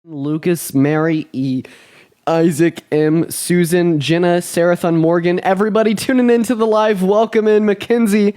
Lucas, Mary E, Isaac M, Susan, Jenna, Sarathon, Morgan, everybody tuning into the live. Welcome in, Mackenzie.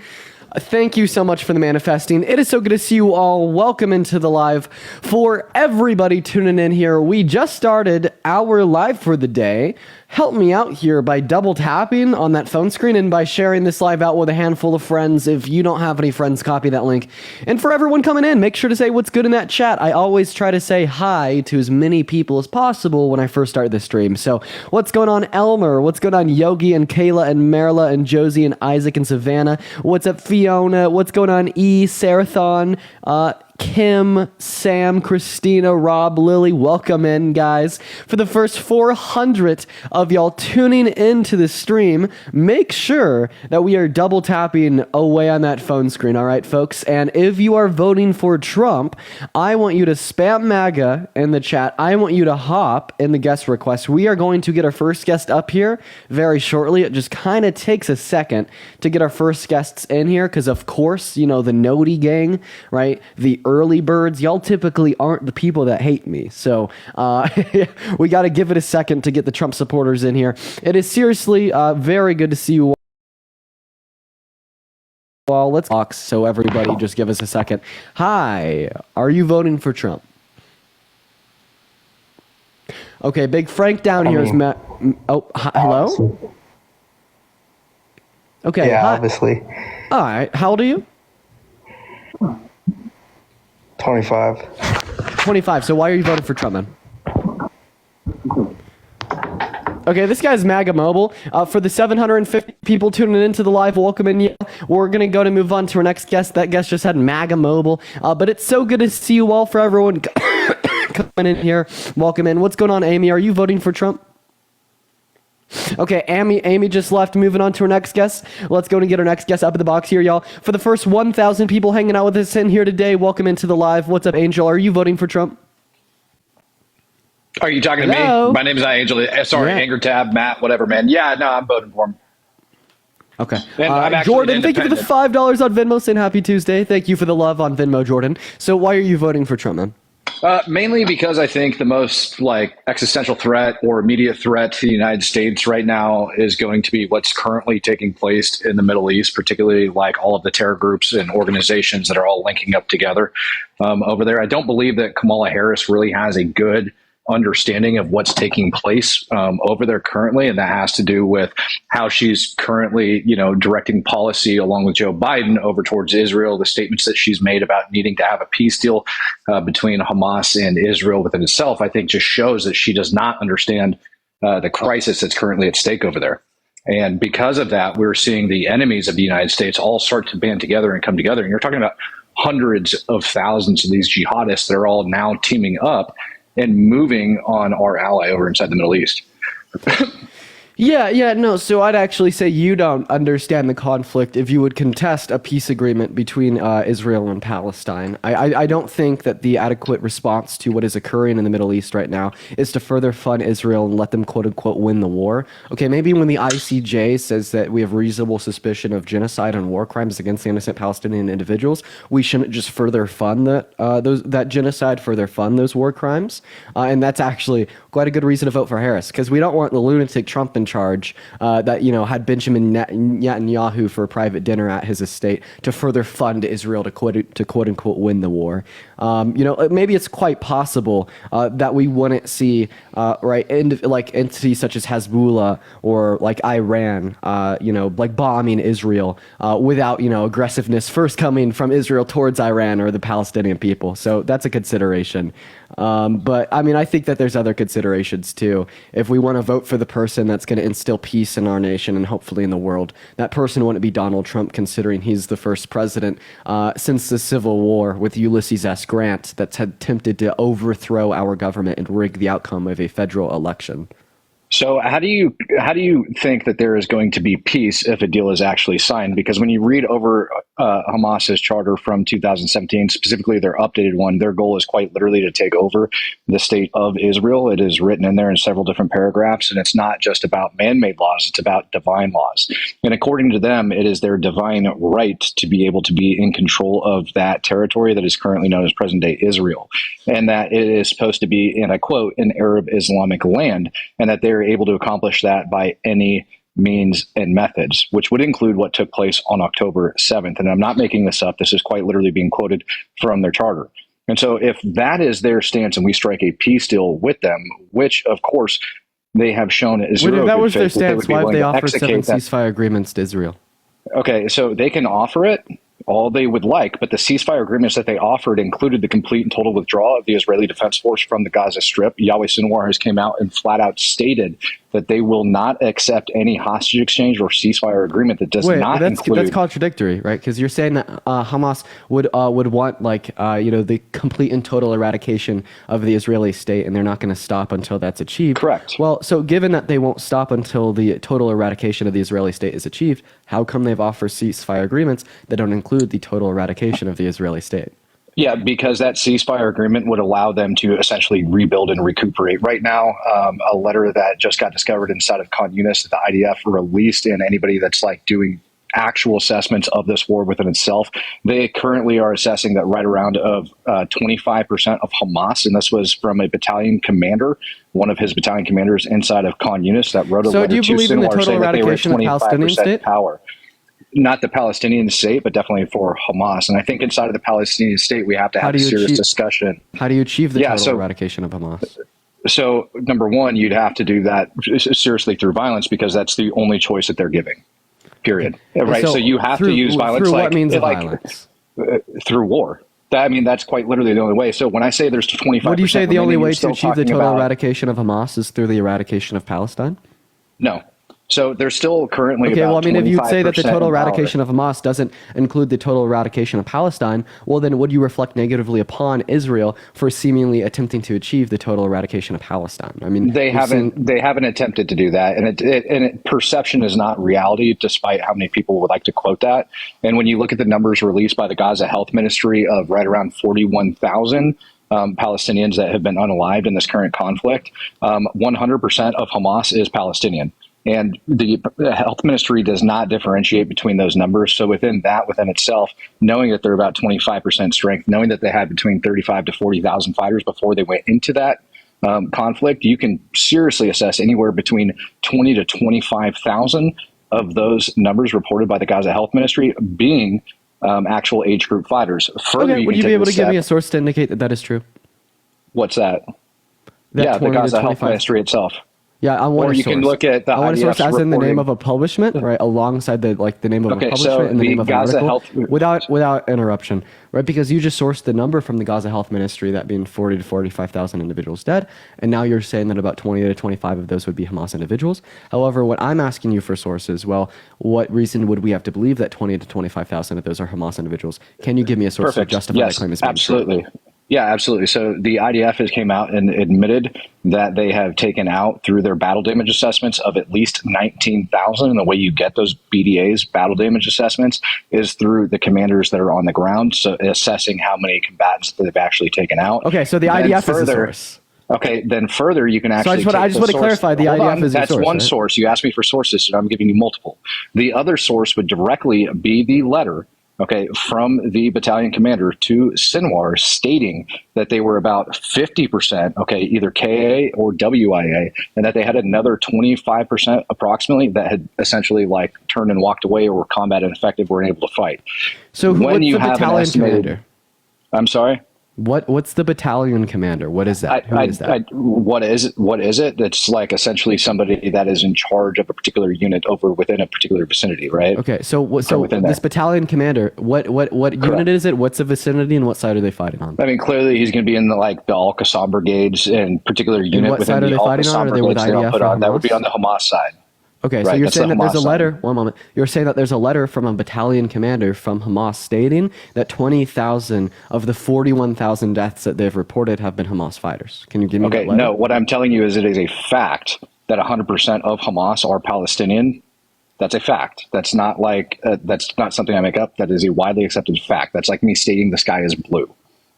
Thank you so much for the manifesting. It is so good to see you all. Welcome into the live. For everybody tuning in here, we just started our live for the day. Help me out here by double tapping on that phone screen and by sharing this live out with a handful of friends. If you don't have any friends, copy that link. And for everyone coming in, make sure to say what's good in that chat. I always try to say hi to as many people as possible when I first start the stream. So what's going on, Elmer? What's going on, Yogi and Kayla and Marla and Josie and Isaac and Savannah? What's up, Fiona? What's going on, E, Sarathon, Kim, Sam, Christina, Rob, Lily, welcome in, guys. For the first 400 of y'all tuning into the stream, make sure that we are double tapping away on that phone screen, all right, folks? And if you are voting for Trump, I want you to spam MAGA in the chat. I want you to hop in the guest request. We are going to get our first guest up here very shortly. It just kind of takes a second to get our first guests in here because, of course, you know, the Noti gang, right? The early birds, y'all typically aren't the people that hate me. So we got to give it a second to get the Trump supporters in here. It is seriously very good to see you all. Let's talk. So everybody just give us a second. Hi, are you voting for Trump? Okay, Big Frank down here is Matt. Oh, hello? Obviously. Okay. Yeah, hi. obviously. All right. How old are you? 25. 25. So why are you voting for Trump, man? Okay, this guy's MAGA Mobile. For the 750 people tuning into the live, welcome in. Yeah, we're going to go to move on to our next guest. That guest just had MAGA Mobile. But it's so good to see you all. For everyone coming in here, welcome in. What's going on, Amy? Are you voting for Trump? Okay, Amy just left. Moving on to our next guest. Let's go and get our next guest up in the box here, y'all. For the first 1,000 people hanging out with us in here today, welcome into the live. What's up, Angel? Are you voting for Trump? Are you talking Hello? to me? My name is Angel. Sorry, Yeah. Anger Tab, Matt, whatever, man. Yeah, no, I'm voting for him. Okay. And I'm actually Jordan, thank you for the independent. $5 on Venmo saying happy Tuesday. Thank you for the love on Venmo, Jordan. So why are you voting for Trump, man? Mainly because I think the most existential threat or immediate threat to the United States right now is going to be what's currently taking place in the Middle East, particularly all of the terror groups and organizations that are all linking up together over there. I don't believe that Kamala Harris really has a good understanding of what's taking place over there currently, and that has to do with how she's currently, directing policy along with Joe Biden over towards Israel. The statements that she's made about needing to have a peace deal between Hamas and Israel within itself, I think, just shows that she does not understand the crisis that's currently at stake over there. And because of that, we're seeing the enemies of the United States all start to band together and come together. And you're talking about hundreds of thousands of these jihadists that are all now teaming up and moving on our ally over inside the Middle East. Yeah, no. So I'd actually say you don't understand the conflict if you would contest a peace agreement between Israel and Palestine. I don't think that the adequate response to what is occurring in the Middle East right now is to further fund Israel and let them quote unquote win the war. Okay, maybe when the ICJ says that we have reasonable suspicion of genocide and war crimes against the innocent Palestinian individuals, we shouldn't just further fund that genocide, further fund those war crimes. And that's actually quite a good reason to vote for Harris, because we don't want the lunatic Trump in charge that had Benjamin Netanyahu for a private dinner at his estate to further fund Israel to quote unquote win the war. Maybe it's quite possible that we wouldn't see entities such as Hezbollah or Iran, bombing Israel without aggressiveness first coming from Israel towards Iran or the Palestinian people. So that's a consideration. But I mean, I think that there's other considerations too. If we want to vote for the person that's going to instill peace in our nation and hopefully in the world, that person wouldn't be Donald Trump, considering he's the first president since the Civil War with Ulysses S. Grant that's had attempted to overthrow our government and rig the outcome of a federal election. So how do you think that there is going to be peace if a deal is actually signed? Because when you read over Hamas's charter from 2017, specifically their updated one, their goal is quite literally to take over the state of Israel. It is written in there in several different paragraphs, and it's not just about man-made laws; it's about divine laws. And according to them, it is their divine right to be able to be in control of that territory that is currently known as present-day Israel, and that it is supposed to be, and I quote, an Arab Islamic land, and that they're able to accomplish that by any means and methods, which would include what took place on October 7th. And I'm not making this up. This is quite literally being quoted from their charter. And so if that is their stance and we strike a peace deal with them, which of course they have shown is If that was their stance, why have they offered 7 ceasefire agreements to Israel? Okay, so they can offer it all they would like, but the ceasefire agreements that they offered included the complete and total withdrawal of the Israeli Defense Force from the Gaza Strip. Yahweh Sinwar has came out and flat out stated that they will not accept any hostage exchange or ceasefire agreement that does not include. That's contradictory, right? Because you're saying that Hamas would want the complete and total eradication of the Israeli state, and they're not going to stop until that's achieved. Correct. Well, so given that they won't stop until the total eradication of the Israeli state is achieved, how come they've offered ceasefire agreements that don't include the total eradication of the Israeli state? Yeah, because that ceasefire agreement would allow them to essentially rebuild and recuperate. Right now, a letter that just got discovered inside of Khan Yunis that the IDF released, and anybody that's like doing actual assessments of this war within itself, they currently are assessing that right around of 25% of Hamas, and this was from a battalion commander, one of his battalion commanders inside of Khan Yunis that wrote a letter to Sinwar. So do you believe in the total eradication of the Palestinian state? Power. Not the Palestinian state, but definitely for Hamas. And I think inside of the Palestinian state, we have to have a serious discussion. How do you achieve the total eradication of Hamas? So, number one, you'd have to do that seriously through violence, because that's the only choice that they're giving, period. Right? So you have to use violence. Through what means of violence? Through war. That's quite literally the only way. So when I say there's 25%... Would you say the only way to achieve the total eradication of Hamas is through the eradication of Palestine? No. So there's still currently okay, about well, I mean, if you'd say that the total eradication of Hamas doesn't include the total eradication of Palestine, well, then would you reflect negatively upon Israel for seemingly attempting to achieve the total eradication of Palestine? I mean, they haven't attempted to do that, and perception is not reality, despite how many people would like to quote that. And when you look at the numbers released by the Gaza Health Ministry of right around 41,000 Palestinians that have been unalived in this current conflict, 100% of Hamas is Palestinian. And the health ministry does not differentiate between those numbers. So within itself, knowing that they're about 25% strength, knowing that they had between 35 to 40,000 fighters before they went into that conflict, you can seriously assess anywhere between 20 to 25,000 of those numbers reported by the Gaza Health Ministry being actual age group fighters. Further, okay, would you be able to give me a source to indicate that that is true? What's that? Yeah, the Gaza Health Ministry itself. Yeah, I want or you can look at the I want a source as in the name of a publishment, right, alongside the name of a publishment and the name of an article, without interruption, right? Because you just sourced the number from the Gaza Health Ministry, that being 40 to 45,000 individuals dead, and now you're saying that about 20 to 25 of those would be Hamas individuals. However, what I'm asking you for sources, well, what reason would we have to believe that 20 to 25,000 of those are Hamas individuals? Can you give me a source to justify that claim as being absolutely. True? Yeah, absolutely. So the IDF has came out and admitted that they have taken out through their battle damage assessments of at least 19,000. And the way you get those BDAs, battle damage assessments, is through the commanders that are on the ground. So assessing how many combatants that they've actually taken out. Okay, so the IDF is the source. Okay, then further you can actually. So I just want to clarify the IDF is that's source, one right? source. You asked me for sources, so I'm giving you multiple. The other source would directly be the letter, okay, from the battalion commander to Sinwar, stating that they were about 50%, okay, either KA or WIA, and that they had another 25% approximately that had essentially like turned and walked away or were combat ineffective, weren't able to fight. So what's the battalion commander? I'm sorry? What's the battalion commander? What is that? Who is that? What is it? That's like essentially somebody that is in charge of a particular unit over within a particular vicinity, right? Okay, so this battalion commander, what unit is it? What's the vicinity, and what side are they fighting on? I mean, clearly he's going to be in the Al-Qassam brigades and particular unit what within side the are they fighting on? Are they with IDF or Hamas? That would be on the Hamas side. Okay, so you're saying that there's a letter. One moment. You're saying that there's a letter from a battalion commander from Hamas stating that 20,000 of the 41,000 deaths that they've reported have been Hamas fighters. Can you give me that letter? No, what I'm telling you is it is a fact that 100% of Hamas are Palestinian. That's a fact. That's not like that's not something I make up. That is a widely accepted fact. That's like me stating the sky is blue,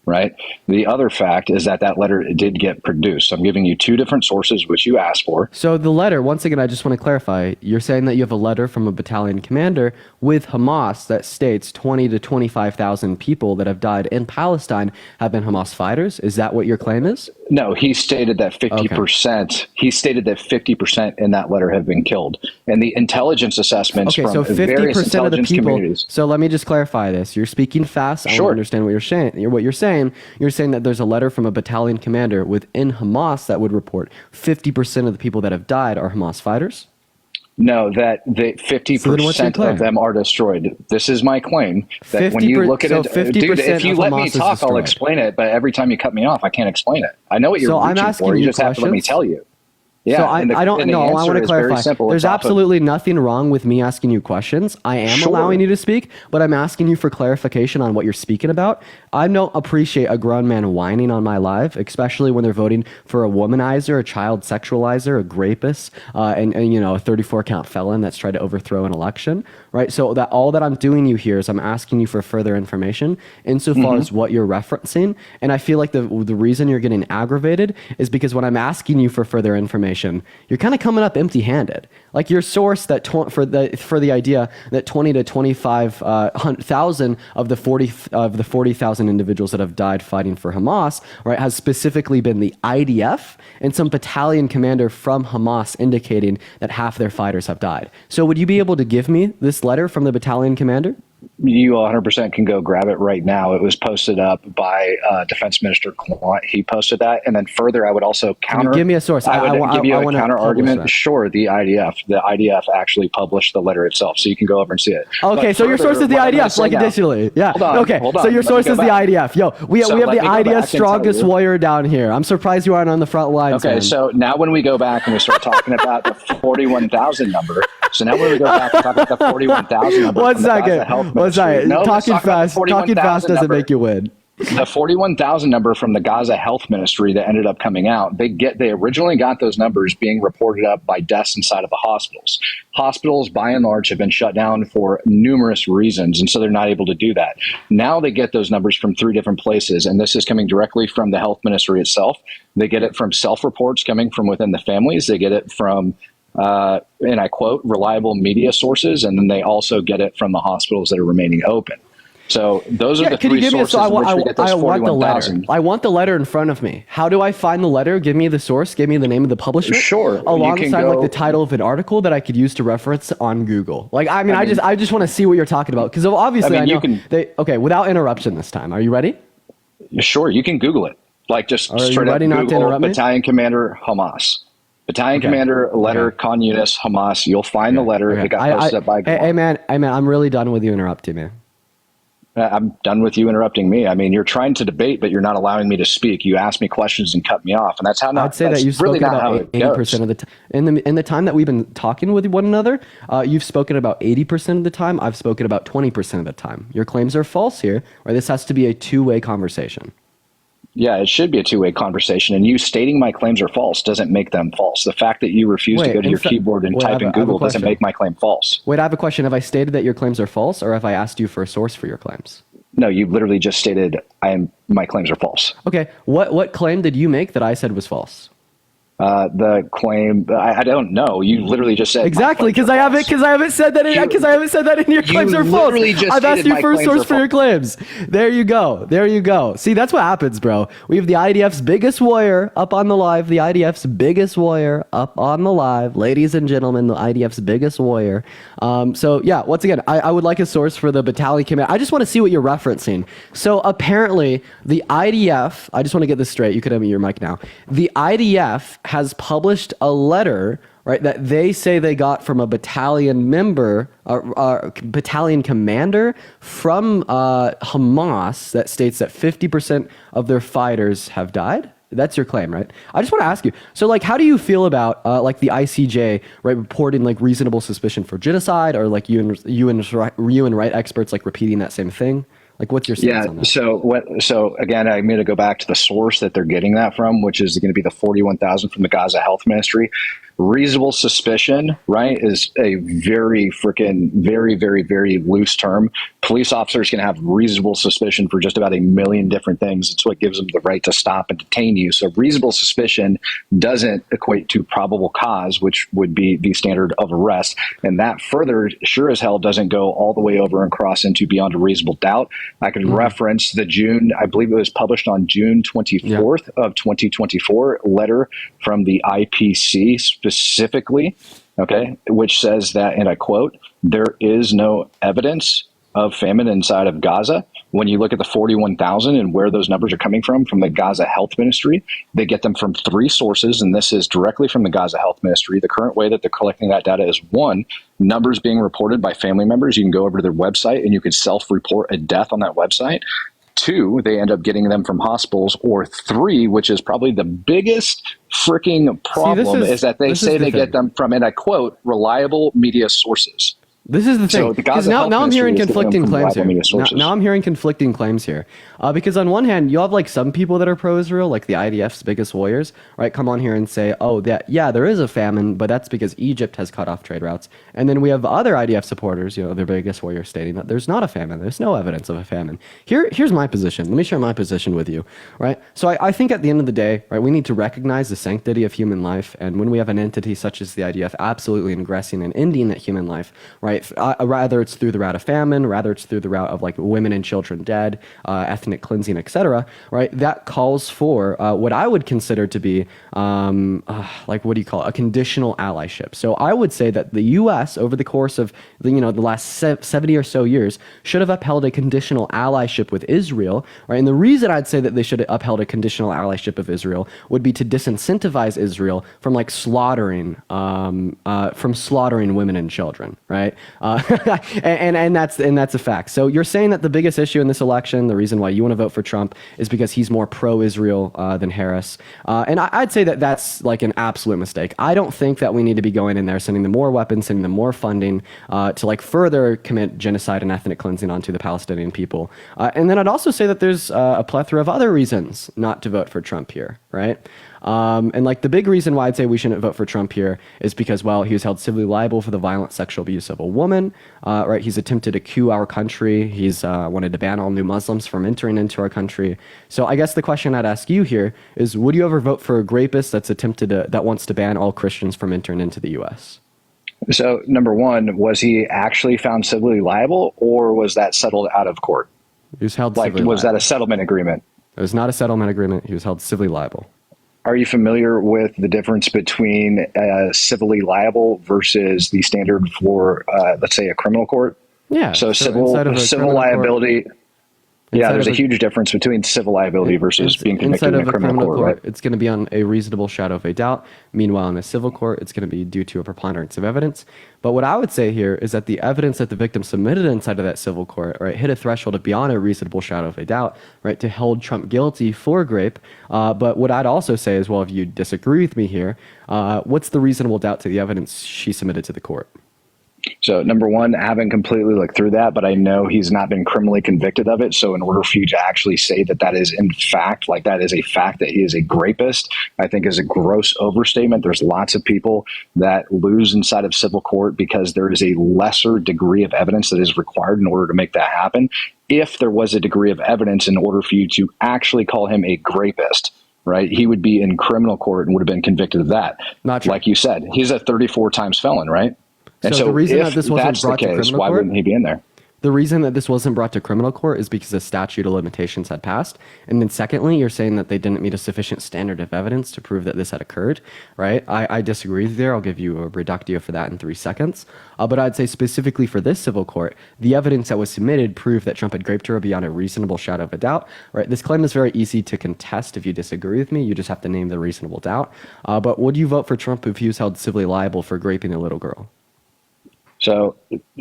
right? The other fact is that letter did get produced. So I'm giving you two different sources, which you asked for. So the letter, once again, I just want to clarify. You're saying that you have a letter from a battalion commander with Hamas that states 20 to 25,000 people that have died in Palestine have been Hamas fighters. Is that what your claim is? No, he stated that 50%. Okay. He stated that 50% in that letter have been killed, and the intelligence assessments from so 50% various of the intelligence people. communities. So let me just clarify this. You're speaking fast. I Sure. don't understand what you're saying. You're saying that there's a letter from a battalion commander within Hamas that would report 50% of the people that have died are Hamas fighters. No, that the 50% of them are destroyed. This is my claim that when you look at it, dude, if you let me talk, I'll explain it. But every time you cut me off, I can't explain it. I know what you're reaching for. You just have to let me tell you. Yeah, so I don't know. I want to clarify. There's absolutely nothing wrong with me asking you questions. I am allowing you to speak, but I'm asking you for clarification on what you're speaking about. I don't appreciate a grown man whining on my live, especially when they're voting for a womanizer, a child sexualizer, a rapist, and a 34 count felon that's tried to overthrow an election, right? So that all that I'm doing you here is I'm asking you for further information insofar as what you're referencing. And I feel like the reason you're getting aggravated is because when I'm asking you for further information, you're kind of coming up empty-handed. Like your source that for the idea that 20 to 25,000 of the 40,000 individuals that have died fighting for Hamas, right, has specifically been the IDF and some battalion commander from Hamas indicating that half their fighters have died. So would you be able to give me this letter from the battalion commander? You 100% can go grab it right now. It was posted up by Defense Minister Clement. He posted that. And then further, I would also counter. Give me a source. I would give you a counter argument. Sure, the IDF. The IDF actually published the letter itself. So you can go over and see it. Okay, so your source is the IDF, like additionally. Yeah. Hold on, okay, so your source is the IDF. Yo, we have the IDF strongest warrior down here. I'm surprised you aren't on the front lines. Okay, so now when we go back and we start talking about the 41,000 number. So now when we go back and talk about the 41,000 number. One second. No, talking fast doesn't make you win. The 41,000 number from the Gaza Health Ministry that ended up coming out, they originally got those numbers being reported up by deaths inside of the hospitals. Hospitals, by and large, have been shut down for numerous reasons, and so they're not able to do that. Now they get those numbers from three different places, and this is coming directly from the Health Ministry itself. They get it from self-reports coming from within the families. They get it from and I quote, reliable media sources, and then they also get it from the hospitals that are remaining open. So those are the three sources in which we get those 41,000. I want the letter in front of me. How do I find the letter? Give me the source. Give me the name of the publisher. Sure. Alongside like the title of an article that I could use to reference on Google. Like, I mean, I just want to see what you're talking about, because obviously I know okay, without interruption this time. Are you ready? Sure, you can Google it. Like just straight up Google Battalion Commander Hamas. Battalion Commander, letter, Khan Yunis, Hamas. You'll find the letter. It got posted up by Hey, man, I'm really done with you interrupting me. I'm done with you interrupting me. I mean, you're trying to debate, but you're not allowing me to speak. You ask me questions and cut me off, and that's how. I'd say that you've spoken about 80% of the time. In the time that we've been talking with one another, you've spoken about 80% of the time. I've spoken about 20% of the time. Your claims are false here, or this has to be a two-way conversation. Yeah, it should be a two-way conversation, and you stating my claims are false doesn't make them false. The fact that you refuse to go to your keyboard and type in Google doesn't make my claim false. Wait, I have a question. Have I stated that your claims are false, or have I asked you for a source for your claims? No, you literally just stated my claims are false. Okay, what claim did you make that I said was false? The claim, I don't know. You literally just said exactly, because I haven't said that in your claims are false. I've asked you for a source for your claims. There you go. See, that's what happens, bro. We have the IDF's biggest warrior up on the live. The IDF's biggest warrior up on the live, ladies and gentlemen. The IDF's biggest warrior. So yeah, once again, I would like a source for the battalion commander. I just want to see what you're referencing. So apparently, the IDF. I just want to get this straight. You could have your mic now. The IDF has published a letter, right, that they say they got from a battalion member, battalion commander from Hamas that states that 50% of their fighters have died. That's your claim, right? I just want to ask you. So, like, how do you feel about like the ICJ, right, reporting like reasonable suspicion for genocide, or like UN right experts like repeating that same thing? Like, what's your stance on that? So again, I'm going to go back to the source that they're getting that from, which is going to be the 41,000 from the Gaza Health Ministry. reasonable suspicion, right, is a very freaking, very, very, very loose term. Police officers can have reasonable suspicion for just about a million different things. It's what gives them the right to stop and detain you. So reasonable suspicion doesn't equate to probable cause, which would be the standard of arrest. And that further sure as hell doesn't go all the way over and cross into beyond a reasonable doubt. I could reference the June, I believe it was published on June 24th of 2024 letter from the IPC specifically, okay, which says that, and I quote, "There is no evidence of famine inside of Gaza." When you look at the 41,000 and where those numbers are coming from the Gaza Health Ministry, they get them from three sources, and this is directly from the Gaza Health Ministry. The current way that they're collecting that data is, one, numbers being reported by family members. You can go over to their website and you could self-report a death on that website. Two, they end up getting them from hospitals. Or three, which is probably the biggest freaking problem, is that they say they get them from, and I quote, reliable media sources. This is the thing. So because now I'm hearing conflicting claims here. Now I'm hearing conflicting claims here. Because on one hand, you have like some people that are pro-Israel, like the IDF's biggest warriors, right? Come on here and say, oh, there is a famine, but that's because Egypt has cut off trade routes. And then we have other IDF supporters, their biggest warriors stating that there's not a famine. There's no evidence of a famine. Here's my position. Let me share my position with you, right? So I think at the end of the day, right, we need to recognize the sanctity of human life. And when we have an entity such as the IDF absolutely ingressing and ending that human life, right? Rather it's through the route of famine, rather it's through the route of like women and children dead, ethnic cleansing, etc. Right? That calls for what I would consider to be like, what do you call it? A conditional allyship. So I would say that the U.S. over the course of the last 70 or so years should have upheld a conditional allyship with Israel. Right? And the reason I'd say that they should have upheld a conditional allyship of Israel would be to disincentivize Israel from like slaughtering women and children. Right? And that's a fact. So you're saying that the biggest issue in this election, the reason why you want to vote for Trump, is because he's more pro-Israel than Harris. And I'd say that that's like an absolute mistake. I don't think that we need to be going in there, sending them more weapons, sending them more funding to like further commit genocide and ethnic cleansing onto the Palestinian people. And then I'd also say that there's a plethora of other reasons not to vote for Trump here, right? And like the big reason why I'd say we shouldn't vote for Trump here is because, well, he was held civilly liable for the violent sexual abuse of a woman, right? He's attempted to coup our country. He's wanted to ban all new Muslims from entering into our country. So I guess the question I'd ask you here is, would you ever vote for a rapist that wants to ban all Christians from entering into the U.S.? So number one, was he actually found civilly liable, or was that settled out of court? He was held civilly liable. Was that a settlement agreement? It was not a settlement agreement. He was held civilly liable. Are you familiar with the difference between civilly liable versus the standard for, let's say, a criminal court? Yeah. So civil liability. Yeah, there's a huge difference between civil liability versus being convicted in a criminal court, right? It's going to be on a reasonable shadow of a doubt. Meanwhile, in a civil court, it's going to be due to a preponderance of evidence. But what I would say here is that the evidence that the victim submitted inside of that civil court, right, hit a threshold of beyond a reasonable shadow of a doubt, right, to hold Trump guilty for rape. But what I'd also say is, well, if you disagree with me here, what's the reasonable doubt to the evidence she submitted to the court? So number one, I haven't completely looked through that, but I know he's not been criminally convicted of it. So in order for you to actually say that that is in fact, like that is a fact that he is a rapist, I think is a gross overstatement. There's lots of people that lose inside of civil court because there is a lesser degree of evidence that is required in order to make that happen. If there was a degree of evidence in order for you to actually call him a rapist, right, he would be in criminal court and would have been convicted of that. Not true. Like you said, he's a 34 times felon, right? And so the reason if that this wasn't that's the brought to case, criminal why court, wouldn't he be in there? The reason that this wasn't brought to criminal court is because the statute of limitations had passed. And then secondly, you're saying that they didn't meet a sufficient standard of evidence to prove that this had occurred, right? I disagree with you there. I'll give you a reductio for that in 3 seconds. But I'd say specifically for this civil court, the evidence that was submitted proved that Trump had raped her beyond a reasonable shadow of a doubt, right? This claim is very easy to contest if you disagree with me. You just have to name the reasonable doubt. But would you vote for Trump if he was held civilly liable for raping a little girl? So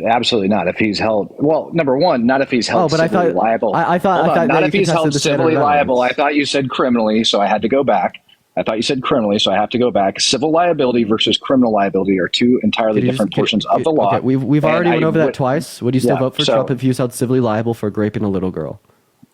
absolutely not. If he's held, well, number one, not if he's held civilly liable. I thought not if he's held civilly liable. I thought you said criminally, so I had to go back. I thought you said criminally, so I have to go back. Civil liability versus criminal liability are two entirely different portions of the law. Okay, we've already went over that twice. Would you still vote for Trump if he was held civilly liable for raping a little girl?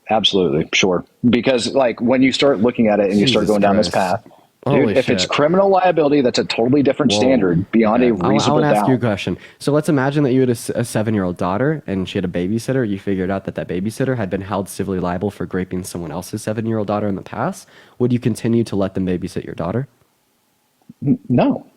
Absolutely, sure. Because like when you start looking at it and you start going down this path, Holy Dude, if shit. it's criminal liability, that's a totally different standard beyond a I reasonable want to ask you a doubt. question. So let's imagine that you had a 7-year-old daughter and she had a babysitter. You figured out that that babysitter had been held civilly liable for raping someone else's 7-year-old daughter in the past. Would you continue to let them babysit your daughter? No.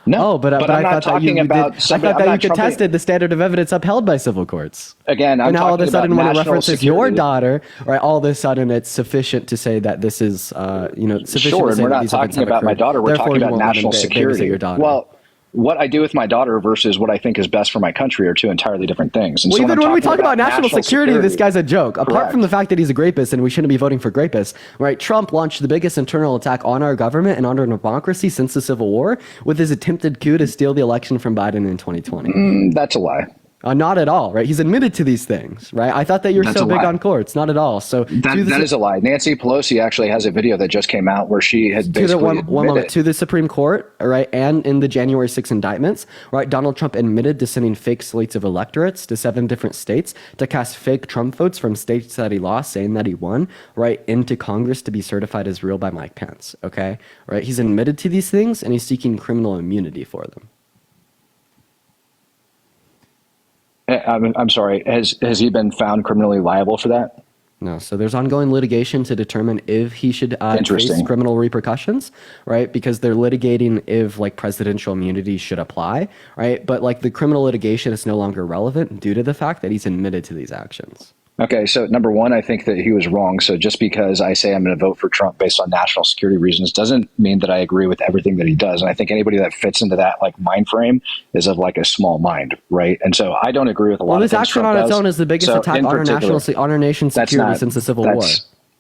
No. Oh, but I'm I not thought that you talking about did. I somebody. thought I'm that you not trumping- contested the standard of evidence upheld by civil courts. Again, I'm And now all of a talking sudden, about when it national references security. your daughter, right? All of a sudden, it's sufficient to say that this is, sufficient. Sure, to and say we're that not these events talking have about my occurred. daughter. We're Therefore, talking you about won't let national them security. babysit your daughter. Well, what I do with my daughter versus what I think is best for my country are two entirely different things. And well, so even when we talk about national security, this security- guy's a joke. Apart Correct. from the fact that he's a rapist and we shouldn't be voting for rapists, right? Trump launched the biggest internal attack on our government and on our democracy since the Civil War with his attempted coup to steal the election from Biden in 2020. That's a lie. Not at all, right? He's admitted to these things, right? I thought that you're That's so a big lie. on courts. Not at all. So That is a lie. Nancy Pelosi actually has a video that just came out where she had to the basically one moment admitted. to the Supreme Court, all right, and in the January 6 indictments, right, Donald Trump admitted to sending fake slates of electorates to 7 different states to cast fake Trump votes from states that he lost, saying that he won, right, into Congress to be certified as real by Mike Pence. Okay, right, he's admitted to these things and he's seeking criminal immunity for them. I'm sorry. Has he been found criminally liable for that? No, so there's ongoing litigation to determine if he should face Interesting. criminal repercussions, right? Because they're litigating if like presidential immunity should apply, right? But like the criminal litigation is no longer relevant due to the fact that he's admitted to these actions. Okay, so number one, I think that he was wrong. So just because I say I'm going to vote for Trump based on national security reasons doesn't mean that I agree with everything that he does. And I think anybody that fits into that like mind frame is of like a small mind, right? And so I don't agree with a lot Well, of this things action Trump on its does. own is the biggest So attack in on our particular, on our nation's that's security not- since the Civil War.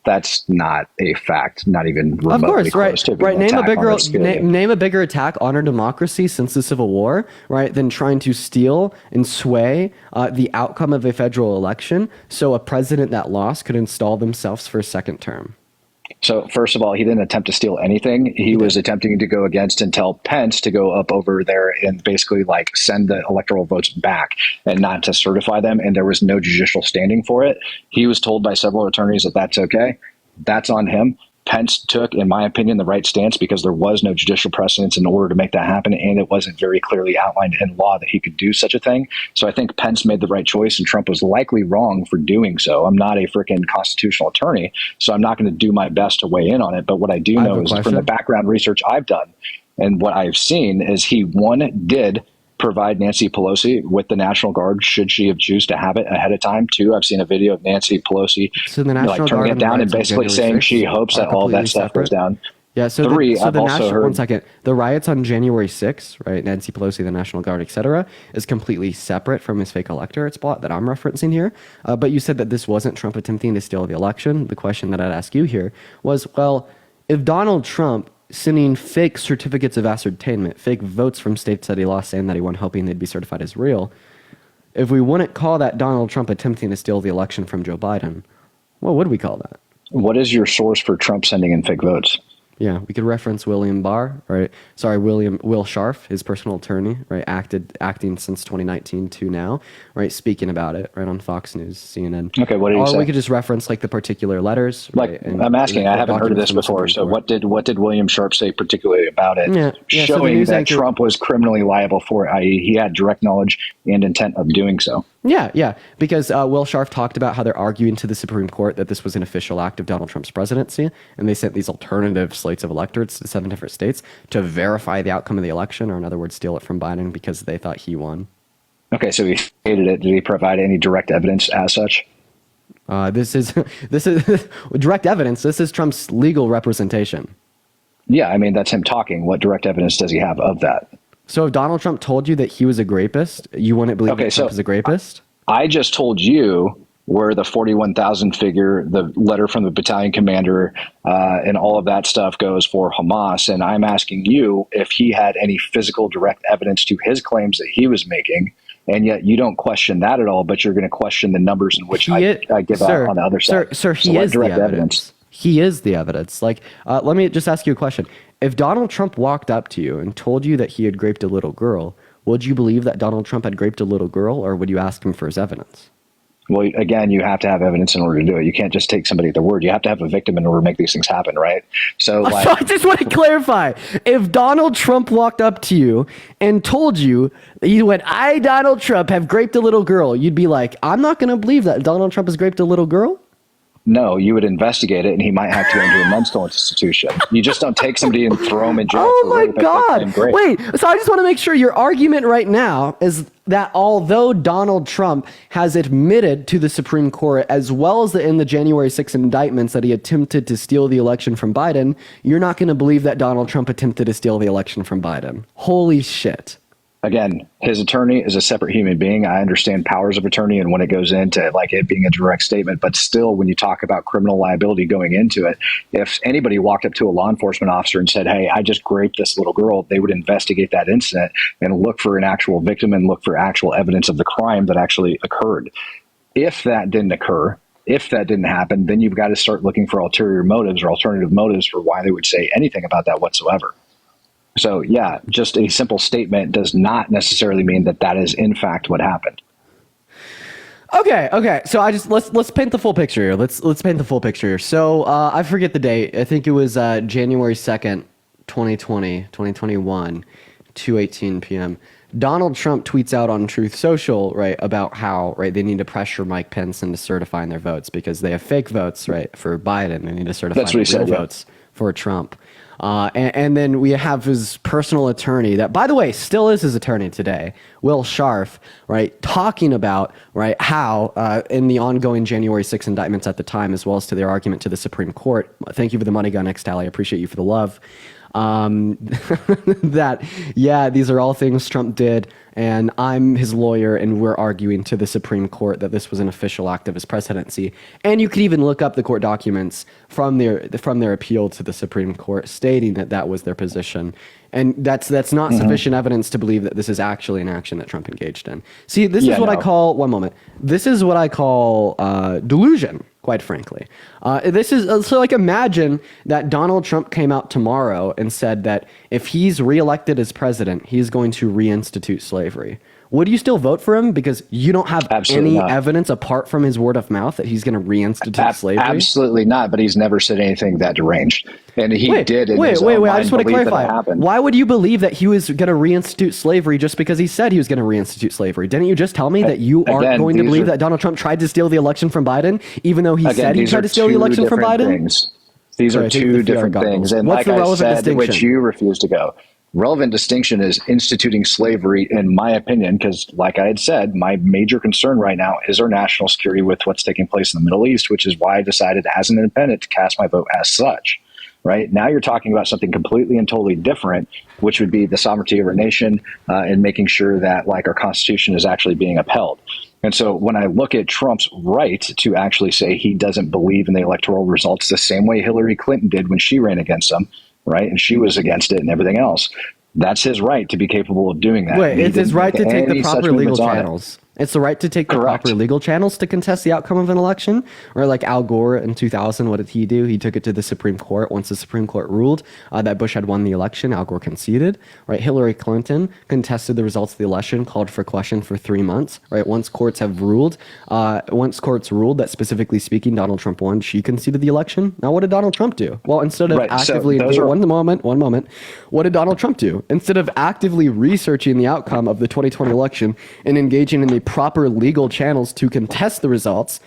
That's not a fact, not even remotely Of course, close right, to being right. an Name a attack on our bigger security. name a bigger attack on our democracy since the Civil War, right? Than trying to steal and sway the outcome of a federal election, so a president that lost could install themselves for a second term. So first of all, he didn't attempt to steal anything. He was attempting to go against and tell Pence to go up over there and basically like send the electoral votes back and not to certify them. And there was no judicial standing for it. He was told by several attorneys that that's okay. That's on him. Pence took, in my opinion, the right stance because there was no judicial precedence in order to make that happen. And it wasn't very clearly outlined in law that he could do such a thing. So I think Pence made the right choice and Trump was likely wrong for doing so. I'm not a freaking constitutional attorney, so I'm not going to do my best to weigh in on it. But what I do I have know a is question. from the background research I've done and what I've seen is he, one, did provide Nancy Pelosi with the National Guard should she have choose to have it ahead of time. Two, I've seen a video of Nancy Pelosi So the National like turning Guard it and down and riots on basically January saying she 6th hopes are that all that completely stuff goes separate. down. Yeah, so Three, the I've also national, heard- one second. The riots on January 6th, right? Nancy Pelosi, the National Guard, etc., is completely separate from his fake electorates plot that I'm referencing here. But you said that this wasn't Trump attempting to steal the election. The question that I'd ask you here was, well, if Donald Trump sending fake certificates of ascertainment, fake votes from states that he lost, saying that he won, hoping they'd be certified as real, if we wouldn't call that Donald Trump attempting to steal the election from Joe Biden, what would we call that? What is your source for Trump sending in fake votes? Yeah, we could reference William Barr, right? Sorry, Will Scharf, his personal attorney, right? Acting since 2019 to now, right? Speaking about it, right, on Fox News, CNN. Okay, what did he or say? we could just reference like the particular letters. Like right, and I'm asking, the I haven't heard of documents this from the before. Supreme So Court. what did William Sharp say particularly about it? Yeah, so the showing news that anchor- Trump was criminally liable for it, i.e., he had direct knowledge and intent of doing so. Yeah, because Will Scharf talked about how they're arguing to the Supreme Court that this was an official act of Donald Trump's presidency, and they sent these alternative slates of electorates to 7 different states to verify the outcome of the election, or in other words, steal it from Biden because they thought he won. Okay, so he hated it. Did he provide any direct evidence as such? This is direct evidence. This is Trump's legal representation. Yeah, I mean, that's him talking. What direct evidence does he have of that? So if Donald Trump told you that he was a rapist, you wouldn't believe Okay, that Trump so is a rapist? I just told you where the 41,000 figure, the letter from the battalion commander, and all of that stuff goes for Hamas. And I'm asking you if he had any physical direct evidence to his claims that he was making. And yet you don't question that at all, but you're going to question the numbers in which I give out on the other side. Sir, So he what is the direct evidence. He is the evidence. Like, let me just ask you a question. If Donald Trump walked up to you and told you that he had raped a little girl, would you believe that Donald Trump had raped a little girl, or would you ask him for his evidence? Well, again, you have to have evidence in order to do it. You can't just take somebody at their word. You have to have a victim in order to make these things happen, right? So, So I just want to clarify. If Donald Trump walked up to you and told you, you went, I, Donald Trump, have raped a little girl, you'd be like, I'm not going to believe that Donald Trump has raped a little girl? no, you would investigate it, and he might have to enter a mental institution. You just don't take somebody and throw them in jail. Oh for my rape. God. Wait, so I just want to make sure your argument right now is that although Donald Trump has admitted to the Supreme Court, as well as in the January 6th indictments, that he attempted to steal the election from Biden, you're not going to believe that Donald Trump attempted to steal the election from Biden. Holy shit. Again, his attorney is a separate human being. I understand powers of attorney and when it goes into like it being a direct statement, but still, when you talk about criminal liability going into it, if anybody walked up to a law enforcement officer and said, hey, I just raped this little girl, they would investigate that incident and look for an actual victim and look for actual evidence of the crime that actually occurred. If that didn't occur, if that didn't happen, then you've got to start looking for ulterior motives or alternative motives for why they would say anything about that whatsoever. So, yeah, just a simple statement does not necessarily mean that that is in fact what happened. Okay. So let's paint the full picture here. Let's paint the full picture here. So I forget the date. I think it was January 2nd, 2021, 2:18 p.m. Donald Trump tweets out on Truth Social, right, about how, right, they need to pressure Mike Pence into certifying their votes because they have fake votes, right, for Biden. They need to certify real votes for Trump. And then we have his personal attorney that, by the way, still is his attorney today, Will Scharf, right, talking about, right, how in the ongoing January 6 indictments at the time, as well as to their argument to the Supreme Court, thank you for the money gun, X-Tally, I appreciate you for the love, that, yeah, these are all things Trump did, and I'm his lawyer, and we're arguing to the Supreme Court that this was an official act of his presidency. And you could even look up the court documents from their appeal to the Supreme Court, stating that that was their position. And that's not sufficient evidence to believe that this is actually an action that Trump engaged in. See, this is what I call, one moment, this is what I call delusion, quite frankly. This is, so like imagine that Donald Trump came out tomorrow and said that if he's reelected as president, he's going to reinstitute slavery. Would you still vote for him because you don't have any evidence apart from his word of mouth that he's going to reinstitute slavery? Absolutely not, but he's never said anything that deranged. And he did. Wait, I just want to clarify. Why would you believe that he was going to reinstitute slavery just because he said he was going to reinstitute slavery? Didn't you just tell me that you aren't going to believe that Donald Trump tried to steal the election from Biden, even though he said he tried to steal the election from Biden? These are two different things. And like I said, which you refuse to go. Relevant distinction is instituting slavery, in my opinion, because like I had said, my major concern right now is our national security with what's taking place in the Middle East, which is why I decided as an independent to cast my vote as such. Right now, you're talking about something completely and totally different, which would be the sovereignty of our nation and making sure that like our Constitution is actually being upheld. And so when I look at Trump's right to actually say he doesn't believe in the electoral results the same way Hillary Clinton did when she ran against him, right, and she was against it and everything else, that's his right to be capable of doing that. Wait, it's his right to take the proper legal channels. It's the right to take the proper legal channels to contest the outcome of an election. Or like Al Gore in 2000, what did he do? He took it to the Supreme Court. Once the Supreme Court ruled that Bush had won the election, Al Gore conceded. Right? Hillary Clinton contested the results of the election, called for question for 3 months. Right? Once courts ruled that specifically speaking, Donald Trump won, she conceded the election. Now, what did Donald Trump do? Well, instead of actively, one moment, what did Donald Trump do? Instead of actively researching the outcome of the 2020 election and engaging in the proper legal channels to contest the results,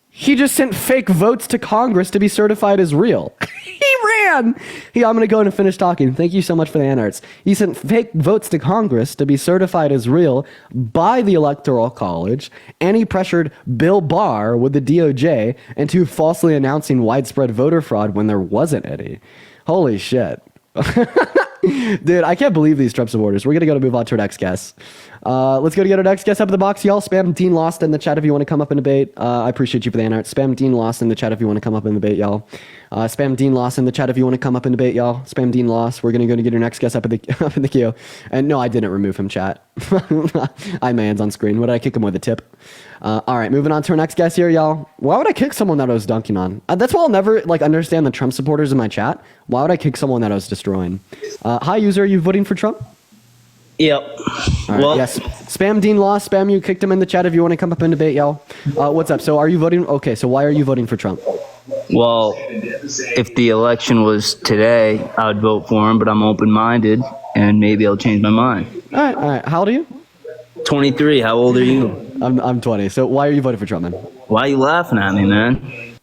he just sent fake votes to Congress to be certified as real. He ran. I'm going to go and finish talking. Thank you so much for the anarts. He sent fake votes to Congress to be certified as real by the Electoral College, and he pressured Bill Barr with the DOJ into falsely announcing widespread voter fraud when there wasn't any. Holy shit. Dude, I can't believe these Trump supporters. We're going to move on to our next guest. Let's go to get our next guest up in the box, y'all. Spam Dean Lost in the chat if you want to come up and debate. I appreciate you for the anart. Spam Dean Lost in the chat if you want to come up and debate, y'all. Spam Dean Lost in the chat if you want to come up and debate, y'all. Spam Dean Lost. We're going to go to get our next guest up in the queue. And no, I didn't remove him, chat. I had my hands on screen. What did I kick him with, a tip? All right, moving on to our next guest here, y'all. Why would I kick someone that I was dunking on? That's why I'll never understand the Trump supporters in my chat. Why would I kick someone that I was destroying? Hi, user. Are you voting for Trump? Yep. Right, yes. Spam Dean Lost. Spam, you kicked him in the chat if you want to come up and debate, y'all. What's up? So are you voting? Okay, so why are you voting for Trump? Well, if the election was today, I would vote for him, but I'm open-minded, and maybe I'll change my mind. All right. How old are you? 23, how old are you? I'm 20. So why are you voting for Trump, man? Why are you laughing at me, man?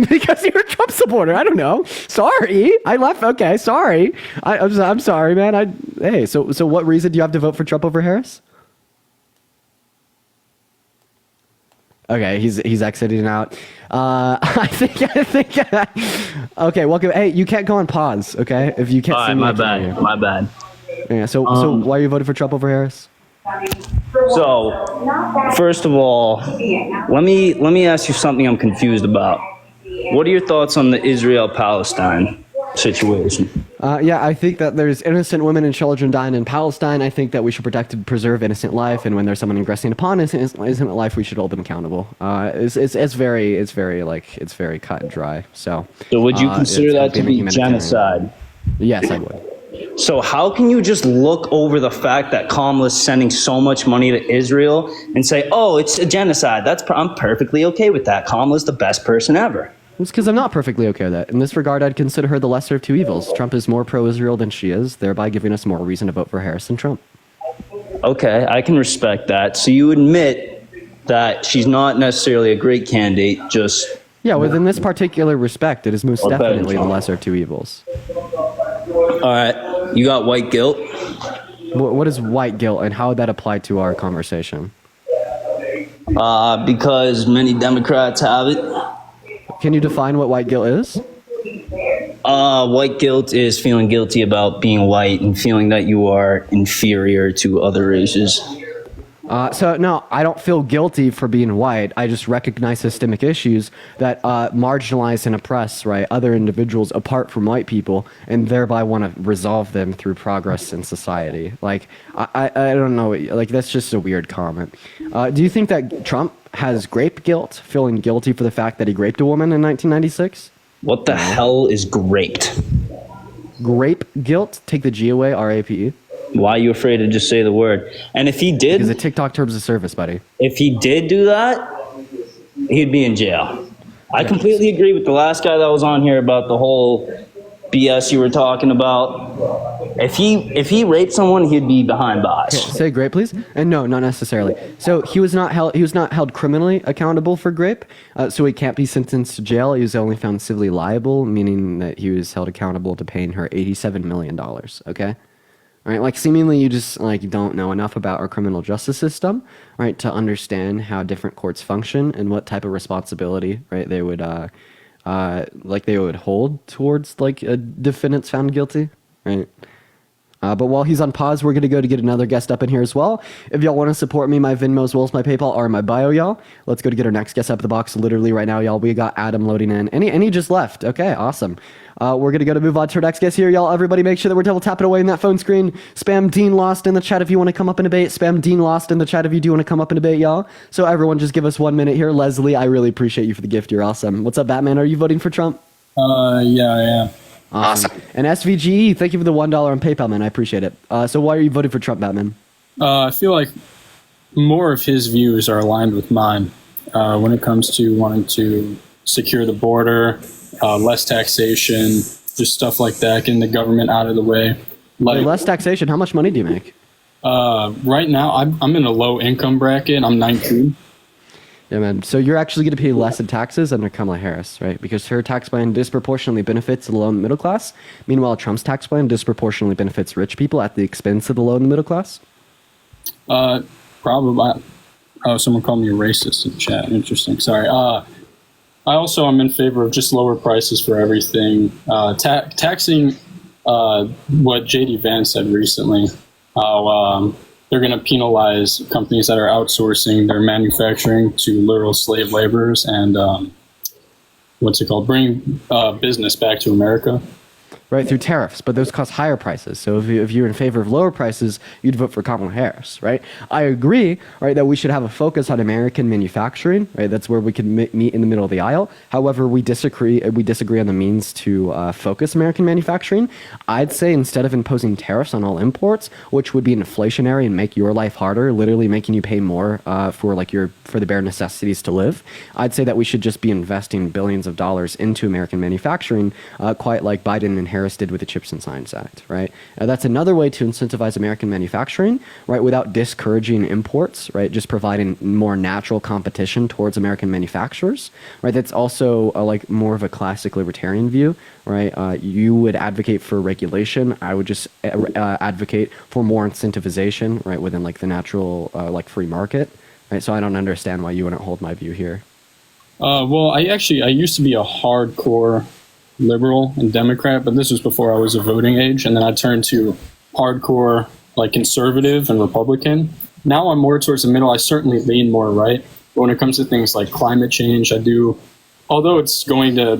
Because you're a Trump supporter. I don't know. Sorry, I left. Okay, sorry. I'm sorry, man. Hey. So what reason do you have to vote for Trump over Harris? Okay, he's exiting out. I think. Okay, welcome. Hey, you can't go on pause. Okay, if you can't All see right, me, my I can't hear bad, you. my bad. Yeah. So why are you voting for Trump over Harris? So, first of all, let me ask you something I'm confused about. What are your thoughts on the Israel-Palestine situation? Yeah, I think that there's innocent women and children dying in Palestine. I think that we should protect and preserve innocent life, and when there's someone aggressing upon innocent life, we should hold them accountable. It's very cut and dry. So So would you consider it's that to being a be humanitarian. genocide? Yes, I would. So how can you just look over the fact that Kamala's sending so much money to Israel and say, oh, it's a genocide? I'm perfectly okay with that. Kamala's the best person ever. It's because I'm not perfectly okay with that. In this regard, I'd consider her the lesser of two evils. Trump is more pro-Israel than she is, thereby giving us more reason to vote for Harris than Trump. Okay, I can respect that. So you admit that she's not necessarily a great candidate, just... Yeah, within this particular respect, it is most Okay. definitely the lesser of two evils. All right, you got white guilt? What is white guilt, and how would that apply to our conversation? Because many Democrats have it. Can you define what white guilt is? White guilt is feeling guilty about being white and feeling that you are inferior to other races. So no, I don't feel guilty for being white. I just recognize systemic issues that marginalize and oppress, right, other individuals apart from white people, and thereby want to resolve them through progress in society. Like, I don't know, like that's just a weird comment. Do you think that Trump has grape guilt, feeling guilty for the fact that he raped a woman in 1996? What the hell is graped? Grape guilt? Take the G away, R-A-P-E. Why are you afraid to just say the word? And if he did, Because the TikTok terms of service, buddy. if he did do that, he'd be in jail. I completely agree with the last guy that was on here about the whole BS you were talking about. If he raped someone, he'd be behind bars. Say grape, please. And no, not necessarily. So he was not held criminally accountable for grape. So he can't be sentenced to jail. He was only found civilly liable, meaning that he was held accountable to paying her $87 million. Okay. All right, like seemingly you just like don't know enough about our criminal justice system, right, to understand how different courts function and what type of responsibility, right, they would hold towards like a defendants found guilty, right? But while he's on pause, we're going to go to get another guest up in here as well. If y'all want to support me, my Venmo as well as my PayPal are in my bio, y'all. Let's go to get our next guest up in the box literally right now, y'all. We got Adam loading in. And he just left. Okay, awesome. We're going to move on to our next guest here, y'all. Everybody make sure that we're double tapping away in that phone screen. Spam Dean Lost in the chat if you want to come up and debate. Spam Dean Lost in the chat if you do want to come up and debate, y'all. So everyone just give us 1 minute here. Leslie, I really appreciate you for the gift. You're awesome. What's up, Batman? Are you voting for Trump? Yeah, I am. Awesome. And SVGE, thank you for the $1 on PayPal, man. I appreciate it. So why are you voting for Trump, Batman? I feel like more of his views are aligned with mine when it comes to wanting to secure the border, less taxation, just stuff like that, getting the government out of the way. Like Less taxation. How much money do you make? right now, I'm in a low income bracket. I'm 19. Yeah, man. So you're actually going to pay less in taxes under Kamala Harris, right? Because her tax plan disproportionately benefits the low and middle class. Meanwhile, Trump's tax plan disproportionately benefits rich people at the expense of the low and the middle class. Probably. Oh, someone called me a racist in chat. Interesting. Sorry. I also am in favor of just lower prices for everything. Taxing what JD Vance said recently, how they're going to penalize companies that are outsourcing their manufacturing to literal slave laborers and bring business back to America. right, through tariffs, but those cause higher prices. So if you're in favor of lower prices, you'd vote for Kamala Harris, right? I agree, right, that we should have a focus on American manufacturing, right? That's where we can meet in the middle of the aisle. However, we disagree on the means to focus American manufacturing. I'd say instead of imposing tariffs on all imports, which would be inflationary and make your life harder, literally making you pay more for the bare necessities to live, I'd say that we should just be investing billions of dollars into American manufacturing, quite like Biden and Harris did with the Chips and Science Act, right? That's another way to incentivize American manufacturing, right, without discouraging imports, right? Just providing more natural competition towards American manufacturers, right? That's also like more of a classic libertarian view, right? You would advocate for regulation. I would just advocate for more incentivization, right, within like the natural like free market, right? So I don't understand why you wouldn't hold my view here. Well, I used to be a hardcore liberal and Democrat, but this was before I was of voting age, and then I turned to hardcore like conservative and Republican. Now I'm more towards the middle. I certainly lean more right, but when it comes to things like climate change, I do. Although it's going to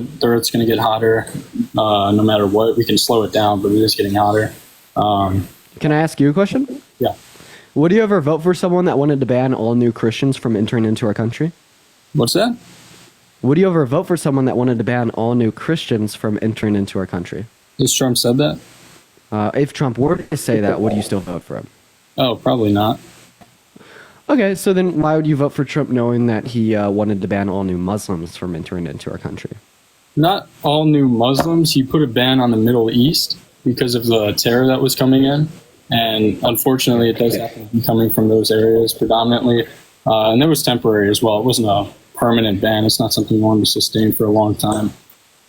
get hotter, no matter what, we can slow it down, but it is getting hotter. Can I ask you a question? Yeah. Would you ever vote for someone that wanted to ban all new Christians from entering into our country? What's that? Would you ever vote for someone that wanted to ban all new Christians from entering into our country? Has Trump said that? If Trump were to say that, would you still vote for him? Oh, probably not. Okay, so then why would you vote for Trump knowing that he wanted to ban all new Muslims from entering into our country? Not all new Muslims. He put a ban on the Middle East because of the terror that was coming in. And unfortunately, it does happen to be coming from those areas predominantly. And that was temporary as well. It wasn't a permanent ban. It's not something you wanted to sustain for a long time.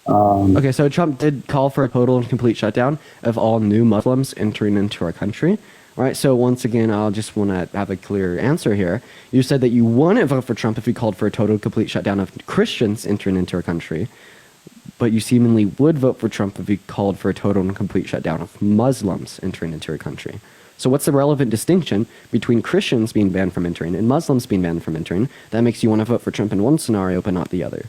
Okay, so Trump did call for a total and complete shutdown of all new Muslims entering into our country. All right, so once again, I'll just want to have a clear answer here. You said that you wouldn't vote for Trump if he called for a total and complete shutdown of Christians entering into our country, but you seemingly would vote for Trump if he called for a total and complete shutdown of Muslims entering into our country. So what's the relevant distinction between Christians being banned from entering and Muslims being banned from entering that makes you want to vote for Trump in one scenario but not the other?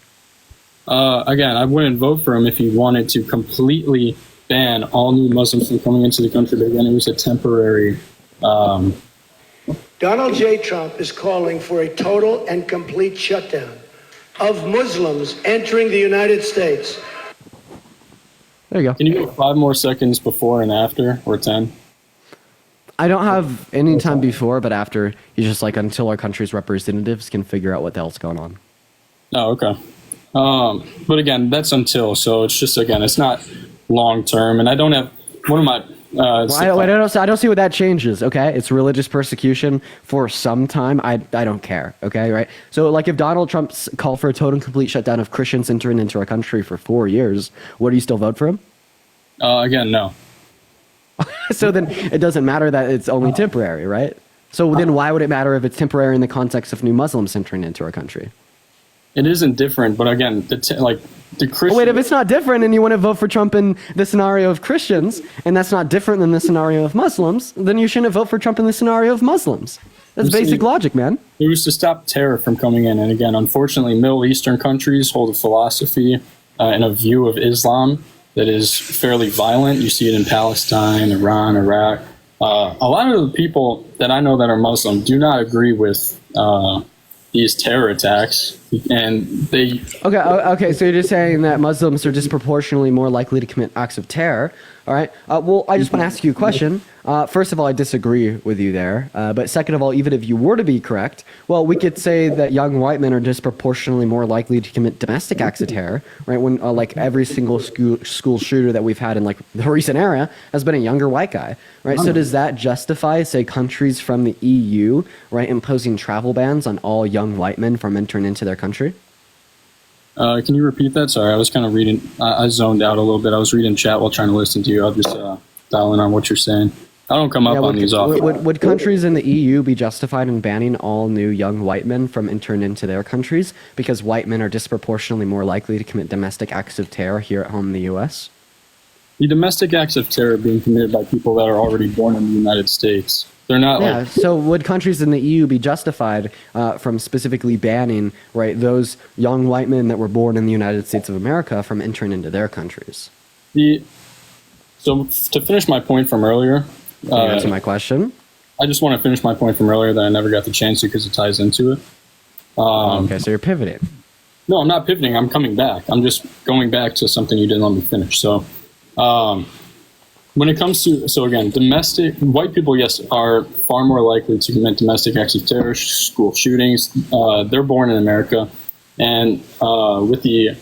Again, I wouldn't vote for him if he wanted to completely ban all new Muslims from coming into the country, but again, it was a temporary. Donald J. Trump is calling for a total and complete shutdown of Muslims entering the United States. There you go. Can you go 5 more seconds before and after, or 10? I don't have any time before, but after. He's just like, until our country's representatives can figure out what the hell's going on. Oh, okay. But again, that's until, so it's just, again, it's not long term, and I don't have, one of my... I don't see what that changes, okay? It's religious persecution for some time. I don't care, okay, right? So, like, if Donald Trump called for a total and complete shutdown of Christians entering into our country for 4 years, would you still vote for him? Again, no. So then it doesn't matter that it's only temporary, right? So then why would it matter if it's temporary in the context of new Muslims entering into our country? It isn't different, but again, the Christian... Oh, wait, if it's not different and you want to vote for Trump in the scenario of Christians, and that's not different than the scenario of Muslims, then you shouldn't vote for Trump in the scenario of Muslims. That's basic logic, man. It was to stop terror from coming in. And again, unfortunately, Middle Eastern countries hold a philosophy and a view of Islam that is fairly violent. You see it in Palestine, Iran, Iraq. A lot of the people that I know that are Muslim do not agree with these terror attacks, and they... Okay, so you're just saying that Muslims are disproportionately more likely to commit acts of terror. All right. Well, I just want to ask you a question. First of all, I disagree with you there. But second of all, even if you were to be correct, well, we could say that young white men are disproportionately more likely to commit domestic acts of terror, right? When like every single school shooter that we've had in like the recent era has been a younger white guy, right? So does that justify, say, countries from the EU, right, imposing travel bans on all young white men from entering into their country? Can you repeat that? Sorry, I was kind of reading. I zoned out a little bit. I was reading chat while trying to listen to you. I'll just dial in on what you're saying. I don't come up on these often. Would countries in the EU be justified in banning all new young white men from entering into their countries because white men are disproportionately more likely to commit domestic acts of terror here at home in the U.S.? The domestic acts of terror being committed by people that are already born in the United States. They're not like... So would countries in the EU be justified from specifically banning, right, those young white men that were born in the United States of America from entering into their countries? So to finish my point from earlier, Can you answer my question? I just want to finish my point from earlier that I never got the chance to because it ties into it. Okay, so you're pivoting. No, I'm not pivoting. I'm coming back. I'm just going back to something you didn't let me finish. So, when it comes to, so again, domestic, white people, yes, are far more likely to commit domestic acts of terror, school shootings. They're born in America. And with the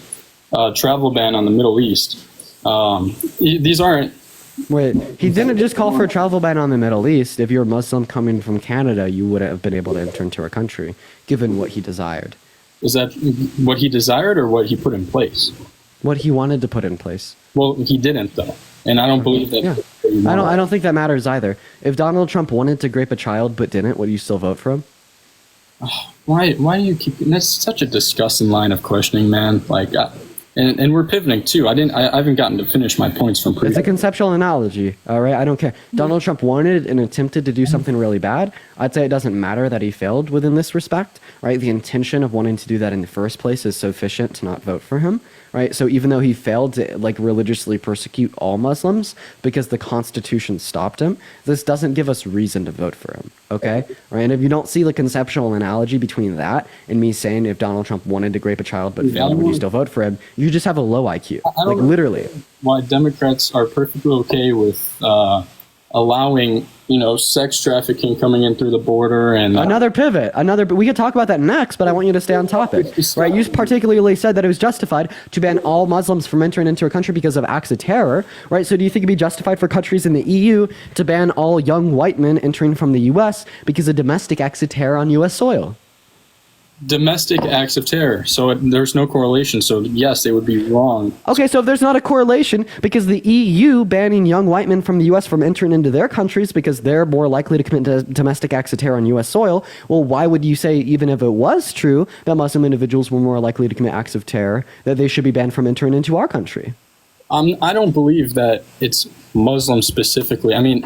travel ban on the Middle East, these aren't. Wait, he didn't just call for a travel ban on the Middle East. If you're a Muslim coming from Canada, you wouldn't have been able to enter into our country, given what he desired. Is that what he desired or what he put in place? What he wanted to put in place. Well, he didn't, though. And I don't believe that. Yeah. I don't think that matters either. If Donald Trump wanted to grape a child but didn't, would you still vote for him? Why do you keep? That's such a disgusting line of questioning, man. Like, and we're pivoting too. I haven't gotten to finish my points from It's previous. a conceptual analogy, all right? I don't care. Donald Trump wanted and attempted to do something really bad. I'd say it doesn't matter that he failed within this respect, right? The intention of wanting to do that in the first place is sufficient to not vote for him, right? So even though he failed to like religiously persecute all Muslims because the Constitution stopped him, this doesn't give us reason to vote for him, okay? Right? And if you don't see the conceptual analogy between that and me saying if Donald Trump wanted to grape a child but failed, would you still vote for him? You just have a low IQ, like literally. Why Democrats are perfectly okay with allowing, sex trafficking coming in through the border and Another pivot. We could talk about that next, but I want you to stay on topic. Right? You particularly said that it was justified to ban all Muslims from entering into a country because of acts of terror. Right? So do you think it'd be justified for countries in the EU to ban all young white men entering from the U.S. because of domestic acts of terror on U.S. soil? domestic acts of terror. So there's no correlation. So yes, they would be wrong. Okay, so if there's not a correlation, because the EU banning young white men from the U.S. from entering into their countries because they're more likely to commit domestic acts of terror on U.S. soil, well, why would you say, even if it was true that Muslim individuals were more likely to commit acts of terror, that they should be banned from entering into our country? I don't believe that it's Muslim specifically. I mean,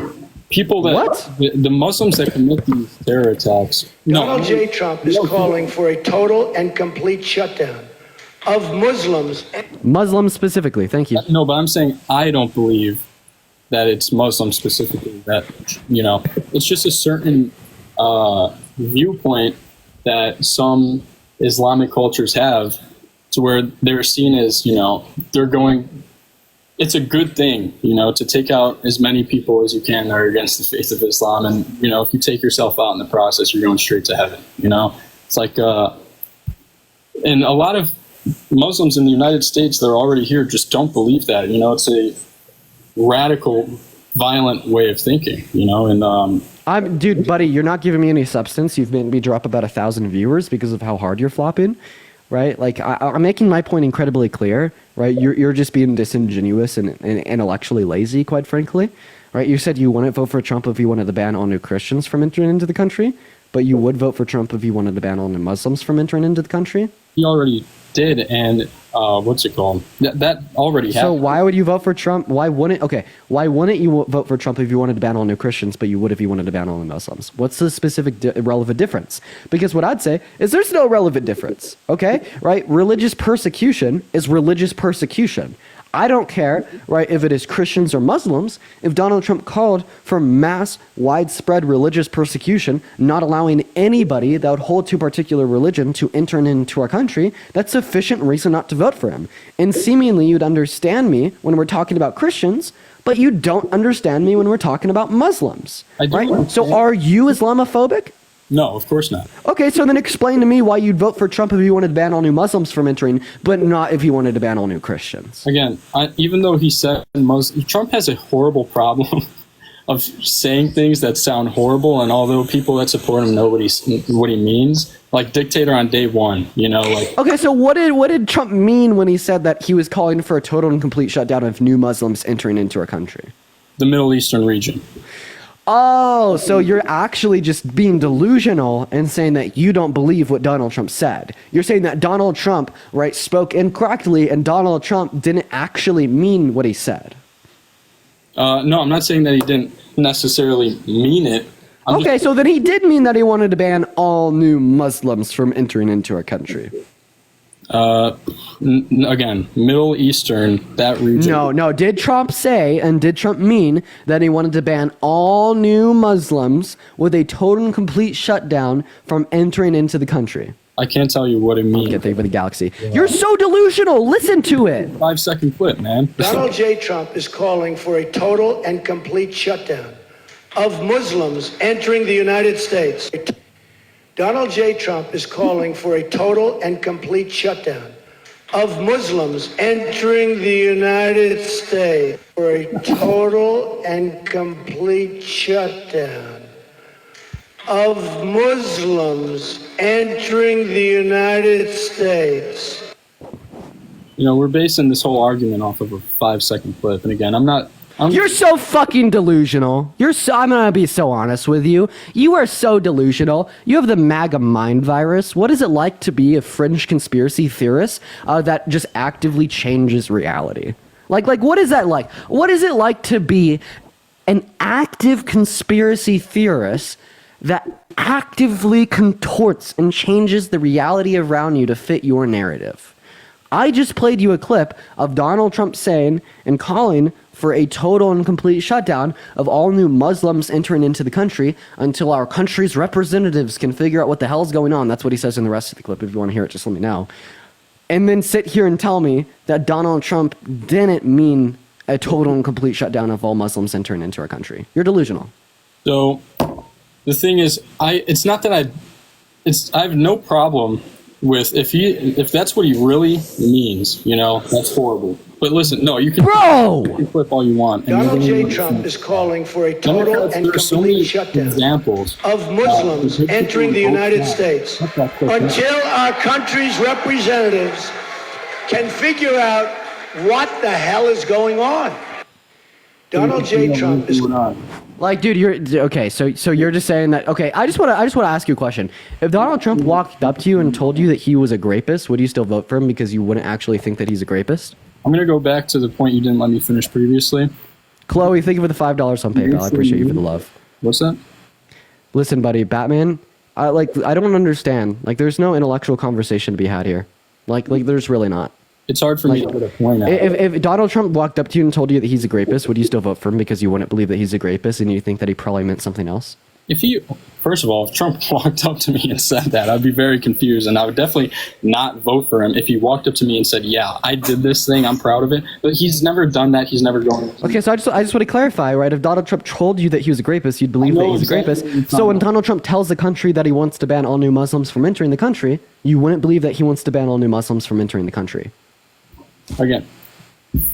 people that What? The Muslims that commit these terror attacks. Donald J. Trump is calling for a total and complete shutdown of Muslims. Muslims specifically, thank you. No, but I'm saying I don't believe that it's Muslim specifically. That it's just a certain viewpoint that some Islamic cultures have, to where they're seen as they're going. It's a good thing, to take out as many people as you can that are against the faith of Islam. And, if you take yourself out in the process, you're going straight to heaven, It's like, and a lot of Muslims in the United States that are already here just don't believe that, It's a radical, violent way of thinking, and Dude, buddy, you're not giving me any substance. You've made me drop about 1,000 viewers because of how hard you're flopping. Right? Like, I'm making my point incredibly clear, right? You're just being disingenuous and intellectually lazy, quite frankly, right? You said you wouldn't vote for Trump if he wanted to ban all new Christians from entering into the country, but you would vote for Trump if he wanted to ban all new Muslims from entering into the country? he already did, and what's it called? That already happened. So why would you vote for Trump? Why wouldn't you vote for Trump if you wanted to ban all new Christians, but you would if you wanted to ban all new Muslims? What's the specific relevant difference? Because what I'd say is there's no relevant difference, okay? Right? Religious persecution is religious persecution. I don't care, right, if it is Christians or Muslims. If Donald Trump called for mass, widespread religious persecution, not allowing anybody that would hold to a particular religion to enter into our country, that's sufficient reason not to vote for him. And seemingly you'd understand me when we're talking about Christians, but you don't understand me when we're talking about Muslims, I do right? understand. So are you Islamophobic? No, of course not. Okay, so then explain to me why you'd vote for Trump if you wanted to ban all new Muslims from entering, but not if you wanted to ban all new Christians. Again, even though he said Trump has a horrible problem of saying things that sound horrible, and although people that support him know what he means, like dictator on day one, like. Okay, so what did Trump mean when he said that he was calling for a total and complete shutdown of new Muslims entering into our country? The Middle Eastern region. Oh, so you're actually just being delusional and saying that you don't believe what Donald Trump said. You're saying that Donald Trump, right, spoke incorrectly, and Donald Trump didn't actually mean what he said. No, I'm not saying that he didn't necessarily mean it. Okay, so then he did mean that he wanted to ban all new Muslims from entering into our country. Again, Middle Eastern, that region. No. Did Trump say and did Trump mean that he wanted to ban all new Muslims with a total and complete shutdown from entering into the country? I can't tell you what it means. Get there for the galaxy. You're so delusional. Listen to it. 5-second clip, man. Donald J. Trump is calling for a total and complete shutdown of Muslims entering the United States. Donald J. Trump is calling for a total and complete shutdown of Muslims entering the United States. For a total and complete shutdown of Muslims entering the United States. You know, we're basing this whole argument off of a 5-second clip. And again, You're so fucking delusional. I'm gonna be so honest with you. You are so delusional. You have the MAGA mind virus. What is it like to be a fringe conspiracy theorist that just actively changes reality? Like, what is that like? What is it like to be an active conspiracy theorist that actively contorts and changes the reality around you to fit your narrative? I just played you a clip of Donald Trump saying and calling for a total and complete shutdown of all new Muslims entering into the country until our country's representatives can figure out what the hell's going on. That's what he says in the rest of the clip. If you want to hear it, just let me know. And then sit here and tell me that Donald Trump didn't mean a total and complete shutdown of all Muslims entering into our country. You're delusional. So the thing is, I have no problem with if that's what he really means, you know, that's horrible. But listen, no, you can flip all you want. Donald J. Trump is calling for a total and complete shutdown examples of Muslims entering the United States until our country's representatives can figure out what the hell is going on. Donald J. Trump is... Like, dude, you're okay. So you're just saying that. Okay, I just want to ask you a question. If Donald Trump walked up to you and told you that he was a grapist, would you still vote for him because you wouldn't actually think that he's a grapist? I'm gonna go back to the point you didn't let me finish previously. Chloe, thank you for the $5 on PayPal. I appreciate you for the love. What's that? Listen, buddy, Batman. I don't understand. Like, there's no intellectual conversation to be had here. Like there's really not. It's hard for me to put a point out. If Donald Trump walked up to you and told you that he's a rapist, would you still vote for him because you wouldn't believe that he's a rapist and you think that he probably meant something else? First of all, if Trump walked up to me and said that, I'd be very confused, and I would definitely not vote for him if he walked up to me and said, yeah, I did this thing, I'm proud of it. But he's never done that. He's never gone. Okay, so I just want to clarify, right? If Donald Trump told you that he was a rapist, you'd believe that he's a rapist. So when Donald Trump tells the country that he wants to ban all new Muslims from entering the country, you wouldn't believe that he wants to ban all new Muslims from entering the country. Again,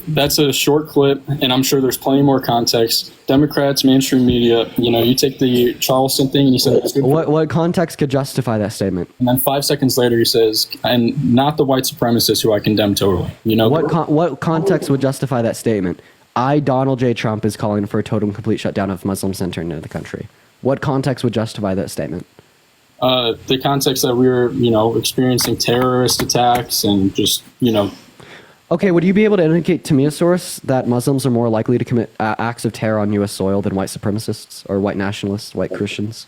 that's a short clip, and I'm sure there's plenty more context. Democrats, mainstream media, you know, you take the Charleston thing and he said, what context could justify that statement? And then 5 seconds later he says, and not the white supremacists who I condemn totally. You know, what context would justify that statement? I, Donald J. Trump, is calling for a total and complete shutdown of Muslims entering into the country. What context would justify that statement? The context that we were, you know, experiencing terrorist attacks and just, you know. Okay, would you be able to indicate to me a source that Muslims are more likely to commit acts of terror on U.S. soil than white supremacists or white nationalists, white Christians?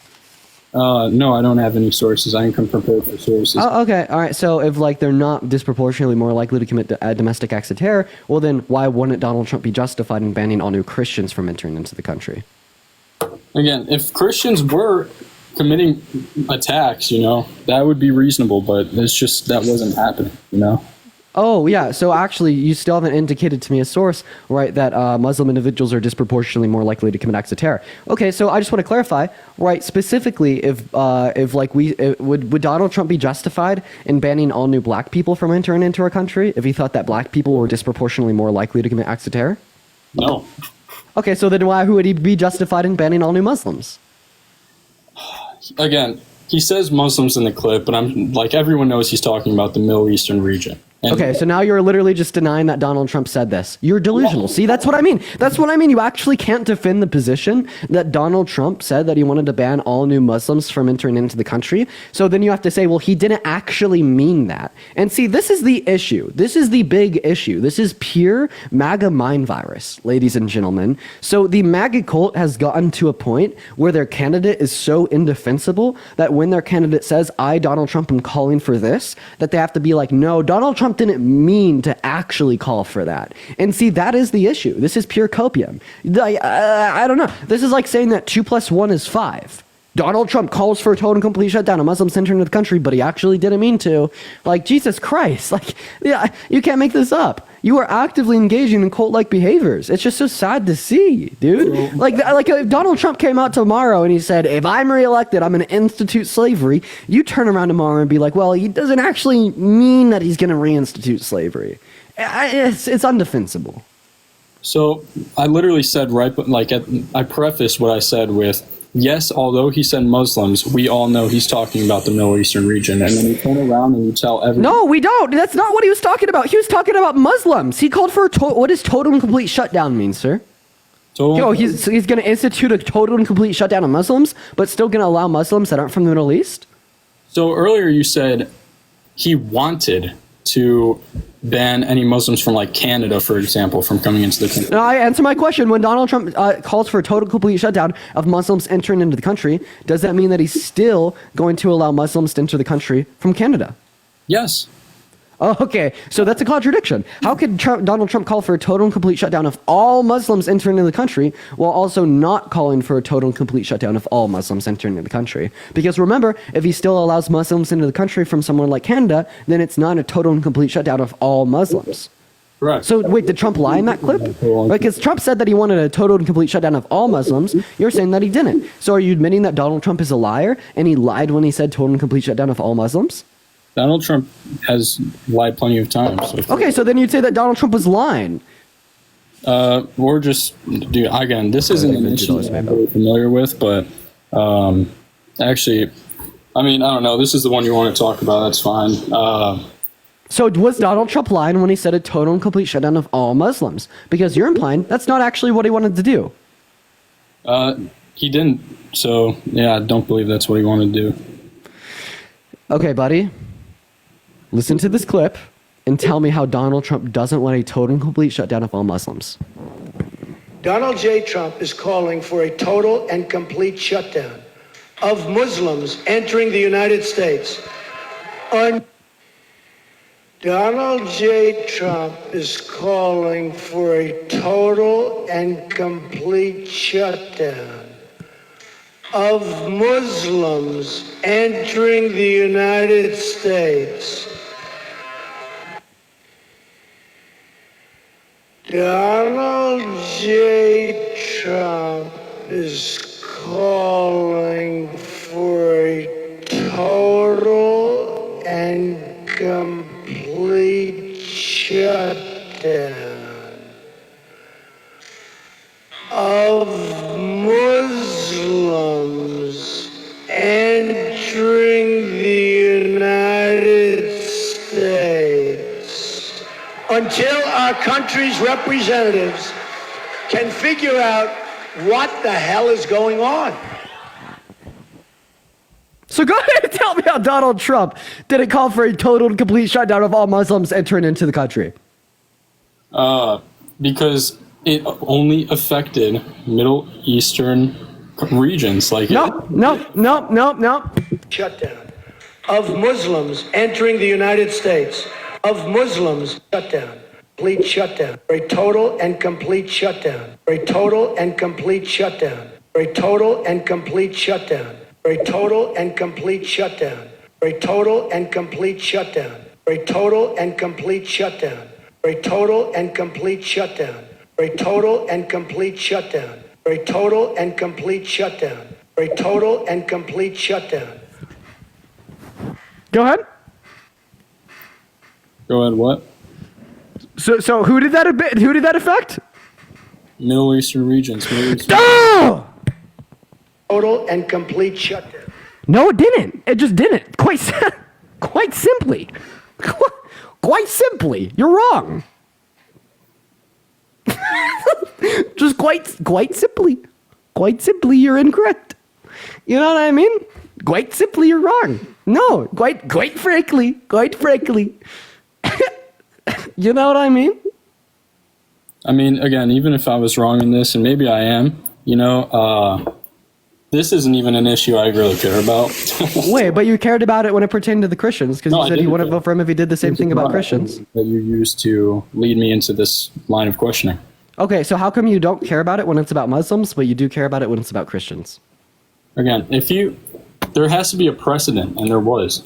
No, I don't have any sources. I ain't come prepared for sources. Oh, okay, all right. So if they're not disproportionately more likely to commit domestic acts of terror, well then why wouldn't Donald Trump be justified in banning all new Christians from entering into the country? Again, if Christians were committing attacks, you know, that would be reasonable, but it's just that wasn't happening, you know? Oh, yeah. So actually, you still haven't indicated to me a source, right, that Muslim individuals are disproportionately more likely to commit acts of terror. Okay, so I just want to clarify, right, specifically, would Donald Trump be justified in banning all new black people from entering into our country if he thought that black people were disproportionately more likely to commit acts of terror? No. Okay, so then why would he be justified in banning all new Muslims? Again, he says Muslims in the clip, but I'm like, everyone knows he's talking about the Middle Eastern region. Okay, so now you're literally just denying that Donald Trump said this. You're delusional. See, that's what I mean. That's what I mean. You actually can't defend the position that Donald Trump said that he wanted to ban all new Muslims from entering into the country. So then you have to say, well, he didn't actually mean that. And see, this is the issue. This is the big issue. This is pure MAGA mind virus, ladies and gentlemen. So the MAGA cult has gotten to a point where their candidate is so indefensible that when their candidate says, I, Donald Trump, am calling for this, that they have to be like, no, Donald Trump didn't mean to actually call for that. And see, that is the issue. This is pure copium. I don't know. This is like saying that 2 + 1 is 5. Donald Trump calls for a total and complete shutdown of Muslims entering the country, but he actually didn't mean to. Like, Jesus Christ. Like, yeah, you can't make this up. You are actively engaging in cult-like behaviors. It's just so sad to see, dude. Like if Donald Trump came out tomorrow and he said, if I'm reelected, I'm going to institute slavery, you turn around tomorrow and be like, well, he doesn't actually mean that he's going to reinstitute slavery. It's undefensible. So I literally said I prefaced what I said with, yes, although he said Muslims, we all know he's talking about the Middle Eastern region. And then you turn around and you tell everyone. No, we don't. That's not what he was talking about. He was talking about Muslims. He called for what does total and complete shutdown mean, sir? He's going to institute a total and complete shutdown of Muslims, but still going to allow Muslims that aren't from the Middle East? So earlier you said he wanted to ban any Muslims from like Canada, for example, from coming into the country. No, I answer my question. When Donald Trump calls for a total complete shutdown of Muslims entering into the country, does that mean that he's still going to allow Muslims to enter the country from Canada? Yes. Oh, okay. So that's a contradiction. How could Donald Trump call for a total and complete shutdown of all Muslims entering into the country while also not calling for a total and complete shutdown of all Muslims entering into the country? Because remember, if he still allows Muslims into the country from somewhere like Canada, then it's not a total and complete shutdown of all Muslims. Correct. So wait, did Trump lie in that clip? Because Trump said that he wanted a total and complete shutdown of all Muslims. You're saying that he didn't. So are you admitting that Donald Trump is a liar and he lied when he said total and complete shutdown of all Muslims? Donald Trump has lied plenty of times. Okay, so then you'd say that Donald Trump was lying. Or just, dude, again, this isn't an issue I'm really familiar with, but actually, I mean, I don't know. This is the one you want to talk about. That's fine. So was Donald Trump lying when he said a total and complete shutdown of all Muslims? Because you're implying that's not actually what he wanted to do. He didn't. So, yeah, I don't believe that's what he wanted to do. Okay, buddy. Listen to this clip and tell me how Donald Trump doesn't want a total and complete shutdown of all Muslims. Donald J. Trump is calling for a total and complete shutdown of Muslims entering the United States. Donald J. Trump is calling for a total and complete shutdown of Muslims entering the United States. Donald J. Trump is calling for a total and complete shutdown of Muslims entering the United States until our country's representatives can figure out what the hell is going on. So go ahead and tell me how Donald Trump didn't call for a total and complete shutdown of all Muslims entering into the country. Because it only affected Middle Eastern regions. Like No. Shutdown of Muslims entering the United States. Of Muslims, shutdown, complete shutdown, for a total and complete shutdown, for a total and complete shutdown, for a total and complete shutdown, for a total and complete shutdown, for a total and complete shutdown, for a total and complete shutdown, for a total and complete shutdown, for a total and complete shutdown, for a total and complete shutdown, for a total and complete shutdown. Go ahead. Go ahead, what? So who did that affect? Middle Eastern regions. Oh! Total and complete shutdown. No, it didn't. It just didn't. Quite simply. quite simply, you're wrong. Just quite simply, you're incorrect. You know what I mean? Quite simply, you're wrong. No, quite frankly. You know what I mean? I mean, again, even if I was wrong in this, and maybe I am, this isn't even an issue I really care about. Wait, but you cared about it when it pertained to the Christians, because No, you I said you didn't wouldn't care. vote for him if he did the same thing about Christians. That you used to lead me into this line of questioning. Okay, so how come you don't care about it when it's about Muslims, but you do care about it when it's about Christians? Again, there has to be a precedent, and there was.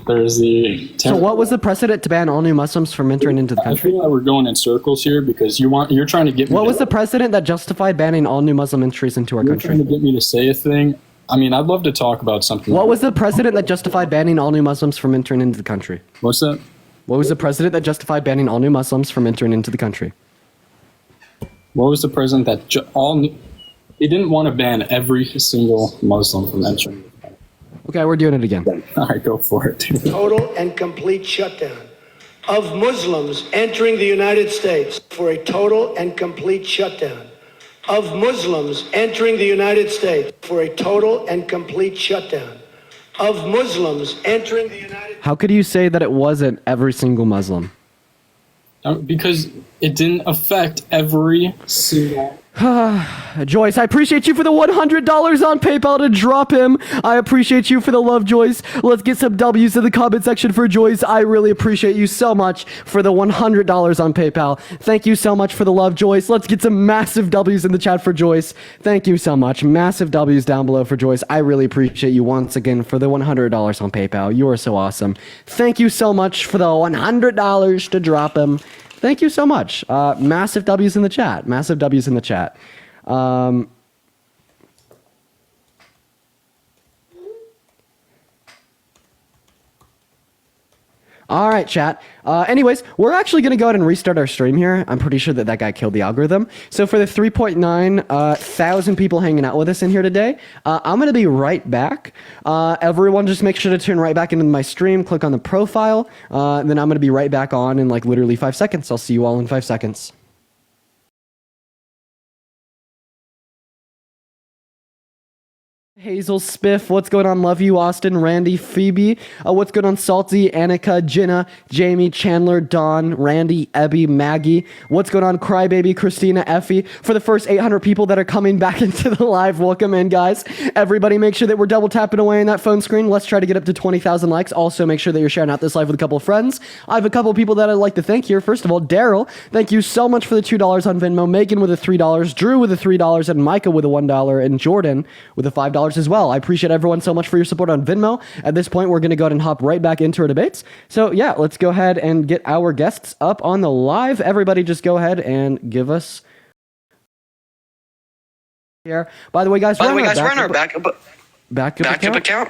There's the. So what was the precedent to ban all new Muslims from entering into the I country? feel like we're going in circles here because you're trying to get me. What was the precedent that justified banning all new Muslim entries into our You're trying country? to get me to say a thing. I mean, I'd love to talk about something. What was the precedent that justified banning all new Muslims from entering into the country? What's that? What was the precedent that justified banning all new Muslims from entering into the country? What was the president that he didn't want to ban every single Muslim from entering? Okay, we're doing it again. All right, go for it. Total and complete shutdown of Muslims entering the United States, for a total and complete shutdown of Muslims entering the United States, for a total and complete shutdown of Muslims entering the United States. How could you say that it wasn't every single Muslim? Because it didn't affect every single. Joyce, I appreciate you for the $100 on PayPal to drop him. I appreciate you for the love, Joyce. Let's get some W's in the comment section for Joyce. I really appreciate you so much for the $100 on PayPal. Thank you so much for the love, Joyce. Let's get some massive W's in the chat for Joyce. Thank you so much. Massive W's down below for Joyce. I really appreciate you once again for the $100 on PayPal. You are so awesome. Thank you so much for the $100 to drop him. Thank you so much. Massive W's in the chat. Massive W's in the chat. All right, chat. Anyways, we're actually going to go ahead and restart our stream here. I'm pretty sure that guy killed the algorithm. So for the 3.9 thousand people hanging out with us in here today, I'm going to be right back. Everyone just make sure to tune right back into my stream, click on the profile, and then I'm going to be right back on in like literally 5 seconds. I'll see you all in 5 seconds. Hazel Spiff, what's going on? Love you, Austin, Randy, Phoebe. What's going on? Salty, Annika, Jenna, Jamie, Chandler, Dawn, Randy, Ebby, Maggie. What's going on? Crybaby, Christina, Effie. For the first 800 people that are coming back into the live, welcome in, guys. Everybody, make sure that we're double tapping away on that phone screen. Let's try to get up to 20,000 likes. Also, make sure that you're sharing out this live with a couple of friends. I have a couple of people that I'd like to thank here. First of all, Daryl, thank you so much for the $2 on Venmo. Megan with a $3, Drew with a $3, and Micah with a $1, and Jordan with a $5 as well. I appreciate everyone so much for your support on Venmo. At this point, we're going to go ahead and hop right back into our debates. So yeah, let's go ahead and get our guests up on the live. Everybody just go ahead and give us here. By the way, guys, run our backup account.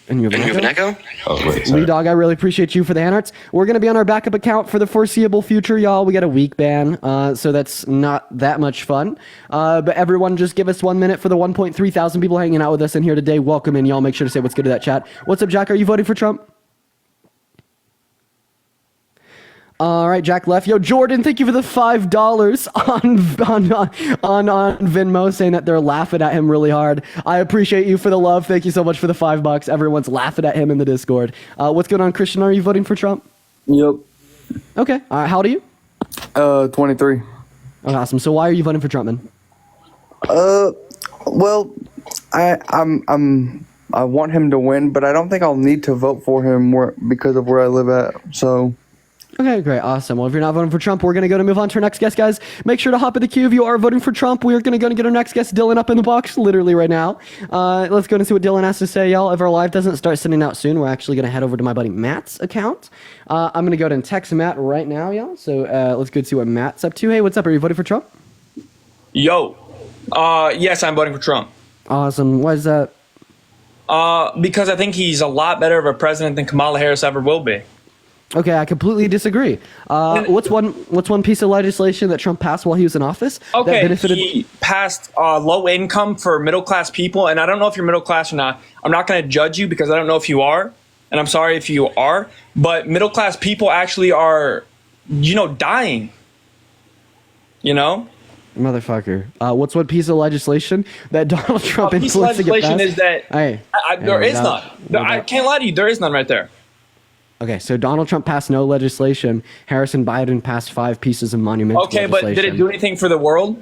And you have an echo? Lee Dog, I really appreciate you for the hand arts. We're going to be on our backup account for the foreseeable future, y'all. We got a week ban, so that's not that much fun. But everyone, just give us 1 minute for the 1.3 thousand people hanging out with us in here today. Welcome in, y'all. Make sure to say what's good to that chat. What's up, Jack? Are you voting for Trump? All right, Jack left. Yo, Jordan, thank you for the $5 on Venmo, saying that they're laughing at him really hard. I appreciate you for the love. Thank you so much for the $5. Everyone's laughing at him in the Discord. What's going on, Christian? Are you voting for Trump? Yep. Okay. All right. How old are you? 23. Oh, awesome. So why are you voting for Trump, man? Well, I want him to win, but I don't think I'll need to vote for him because of where I live at. So. Okay, great. Awesome. Well, if you're not voting for Trump, we're going to go to move on to our next guest, guys. Make sure to hop in the queue if you are voting for Trump. We are going to go and get our next guest, Dylan, up in the box literally right now. Let's go and see what Dylan has to say, y'all. If our live doesn't start sending out soon, we're actually going to head over to my buddy Matt's account. I'm going to go ahead and text Matt right now, y'all. So let's go and see what Matt's up to. Hey, what's up? Are you voting for Trump? Yo. Yes, I'm voting for Trump. Awesome. Why is that? Because I think he's a lot better of a president than Kamala Harris ever will be. Okay, I completely disagree. What's one piece of legislation that Trump passed while he was in office? That Okay, benefited? he passed low income for middle class people, and I don't know if you're middle class or not. I'm not going to judge you because I don't know if you are, and I'm sorry if you are, but middle class people actually are, dying. Motherfucker. What's one piece of legislation that Donald Trump A piece of influenced to get legislation passed? is that Hey, there is without- none. I without- can't lie to you. There is none right there. Okay, so Donald Trump passed no legislation. Harrison Biden passed 5 pieces of monumental Okay, but legislation. did it do anything for the world?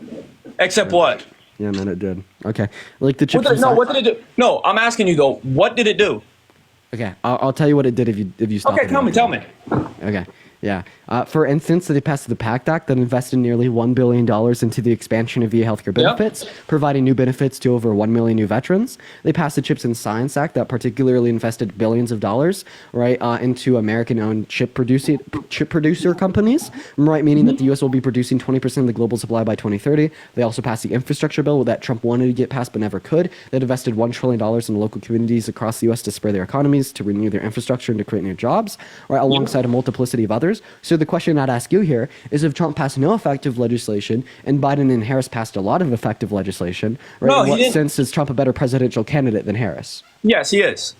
Except what? Yeah, man, it did. Okay, like the What chips. did, and no, science- what did it do? No, I'm asking you though. What did it do? Okay, I'll tell you what it did if you stop. Okay, tell me. Okay, yeah. For instance, they passed the PACT Act that invested nearly $1 billion into the expansion of VA healthcare benefits, providing new benefits to over 1 million new veterans. They passed the CHIPS and Science Act that particularly invested billions of dollars, right, into American-owned chip producer companies, right, meaning that the U.S. will be producing 20% of the global supply by 2030. They also passed the infrastructure bill that Trump wanted to get passed but never could. That invested $1 trillion in local communities across the U.S. to spur their economies, to renew their infrastructure, and to create new jobs, right, alongside a multiplicity of others. So the question I'd ask you here is, if Trump passed no effective legislation and Biden and Harris passed a lot of effective legislation, right, No, in he what didn't. sense is Trump a better presidential candidate than Harris? Yes, he is.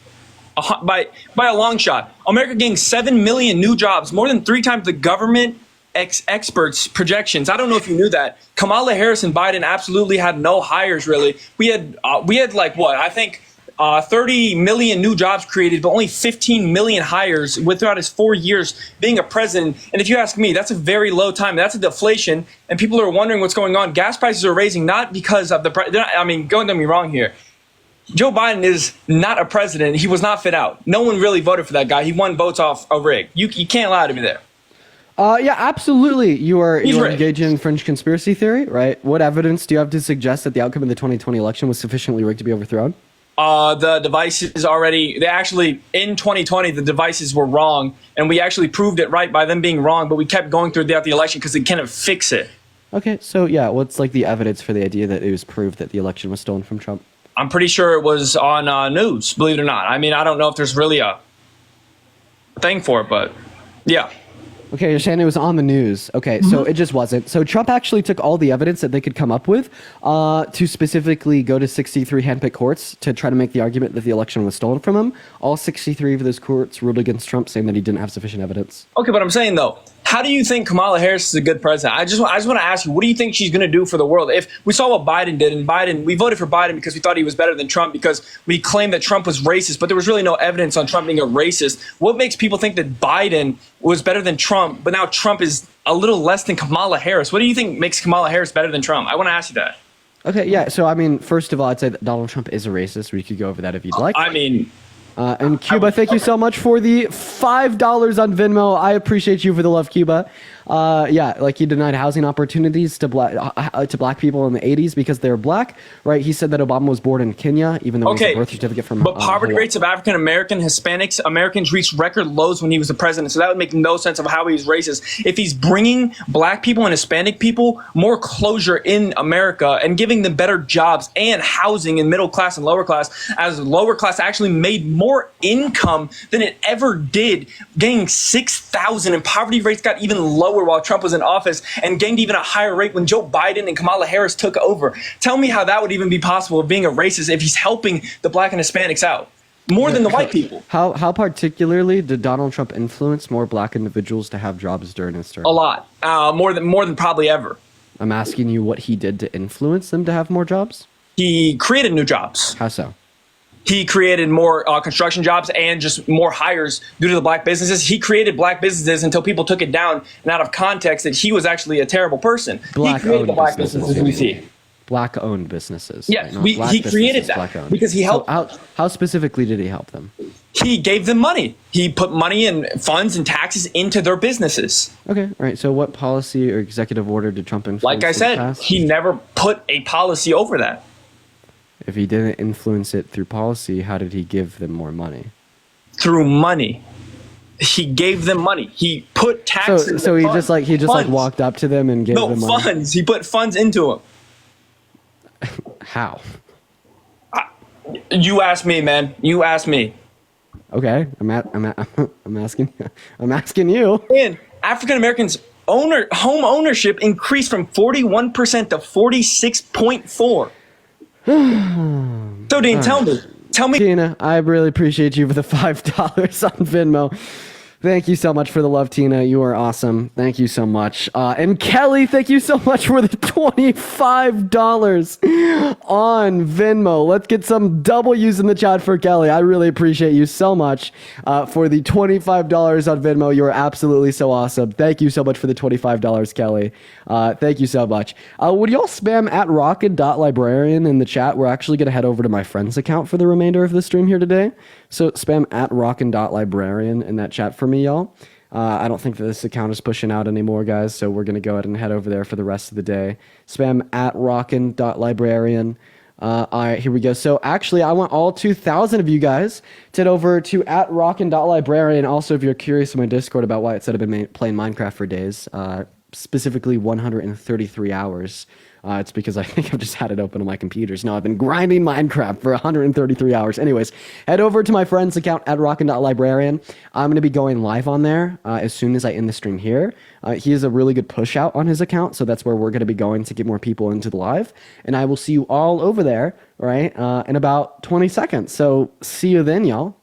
By a long shot. America getting 7 million new jobs, more than 3 times the government experts' projections. I don't know if you knew that. Kamala Harris and Biden absolutely had no hires, really. We had like what? I think 30 million new jobs created, but only 15 million hires throughout his 4 years being a president. And if you ask me, that's a very low time. That's a deflation. And people are wondering what's going on. Gas prices are raising not because of don't get me wrong here. Joe Biden is not a president. He was not fit out. No one really voted for that guy. He won votes off a rig. You can't lie to me there. Yeah, absolutely. You are He's right. engaged in fringe conspiracy theory, right? What evidence do you have to suggest that the outcome of the 2020 election was sufficiently rigged to be overthrown? The devices in 2020, the devices were wrong, and we actually proved it right by them being wrong, but we kept going throughout the election because they couldn't fix it. Okay, so yeah, what's like the evidence for the idea that it was proved that the election was stolen from Trump? I'm pretty sure it was on news, believe it or not. I mean, I don't know if there's really a thing for it, but yeah. Okay, you're saying it was on the news. Okay, so it just wasn't. So Trump actually took all the evidence that they could come up with to specifically go to 63 handpicked courts to try to make the argument that the election was stolen from him. All 63 of those courts ruled against Trump, saying that he didn't have sufficient evidence. Okay, but I'm saying though, how do you think Kamala Harris is a good president? I just want to ask you, what do you think she's going to do for the world? If we saw what Biden did, and we voted for Biden because we thought he was better than Trump because we claimed that Trump was racist, but there was really no evidence on Trump being a racist. What makes people think that Biden was better than Trump, but now Trump is a little less than Kamala Harris? What do you think makes Kamala Harris better than Trump? I want to ask you that. Okay, yeah, so I mean, first of all, I'd say that Donald Trump is a racist. We could go over that if you'd like. I mean, And Cuba, thank you so much for the $5 on Venmo. I appreciate you for the love, Cuba. Yeah, like he denied housing opportunities to black people in the 80s because they were black, right? He said that Obama was born in Kenya, even though he has a birth certificate from. But poverty Hawaii. rates of African American, Hispanics, Americans reached record lows when he was the president. So that would make no sense of how he's racist. If he's bringing black people and Hispanic people more closure in America and giving them better jobs and housing in middle class and lower class, as lower class actually made more income than it ever did, gaining 6,000, and poverty rates got even lower while Trump was in office and gained even a higher rate when Joe Biden and Kamala Harris took over. Tell me how that would even be possible of being a racist if he's helping the black and Hispanics out more than the white people. How particularly did Donald Trump influence more black individuals to have jobs during his term? A lot, more than probably ever. I'm asking you what he did to influence them to have more jobs. He created new jobs. How so? He created more construction jobs and just more hires due to the black businesses. He created black businesses until people took it down and out of context that he was actually a terrible person. He created the black businesses we see. Black-owned businesses. Yes, right? Not he black created businesses, that black-owned. because he helped. So how specifically did he help them? He gave them money. He put money and funds and taxes into their businesses. Okay, all right. So what policy or executive order did Trump influence? Like I in the said, past? he never put a policy over that. If he didn't influence it through policy, how did he give them more money? Through money. He gave them money. He put taxes. So he funds. just Funds. walked up to them and gave No them money. funds. He put funds into them. How? You ask me, man. You ask me. Okay, I'm asking. I'm asking you. And African Americans home ownership increased from 41% to 46.4%. So Dean, tell me. Tina, I really appreciate you for the $5 on Venmo. Thank you so much for the love, Tina. You are awesome. Thank you so much. And Kelly, thank you so much for the $25 on Venmo. Let's get some W's in the chat for Kelly. I really appreciate you so much for the $25 on Venmo. You are absolutely so awesome. Thank you so much for the $25, Kelly. Thank you so much. Would y'all spam at rocket.librarian in the chat? We're actually going to head over to my friend's account for the remainder of the stream here today. So spam at rocket.librarian in that chat for me, y'all. I don't think that this account is pushing out anymore, guys, so we're going to go ahead and head over there for the rest of the day. Spam at rocket.librarian. All right, here we go. So actually, I want all 2,000 of you guys to head over to at rockin.librarian. Also, if you're curious in my Discord about why it said I've been playing Minecraft for days, specifically 133 hours. It's because I think I've just had it open on my computers. No, I've been grinding Minecraft for 133 hours. Anyways, head over to my friend's account at rockin.librarian. I'm going to be going live on there as soon as I end the stream here. He has a really good push out on his account, so that's where we're going to be going to get more people into the live. And I will see you all over there, right, in about 20 seconds. So see you then, y'all.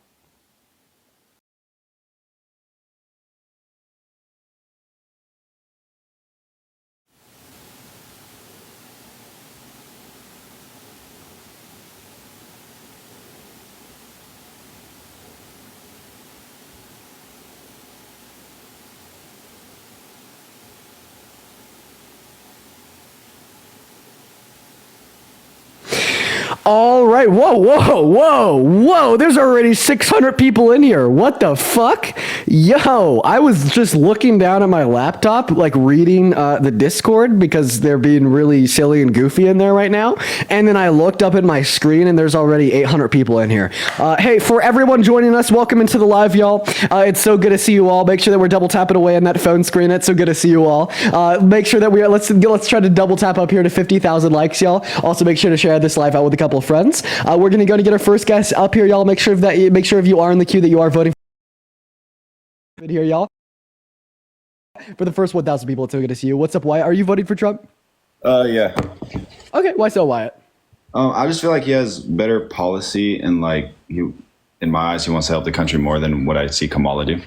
All right. Whoa. There's already 600 people in here. What the fuck? Yo, I was just looking down at my laptop, like reading the Discord because they're being really silly and goofy in there right now. And then I looked up at my screen and there's already 800 people in here. Hey, for everyone joining us, welcome into the live, y'all. It's so good to see you all. Make sure that we're double tapping away on that phone screen. It's so good to see you all. Make sure that let's try to double tap up here to 50,000 likes, y'all. Also, make sure to share this live out with a couple of friends. We're gonna go to get our first guest up here, y'all. Make sure if you are in the queue that you are voting for here, y'all. For the first 1,000 people, it's so good to see you. What's up, Wyatt? Are you voting for Trump? Yeah. Okay, why so, Wyatt? I just feel like he has better policy and in my eyes, he wants to help the country more than what I see Kamala do.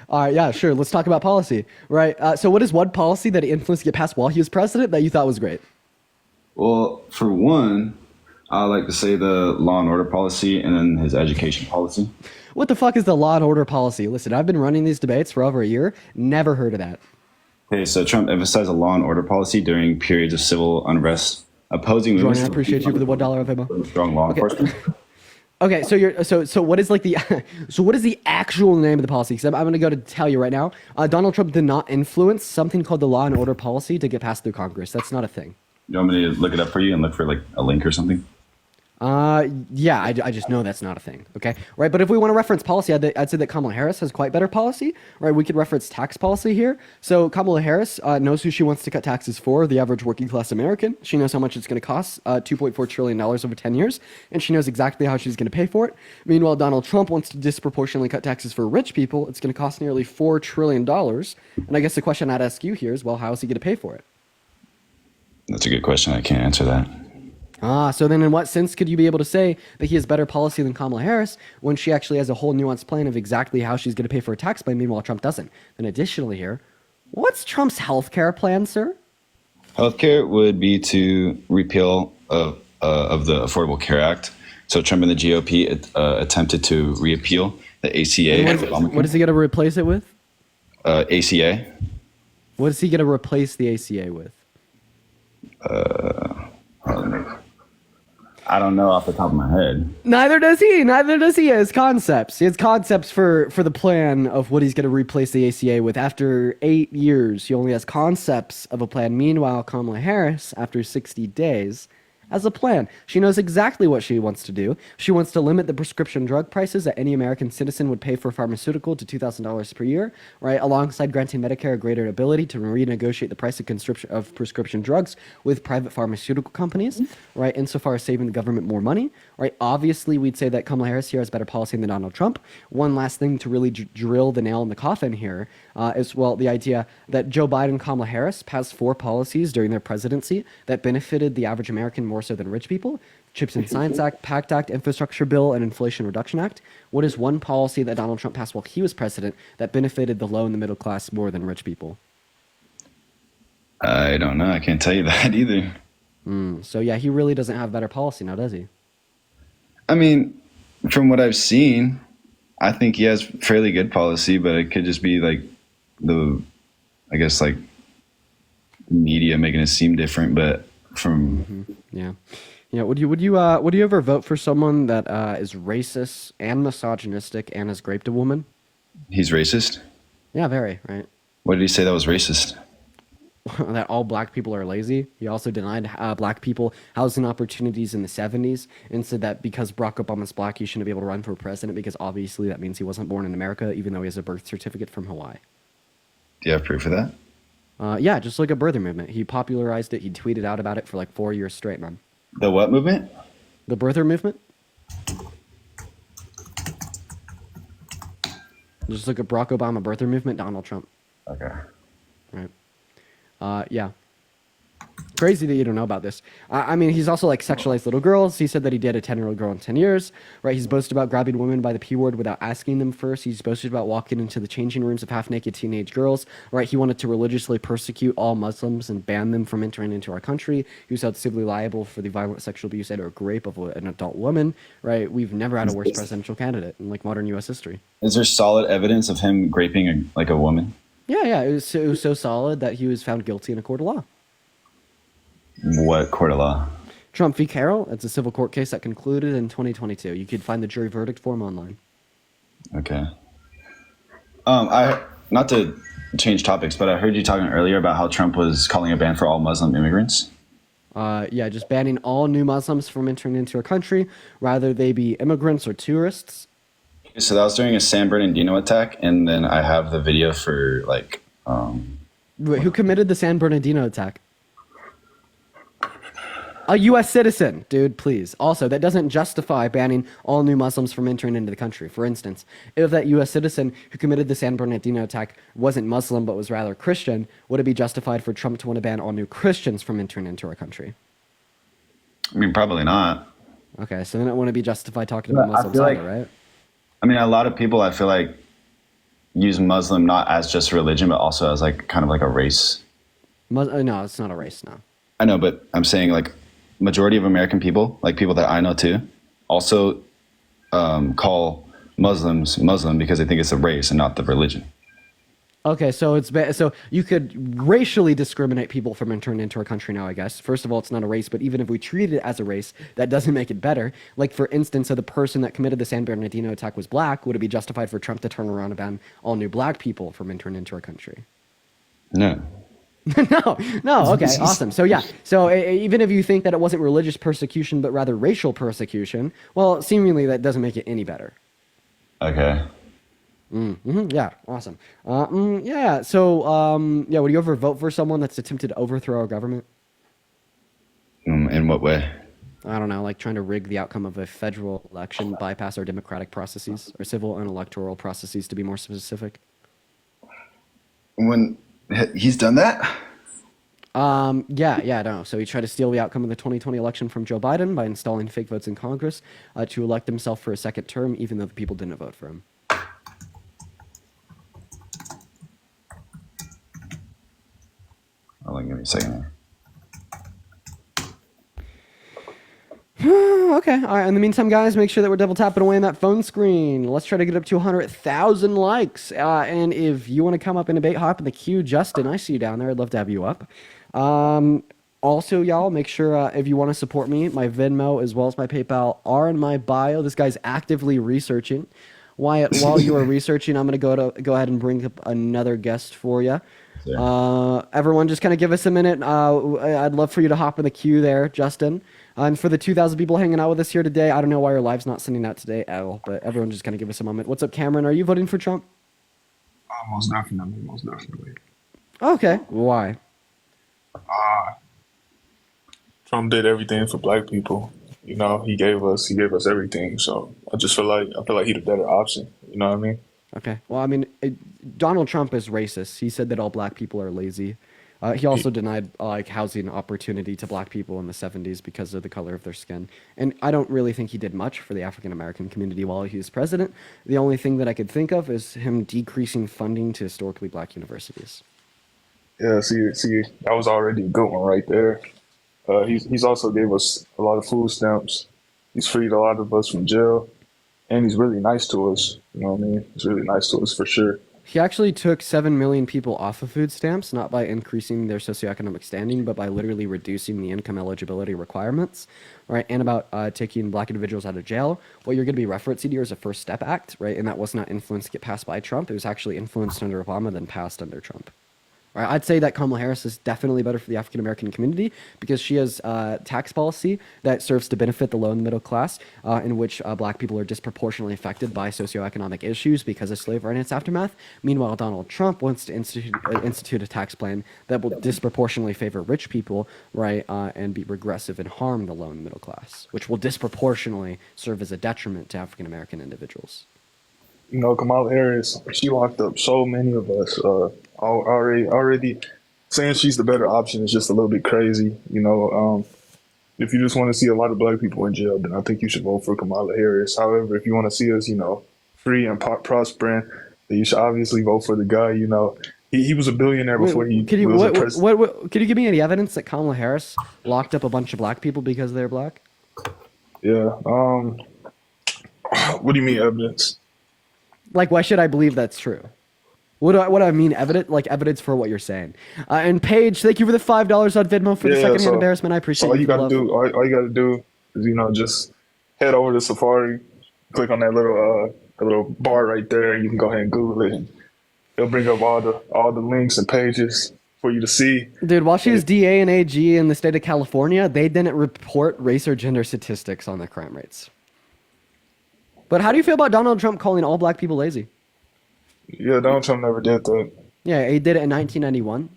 All right, yeah, sure. Let's talk about policy, right? So what is one policy that he influenced to get passed while he was president that you thought was great? Well, for one, I like to say the law and order policy and then his education policy. What the fuck is the law and order policy? Listen, I've been running these debates for over a year. Never heard of that. Okay, so Trump emphasized a law and order policy during periods of civil unrest, opposing Jordan, movements. I appreciate you for the $1 of Venmo. Strong law enforcement. Okay, so what is like the what is the actual name of the policy? Because I'm going to go to tell you right now. Donald Trump did not influence something called the law and order policy to get passed through Congress. That's not a thing. You want me to look it up for you and look for a link or something? Yeah, I just know that's not a thing, okay? Right, but if we want to reference policy, I'd say that Kamala Harris has quite better policy, right? We could reference tax policy here. So Kamala Harris knows who she wants to cut taxes for, the average working class American. She knows how much it's going to cost, $2.4 trillion over 10 years, and she knows exactly how she's going to pay for it. Meanwhile, Donald Trump wants to disproportionately cut taxes for rich people. It's going to cost nearly $4 trillion. And I guess the question I'd ask you here is, well, how is he going to pay for it? That's a good question. I can't answer that. So then in what sense could you be able to say that he has better policy than Kamala Harris when she actually has a whole nuanced plan of exactly how she's going to pay for a tax plan, meanwhile Trump doesn't? And additionally here, what's Trump's healthcare plan, sir? Healthcare would be to repeal of the Affordable Care Act. So Trump and the GOP attempted to repeal the ACA. What is he going to replace it with? ACA. What is he going to replace the ACA with? I don't know off the top of my head. Neither does he. He has concepts. He has concepts for the plan of what he's going to replace the ACA with. After 8 years, he only has concepts of a plan. Meanwhile, Kamala Harris, after 60 days, has a plan. She knows exactly what she wants to do. She wants to limit the prescription drug prices that any American citizen would pay for a pharmaceutical to $2,000 per year, right? Alongside granting Medicare a greater ability to renegotiate the price of prescription drugs with private pharmaceutical companies, right? Insofar as saving the government more money, right? Obviously, we'd say that Kamala Harris here has better policy than Donald Trump. One last thing to really drill the nail in the coffin here is, well, the idea that Joe Biden and Kamala Harris passed 4 policies during their presidency that benefited the average American more more so than rich people. Chips and Science Act, PACT Act, Infrastructure Bill, and Inflation Reduction Act. What is one policy that Donald Trump passed while he was president that benefited the low and the middle class more than rich people? I don't know. I can't tell you that either. So yeah, he really doesn't have better policy now, does he? I mean, from what I've seen, I think he has fairly good policy, but it could just be like I guess like media making it seem different. But from Yeah. Would you ever vote for someone that is racist and misogynistic and has raped a woman? he's racist. Yeah, very right. What did he say that was racist? That all black people are lazy. He also denied black people housing opportunities in the 70s and said that because Barack Obama's black, he shouldn't be able to run for president because obviously that means he wasn't born in America, even though he has a birth certificate from Hawaii. Do you have proof of that? Yeah, just like a birther movement. He popularized it. He tweeted out about it for like 4 years straight, man. The what movement? The birther movement? Just like a Barack Obama birther movement, Donald Trump. Okay. Right. Yeah. Crazy that you don't know about this. I mean, he's also like sexualized little girls. He said that he did a 10-year-old girl in 10 years, right? He's boasted about grabbing women by the P word without asking them first. He's boasted about walking into the changing rooms of half-naked teenage girls, right? He wanted to religiously persecute all Muslims and ban them from entering into our country. He was held civilly liable for the violent sexual abuse and or rape of an adult woman, right? We've never had a worse presidential candidate in like modern U.S. history. Is there solid evidence of him raping a woman? Yeah. It was so solid that he was found guilty in a court of law. What court of law? Trump v. Carroll. It's a civil court case that concluded in 2022. You could find the jury verdict form online. Okay. I not to change topics, but I heard you talking earlier about how Trump was calling a ban for all Muslim immigrants. Yeah, just banning all new Muslims from entering into our country, rather they be immigrants or tourists. So that was during a San Bernardino attack, and then I have the video for like. Wait, who committed the San Bernardino attack? A U.S. citizen, dude, please. Also, that doesn't justify banning all new Muslims from entering into the country. For instance, if that U.S. citizen who committed the San Bernardino attack wasn't Muslim but was rather Christian, would it be justified for Trump to want to ban all new Christians from entering into our country? I mean, probably not. Okay, so then it wouldn't be justified talking about But I Muslims feel either, like- right? I mean, a lot of people I feel like use Muslim not as just religion, but also as like kind of like a race. No, it's not a race, no. I know, but I'm saying like majority of American people, like people that I know too, also call Muslims Muslim because they think it's a race and not the religion. Okay, so so you could racially discriminate people from entering into our country now, I guess. First of all, it's not a race, but even if we treat it as a race, that doesn't make it better. Like, for instance, so the person that committed the San Bernardino attack was black, would it be justified for Trump to turn around and ban all new black people from entering into our country? No. No, okay, awesome. So yeah, so even if you think that it wasn't religious persecution, but rather racial persecution, well, seemingly that doesn't make it any better. Okay. Yeah, awesome. Yeah, so, yeah, would you ever vote for someone that's attempted to overthrow our government? In what way? I don't know, like trying to rig the outcome of a federal election, bypass our democratic processes, or civil and electoral processes, to be more specific. When he's done that? Yeah, no. So he tried to steal the outcome of the 2020 election from Joe Biden by installing fake votes in Congress to elect himself for a second term, even though the people didn't vote for him. Hold on, give me a second here. Okay, all right. In the meantime, guys, make sure that we're double tapping away on that phone screen. Let's try to get up to 100,000 likes. And if you want to come up and debate, hop in the queue. Justin, I see you down there. I'd love to have you up. Also, y'all, make sure if you want to support me, my Venmo as well as my PayPal are in my bio. This guy's actively researching. Wyatt, while you are researching, I'm going to go ahead and bring up another guest for you. Everyone, just kind of give us a minute. I'd love for you to hop in the queue there, Justin. And for the 2,000 people hanging out with us here today, I don't know why your live's not sending out today at all, but everyone just kind of give us a moment. What's up, Cameron? Are you voting for Trump? Most definitely. Okay. Why? Trump did everything for black people. You know, he gave us everything. So I feel like he's a better option. You know what I mean? Okay. Well, I mean, Donald Trump is racist. He said that all black people are lazy. He also denied like housing opportunity to black people in the 70s because of the color of their skin. And I don't really think he did much for the African American community while he was president. The only thing that I could think of is him decreasing funding to historically black universities. Yeah, see, that was already a good one right there. He's also gave us a lot of food stamps. He's freed a lot of us from jail, and he's really nice to us. You know what I mean? He's really nice to us for sure. He actually took 7 million people off of food stamps, not by increasing their socioeconomic standing, but by literally reducing the income eligibility requirements, right? And about taking black individuals out of jail. What you're going to be referencing here is a First Step Act, right? And that was not influenced to get passed by Trump. It was actually influenced under Obama, then passed under Trump. Right, I'd say that Kamala Harris is definitely better for the African American community because she has tax policy that serves to benefit the low and middle class, in which black people are disproportionately affected by socioeconomic issues because of slavery and its aftermath. Meanwhile, Donald Trump wants to institute a tax plan that will disproportionately favor rich people, right, and be regressive and harm the low and middle class, which will disproportionately serve as a detriment to African American individuals. You know, Kamala Harris, she locked up so many of us. Already saying she's the better option is just a little bit crazy. You know, if you just want to see a lot of black people in jail, then I think you should vote for Kamala Harris. However, if you want to see us, you know, free and prospering, then you should obviously vote for the guy. You know, he was a billionaire before he was a president. Could you give me any evidence that Kamala Harris locked up a bunch of black people because they're black? Yeah. What do you mean evidence? Like, why should I believe that's true? What do I mean evidence for what you're saying. And Paige, thank you for the $5 on Venmo for the secondhand embarrassment. I appreciate all it. you gotta do. All you gotta do is, you know, just head over to Safari, click on that little bar right there, and you can go ahead and Google it. And it'll bring up all the links and pages for you to see. Dude, while she was DA and AG in the state of California, they didn't report race or gender statistics on their crime rates. But how do you feel about Donald Trump calling all black people lazy? Yeah, Donald Trump never did that. Yeah, he did it in 1991.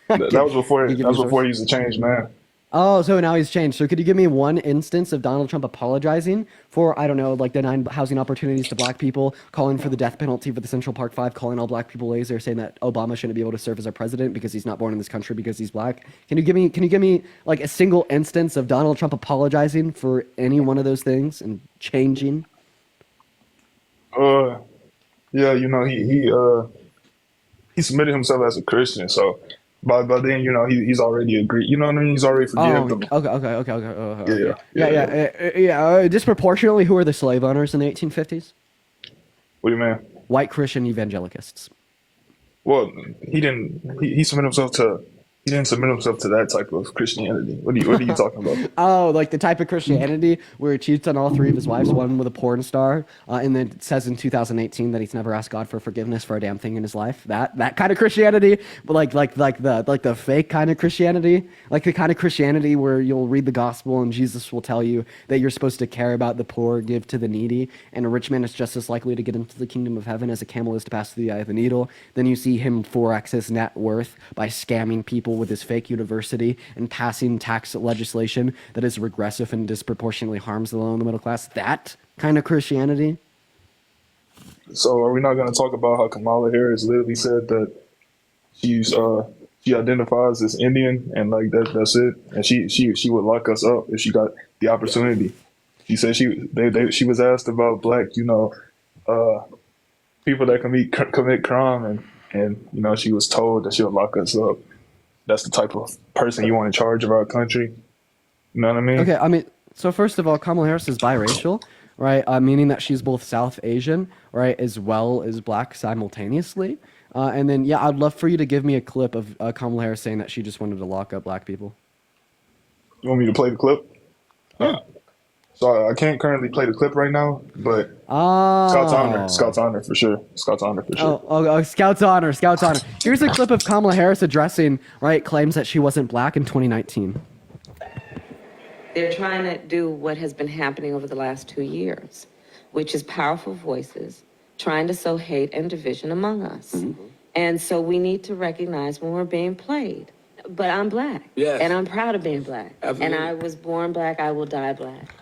That was before. That was before he was a changed man. Oh, so now he's changed. So could you give me one instance of Donald Trump apologizing for, I don't know, like denying housing opportunities to black people, calling for the death penalty for the Central Park Five, calling all black people lazy, or saying that Obama shouldn't be able to serve as our president because he's not born in this country because he's black? Can you give me like a single instance of Donald Trump apologizing for any one of those things and changing? Yeah, you know, he submitted himself as a Christian, so by then, you know, he's already agreed. You know what I mean? He's already forgiven them. Okay. Yeah. Disproportionately, who are the slave owners in the 1850s? What do you mean? White Christian evangelicals. Well, he didn't submit himself to that type of Christianity. What are you talking about? Oh, like the type of Christianity where he cheats on all three of his wives, one with a porn star, and then it says in 2018 that he's never asked God for forgiveness for a damn thing in his life. That kind of Christianity, but like the fake kind of Christianity, like the kind of Christianity where you'll read the gospel and Jesus will tell you that you're supposed to care about the poor, give to the needy, and a rich man is just as likely to get into the kingdom of heaven as a camel is to pass through the eye of the needle. Then you see him 4x his net worth by scamming people with his fake university and passing tax legislation that is regressive and disproportionately harms the low and the middle class. That kind of Christianity. So are we not going to talk about how Kamala Harris literally said that she identifies as Indian and like that's it, and she would lock us up if she got the opportunity. She said she was asked about black, you know, people that commit crime, and you know, she was told that she would lock us up. That's the type of person you want in charge of our country. You know what I mean? Okay, I mean, so first of all, Kamala Harris is biracial, right? Meaning that she's both South Asian, right, as well as black simultaneously. And then, yeah, I'd love for you to give me a clip of Kamala Harris saying that she just wanted to lock up black people. You want me to play the clip? Yeah. So I can't currently play the clip right now, but Scout's honor for sure. Scout's honor for sure. Scout's honor. Here's a clip of Kamala Harris addressing, right, claims that she wasn't black in 2019. They're trying to do what has been happening over the last 2 years, which is powerful voices trying to sow hate and division among us. Mm-hmm. And so we need to recognize when we're being played. But I'm black. Yes. And I'm proud of being black. Absolutely. And I was born black. I will die black.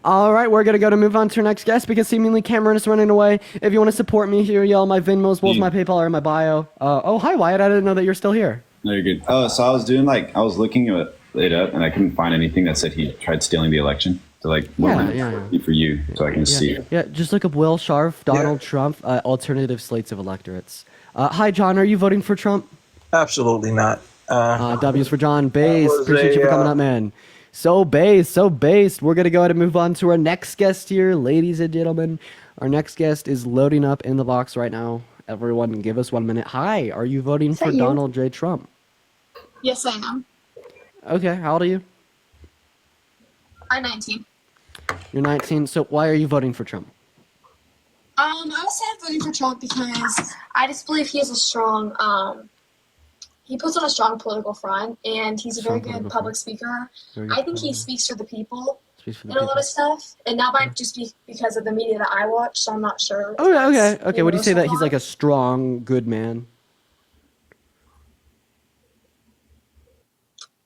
All right, we're going to move on to our next guest because seemingly Cameron is running away. If you want to support me here, y'all, my Venmo as well as my PayPal are in my bio. Oh, hi, Wyatt. I didn't know that you're still here. No, you're good. Oh, so I was doing I was looking at it up and I couldn't find anything that said he tried stealing the election. So what would it be for you so I can see? Yeah, just look up Will Scharf, Donald Trump, alternative slates of electorates. Hi, John. Are you voting for Trump? Absolutely not. W's for John. Based. Appreciate you for coming up, man. So based. We're going to go ahead and move on to our next guest here, ladies and gentlemen. Our next guest is loading up in the box right now. Everyone, give us 1 minute. Hi, are you voting for Donald J. Trump? Yes, I am. Okay, how old are you? I'm 19. You're 19. So why are you voting for Trump? I was sad voting for Trump because I just believe he has a strong, he puts on a strong political front, and he's a very good public speaker. I think he speaks for the people in a lot of stuff, and that might just be because of the media that I watch, so I'm not sure. Okay. What do you say that he's like a strong, good man?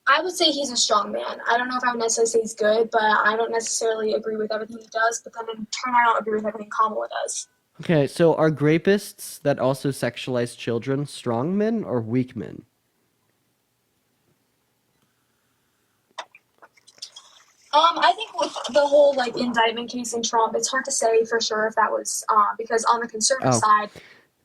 I would say he's a strong man. I don't know if I would necessarily say he's good, but I don't necessarily agree with everything he does, but then in turn, I don't agree with everything Kamala does. Okay, so are grapists that also sexualize children strong men or weak men? I think with the whole indictment case in Trump, it's hard to say for sure if that was because on the conservative side.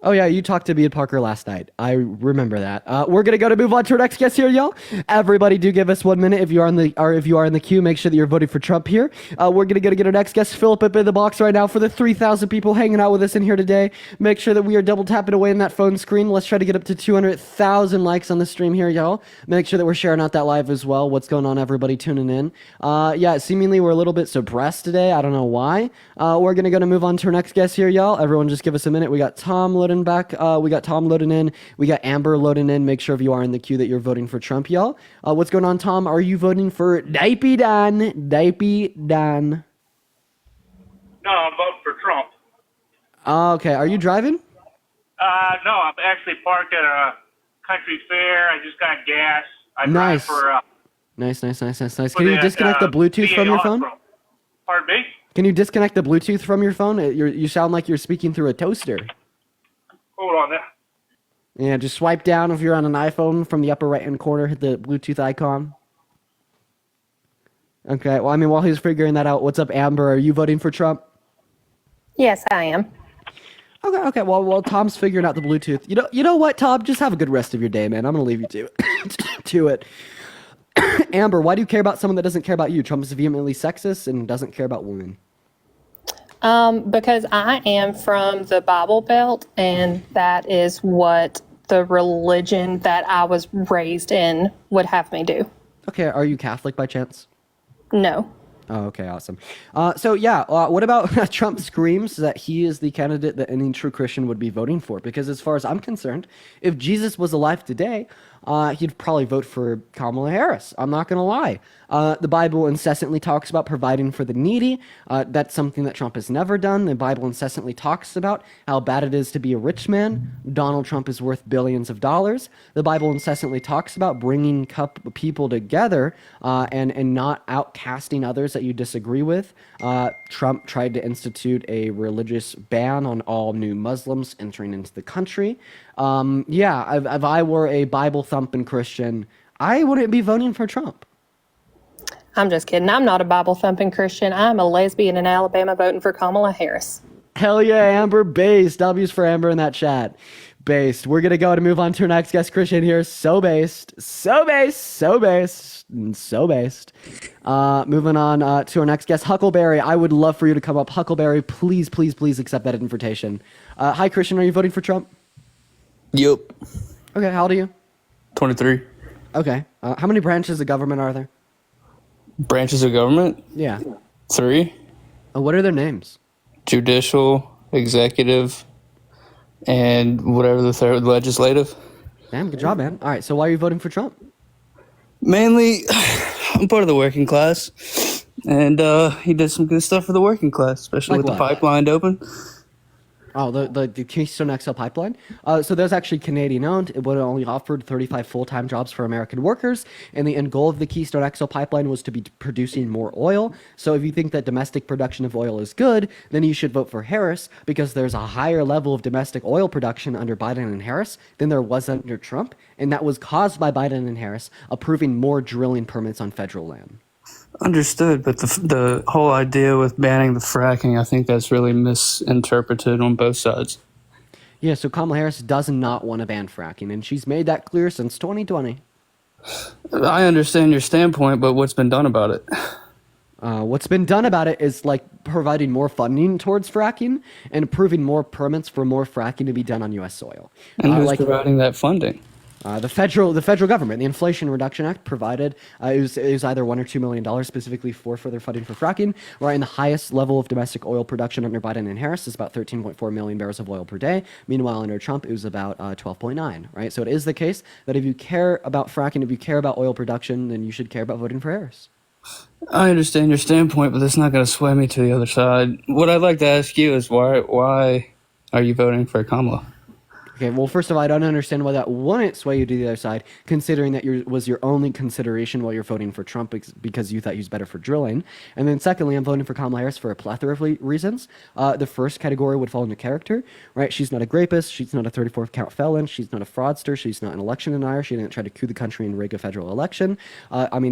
Oh yeah, you talked to me and Parker last night. I remember that. We're gonna move on to our next guest here, y'all. Everybody, do give us 1 minute if you are in the queue. Make sure that you're voting for Trump here. We're gonna get our next guest, Philip, up in the box right now for the 3,000 people hanging out with us in here today. Make sure that we are double tapping away in that phone screen. Let's try to get up to 200,000 likes on the stream here, y'all. Make sure that we're sharing out that live as well. What's going on, everybody tuning in? Yeah, seemingly we're a little bit suppressed today. I don't know why. We're gonna move on to our next guest here, y'all. Everyone, just give us a minute. We got Tom loading back. We got Tom loading in. We got Amber loading in. Make sure if you are in the queue that you're voting for Trump, y'all. What's going on, Tom? Are you voting for Dipey Dan? No, I'm voting for Trump. Okay. Are you driving? No, I'm actually parked at a country fair. I just got gas. I Nice. drive for Nice. Can you disconnect the Bluetooth from your phone? Pardon me? Can you disconnect the Bluetooth from your phone? You sound like you're speaking through a toaster. Hold on there. Yeah, just swipe down if you're on an iPhone from the upper right-hand corner, hit the Bluetooth icon. Okay, well, I mean, while he's figuring that out, what's up, Amber? Are you voting for Trump? Yes, I am. Okay. Well, while Tom's figuring out the Bluetooth, you know what, Tom? Just have a good rest of your day, man. I'm gonna leave you to it. Amber, why do you care about someone that doesn't care about you? Trump is vehemently sexist and doesn't care about women. Because I am from the Bible Belt, and that is what the religion that I was raised in would have me do. Okay, are you Catholic by chance? No. Oh, okay, awesome. What about Trump screams that he is the candidate that any true Christian would be voting for? Because as far as I'm concerned, if Jesus was alive today, he'd probably vote for Kamala Harris. I'm not going to lie. The Bible incessantly talks about providing for the needy. That's something that Trump has never done. The Bible incessantly talks about how bad it is to be a rich man. Donald Trump is worth billions of dollars. The Bible incessantly talks about bringing people together and not outcasting others that you disagree with. Trump tried to institute a religious ban on all new Muslims entering into the country. If I were a Bible-thumping Christian, I wouldn't be voting for Trump. I'm just kidding. I'm not a Bible-thumping Christian. I'm a lesbian in Alabama voting for Kamala Harris. Hell yeah, Amber. Based. W's for Amber in that chat. Based. We're going to go and move on to our next guest Christian here. So based. Moving on to our next guest, Huckleberry. I would love for you to come up. Huckleberry, please accept that invitation. Hi, Christian. Are you voting for Trump? Yep. Okay, how old are you? 23. Okay. How many branches of government are there? Branches of government? Yeah. 3. What are their names? Judicial, executive, and whatever the third, legislative. Damn, good job, man. All right, so why are you voting for Trump? Mainly, I'm part of the working class, and he did some good stuff for the working class, especially Like with what? the pipeline open. Oh, the Keystone XL pipeline. So that's actually Canadian owned. It would have only offered 35 full-time jobs for American workers, and the end goal of the Keystone XL pipeline was to be producing more oil. So if you think that domestic production of oil is good, then you should vote for Harris because there's a higher level of domestic oil production under Biden and Harris than there was under Trump, and that was caused by Biden and Harris approving more drilling permits on federal land. Understood, but the whole idea with banning the fracking, I think that's really misinterpreted on both sides. Yeah, so Kamala Harris does not want to ban fracking, and she's made that clear since 2020. I understand your standpoint, but what's been done about it? What's been done about it is like providing more funding towards fracking and approving more permits for more fracking to be done on U.S. soil. And who's providing that funding? The federal government, the Inflation Reduction Act provided it was either $1 or $2 million specifically for further funding for fracking. Right, and the highest level of domestic oil production under Biden and Harris is about 13.4 million barrels of oil per day. Meanwhile, under Trump, it was about 12.9. Right, so it is the case that if you care about fracking, if you care about oil production, then you should care about voting for Harris. I understand your standpoint, but that's not going to sway me to the other side. What I'd like to ask you is why are you voting for Kamala? Okay, well, first of all, I don't understand why that wouldn't sway you to the other side, considering that was your only consideration while you're voting for Trump because you thought he was better for drilling. And then secondly, I'm voting for Kamala Harris for a plethora of reasons. The first category would fall into character, right? She's not a rapist. She's not a 34th count felon. She's not a fraudster. She's not an election denier. She didn't try to coup the country and rig a federal election.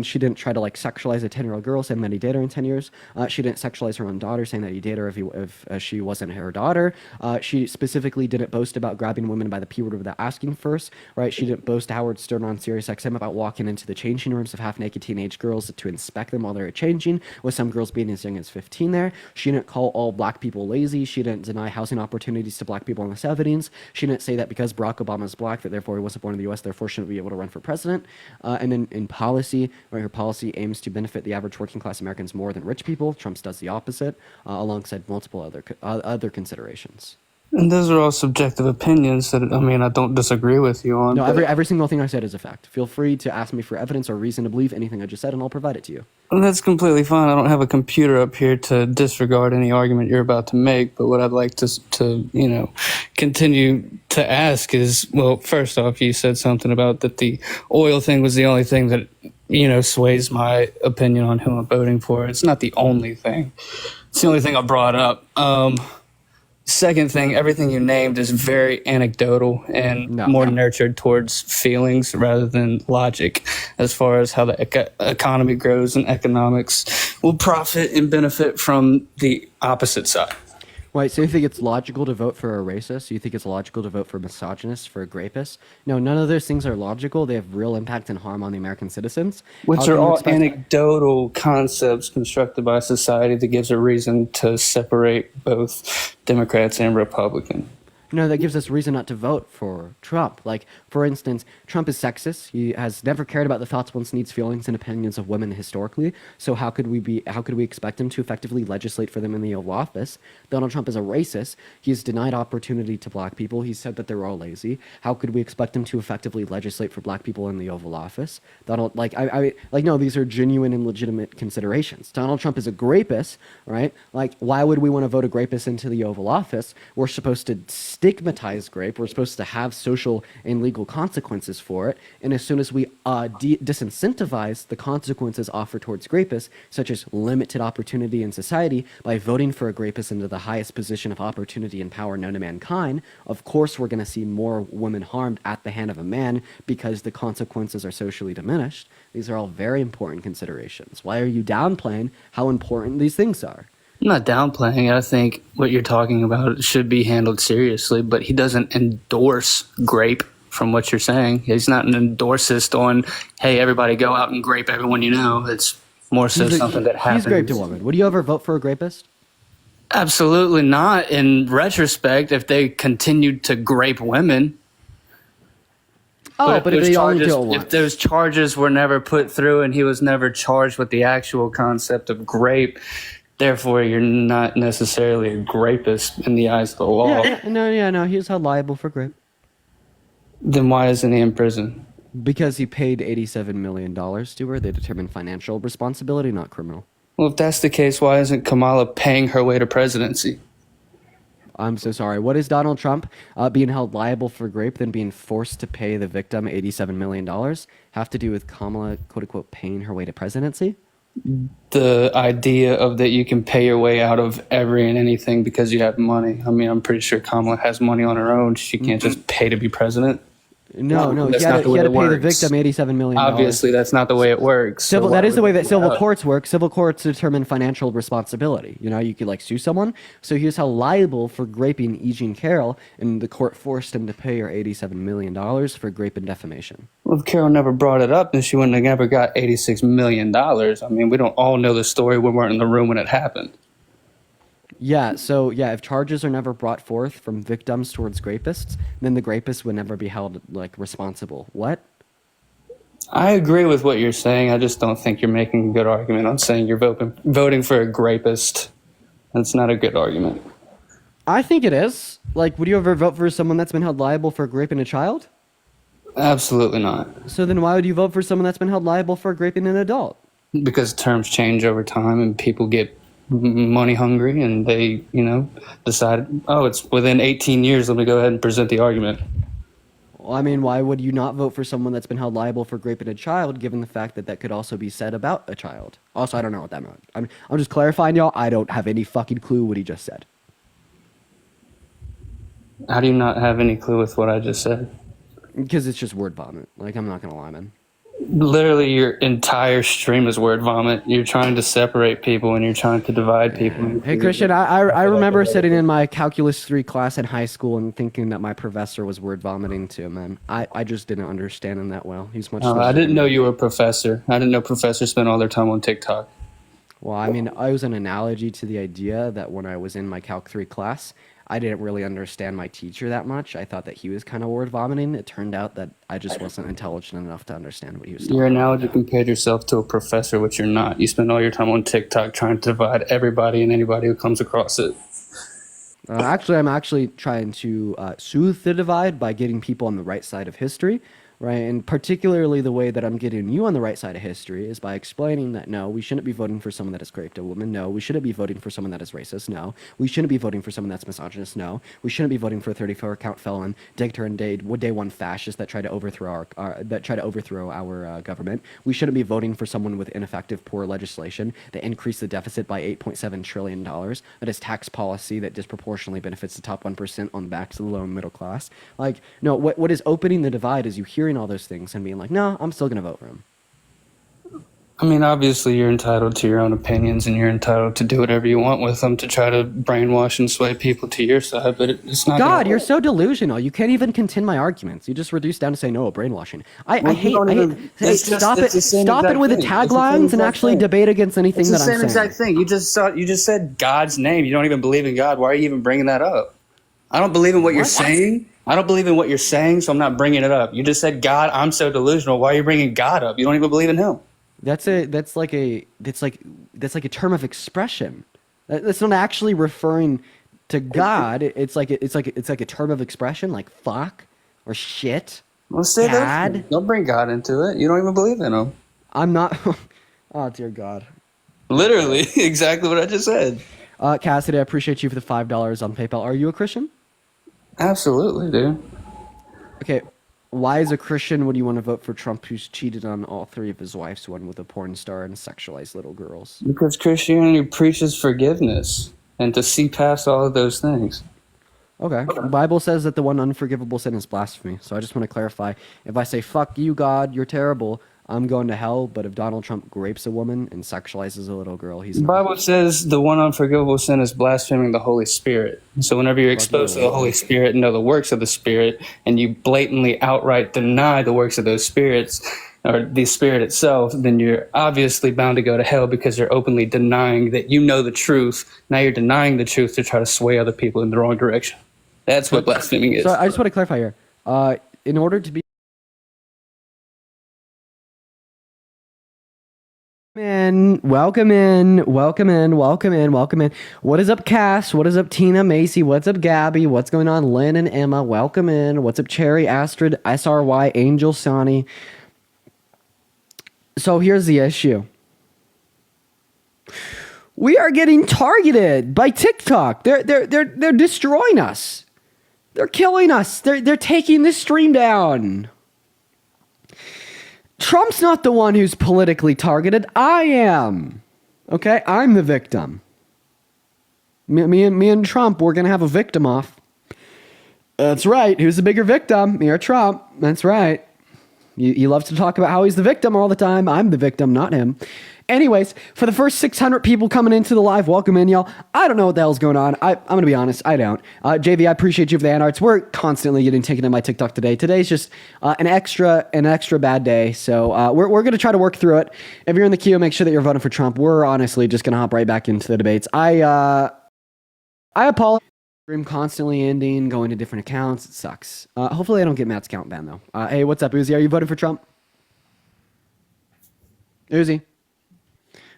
She didn't try to sexualize a 10-year-old girl saying that he dated her in 10 years. She didn't sexualize her own daughter saying that he dated her if she wasn't her daughter. She specifically didn't boast about grabbing women by the P word without asking first, right? She didn't boast to Howard Stern on SiriusXM about walking into the changing rooms of half-naked teenage girls to inspect them while they were changing, with some girls being as young as 15 there. She didn't call all black people lazy. She didn't deny housing opportunities to black people in the 70s. She didn't say that because Barack Obama is black, that therefore he wasn't born in the U.S., therefore shouldn't be able to run for president. And then in policy, right, her policy aims to benefit the average working class Americans more than rich people. Trump's does the opposite, alongside multiple other considerations. And those are all subjective opinions that, I don't disagree with you on. No, every single thing I said is a fact. Feel free to ask me for evidence or reason to believe anything I just said, and I'll provide it to you. And that's completely fine. I don't have a computer up here to disregard any argument you're about to make, but what I'd like to continue to ask is, well, first off, you said something about that the oil thing was the only thing that, sways my opinion on who I'm voting for. It's not the only thing. It's the only thing I brought up. Second thing, everything you named is very anecdotal and more nurtured towards feelings rather than logic as far as how the economy grows and economics will profit and benefit from the opposite side. Wait, so you think it's logical to vote for a racist? You think it's logical to vote for a misogynist, for a rapist? No, none of those things are logical. They have real impact and harm on the American citizens. Which are all anecdotal concepts constructed by society that gives a reason to separate both Democrats and Republicans. No, that gives us reason not to vote for Trump. Like, for instance, Trump is sexist. He has never cared about the thoughts, wants, needs, feelings, and opinions of women historically. So how could we expect him to effectively legislate for them in the Oval Office? Donald Trump is a racist. He's denied opportunity to black people. He said that they're all lazy. How could we expect him to effectively legislate for black people in the Oval Office? No, these are genuine and legitimate considerations. Donald Trump is a grapist, right? Like, why would we want to vote a grapist into the Oval Office? We're supposed to stigmatize grape. We're supposed to have social and legal consequences for it. And as soon as we disincentivize the consequences offered towards grapists, such as limited opportunity in society, by voting for a grapist into the highest position of opportunity and power known to mankind, of course we're going to see more women harmed at the hand of a man because the consequences are socially diminished. These are all very important considerations. Why are you downplaying how important these things are? I'm not downplaying it. I think what you're talking about should be handled seriously, but he doesn't endorse grape from what you're saying. He's not an endorsist on, hey, everybody go out and grape everyone you know. It's more so something that happens. He's graped a woman. Would you ever vote for a grapist? Absolutely not. In retrospect, if they continued to grape women. But if they only do it once. If those charges were never put through and he was never charged with the actual concept of grape, therefore, you're not necessarily a grapist in the eyes of the law. No, he was held liable for grape. Then why isn't he in prison? Because he paid $87 million to her. They determined financial responsibility, not criminal. Well, if that's the case, why isn't Kamala paying her way to presidency? I'm so sorry. What is Donald Trump being held liable for rape, then being forced to pay the victim $87 million have to do with Kamala, quote unquote, paying her way to presidency? The idea of that you can pay your way out of every and anything because you have money. I mean, I'm pretty sure Kamala has money on her own. She can't just pay to be president. No, that's he had not the way to it pay the works. victim $87 million. Obviously, that's not the way it works. So Civil, why that is the would way they that do civil courts work. Civil courts determine financial responsibility. You know, you could like sue someone. So he was held liable for raping E. Jean Carroll, and the court forced him to pay her $87 million for rape and defamation. Well, if Carol never brought it up, then she wouldn't have ever got $86 million. I mean, we don't all know the story. We weren't in the room when it happened. Yeah, so yeah, if charges are never brought forth from victims towards rapists, then the rapist would never be held like responsible. What? I agree with what you're saying. I just don't think you're making a good argument on saying you're voting for a rapist. That's not a good argument. I think it is. Like, would you ever vote for someone that's been held liable for raping a child? Absolutely not. So then why would you vote for someone that's been held liable for raping an adult? Because terms change over time and people get money hungry and they, decide, oh, it's within 18 years, let me go ahead and present the argument. Well, I mean, why would you not vote for someone that's been held liable for raping a child, given the fact that that could also be said about a child? Also, I don't know what that meant. I'm just clarifying, y'all. I don't have any fucking clue what he just said. How do you not have any clue with what I just said? Because it's just word vomit. Like, I'm not going to lie, man. Literally, your entire stream is word vomit. You're trying to separate people and you're trying to divide people. Hey, Christian, I remember sitting in my Calculus 3 class in high school and thinking that my professor was word vomiting too, man. I just didn't understand him that well. He's much. I didn't know you were a professor. I didn't know professors spent all their time on TikTok. Well, I mean, I was an analogy to the idea that when I was in my Calc 3 class, I didn't really understand my teacher that much. I thought that he was kind of word vomiting. It turned out that I just wasn't intelligent enough to understand what he was Your talking about. analogy compared yourself to a professor, which you're not. You spend all your time on TikTok trying to divide everybody and anybody who comes across it. Actually, I'm actually trying to soothe the divide by getting people on the right side of history, right? And particularly the way that I'm getting you on the right side of history is by explaining that no, we shouldn't be voting for someone that has raped a woman. No, we shouldn't be voting for someone that is racist. No, we shouldn't be voting for someone that's misogynist. No, we shouldn't be voting for a 34-count felon, dictator, and day one fascist that try to overthrow our government. We shouldn't be voting for someone with ineffective, poor legislation that increased the deficit by $8.7 trillion. That is tax policy that disproportionately benefits the top 1% on the backs of the low and middle class. Like, no, what is opening the divide is you hearing all those things and being like, no, I'm still gonna vote for him. I mean, obviously, you're entitled to your own opinions and you're entitled to do whatever you want with them to try to brainwash and sway people to your side, but it's not. God, you're so delusional. You can't even contend my arguments. You just reduce down to say no, brainwashing. I hate. Hey, stop it with the taglines and actually debate against anything that I'm saying. It's the same exact thing. You just said God's name. You don't even believe in God. Why are you even bringing that up? I don't believe in what you're saying. I don't believe in what you're saying, so I'm not bringing it up. You just said God. I'm so delusional. Why are you bringing God up? You don't even believe in Him. That's like a term of expression. That's not actually referring to God. It's like a term of expression, like fuck or shit. Well, say that. Don't bring God into it. You don't even believe in Him. I'm not. Oh dear God. Literally, exactly what I just said. Cassidy, I appreciate you for the $5 on PayPal. Are you a Christian? Absolutely, dude. Okay, why as a Christian would you want to vote for Trump who's cheated on all three of his wives, one with a porn star and sexualized little girls? Because Christianity preaches forgiveness and to see past all of those things. Okay. The Bible says that the one unforgivable sin is blasphemy. So I just want to clarify. If I say, fuck you, God, you're terrible, I'm going to hell. But if Donald Trump rapes a woman and sexualizes a little girl, he's not. The Bible says the one unforgivable sin is blaspheming the Holy Spirit. So whenever you're exposed to the Holy Spirit and know the works of the Spirit, and you blatantly outright deny the works of those spirits, or the Spirit itself, then you're obviously bound to go to hell because you're openly denying that you know the truth. Now you're denying the truth to try to sway other people in the wrong direction. That's what blaspheming is. So I just want to clarify here. In order to be Welcome in. What is up, Cass? What is up, Tina, Macy? What's up, Gabby? What's going on, Lynn and Emma? Welcome in. What's up, Cherry, Astrid, SRY, Angel, Sonny? So here's the issue. We are getting targeted by TikTok. They're destroying us. They're killing us. They're taking this stream down. Trump's not the one who's politically targeted. I am. Okay? I'm the victim. Me and Trump, we're going to have a victim off. That's right. Who's the bigger victim? Me or Trump? That's right. You love to talk about how he's the victim all the time. I'm the victim, not him. Anyways, for the first 600 people coming into the live, welcome in, y'all. I don't know what the hell's going on. I'm going to be honest. I don't. JV, I appreciate you for the anarts. We're constantly getting taken in my TikTok today. Today's just an extra bad day. So we're going to try to work through it. If you're in the queue, make sure that you're voting for Trump. We're honestly just going to hop right back into the debates. I apologize. Stream constantly ending, going to different accounts. It sucks. Hopefully I don't get Matt's count banned though. Hey, what's up, Uzi? Are you voting for Trump? Uzi.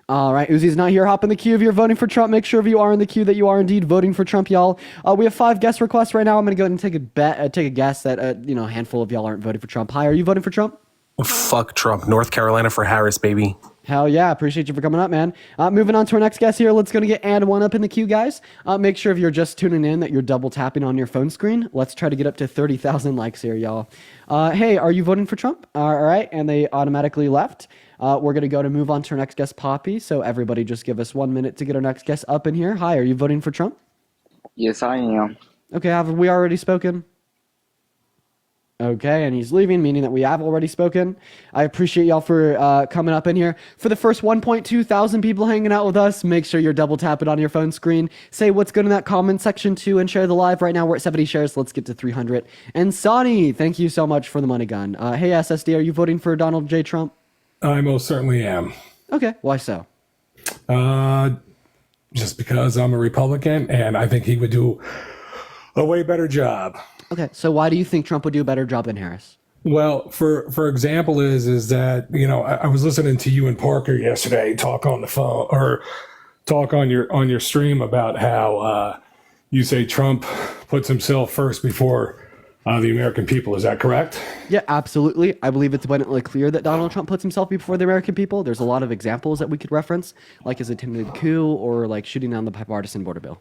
All right, Uzi's not here. Hop in the queue if you're voting for Trump. Make sure if you are in the queue that you are indeed voting for Trump, y'all. We have 5 guest requests right now. I'm going to go ahead and take a guess that a handful of y'all aren't voting for Trump. Hi, are you voting for Trump? Fuck Trump. North Carolina for Harris, baby. Hell yeah. Appreciate you for coming up, man. Moving on to our next guest here. Let's go to get and one up in the queue, guys. Make sure if you're just tuning in that you're double tapping on your phone screen. Let's try to get up to 30,000 likes here, y'all. Hey, are you voting for Trump? All right. And they automatically left. We're going to go to move on to our next guest, Poppy. So everybody just give us 1 minute to get our next guest up in here. Hi, are you voting for Trump? Yes, I am. Okay, have we already spoken? Okay, and he's leaving, meaning that we have already spoken. I appreciate y'all for coming up in here. For the first 1.2 thousand people hanging out with us, make sure you're double tapping on your phone screen. Say what's good in that comment section too, and share the live. Right now we're at 70 shares. Let's get to 300. And Sonny, thank you so much for the money gun. Hey, SSD, are you voting for Donald J. Trump? I most certainly am. Okay, why so? Just because I'm a Republican, and I think he would do a way better job. Okay, so why do you think Trump would do a better job than Harris? Well, for example, is that, you know, I was listening to you and Parker yesterday talk on the phone or talk on your stream about how you say Trump puts himself first before the American people. Is that correct? Yeah, absolutely. I believe it's abundantly clear that Donald Trump puts himself before the American people. There's a lot of examples that we could reference, like his attempted coup or like shooting down the bipartisan border bill.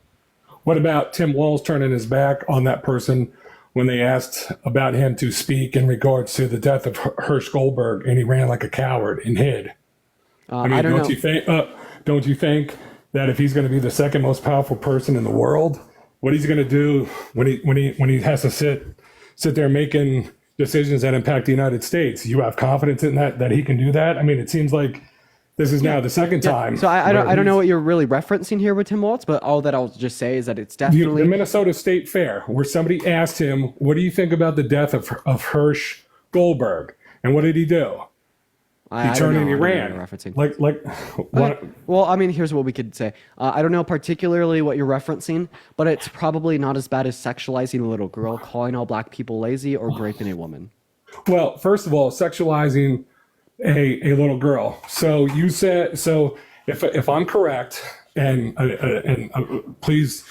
What about Tim Walz turning his back on that person when they asked about him to speak in regards to the death of Hirsch Goldberg, and he ran like a coward and hid? I don't know. Don't you think that if he's going to be the second most powerful person in the world, what he's going to do when he has to sit there making decisions that impact the United States, you have confidence in that he can do that? I mean, it seems like this is now the second time. So I don't know what you're really referencing here with Tim Walz, but all that I'll just say is that it's definitely the Minnesota State Fair, where somebody asked him, "What do you think about the death of Hirsch Goldberg?" And what did he do? He turned and he ran. Okay. Well, I mean, here's what we could say. I don't know particularly what you're referencing, but it's probably not as bad as sexualizing a little girl, calling all black people lazy, or raping a woman. Well, first of all, sexualizing a little girl. So you said, so if I'm correct, and please,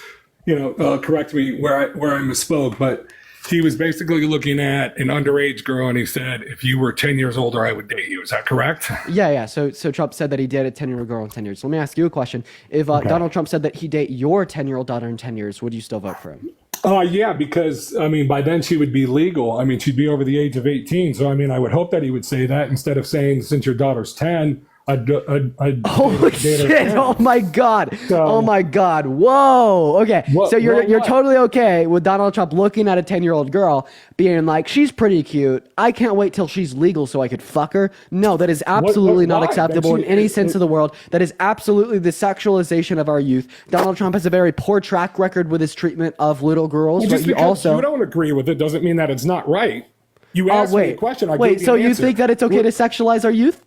correct me where I misspoke, but he was basically looking at an underage girl, and he said, if you were 10 years older, I would date you. Is that correct? Yeah. So Trump said that he dated a 10-year-old girl in 10 years. So let me ask you a question. If Donald Trump said that he date your 10-year-old daughter in 10 years, would you still vote for him? Yeah, because, I mean, by then she would be legal. I mean, she'd be over the age of 18. So, I mean, I would hope that he would say that instead of saying, since your daughter's 10, Holy shit! Oh my god! Oh my god! Whoa! Okay, so you're totally okay with Donald Trump looking at a 10-year-old girl, being like, "She's pretty cute. I can't wait till she's legal so I could fuck her." No, that is absolutely not acceptable in any sense of the world. That is absolutely the sexualization of our youth. Donald Trump has a very poor track record with his treatment of little girls. Well, just because you don't agree with it doesn't mean that it's not right. You asked me a question. I gave you so an you answer. think that it's okay to sexualize our youth?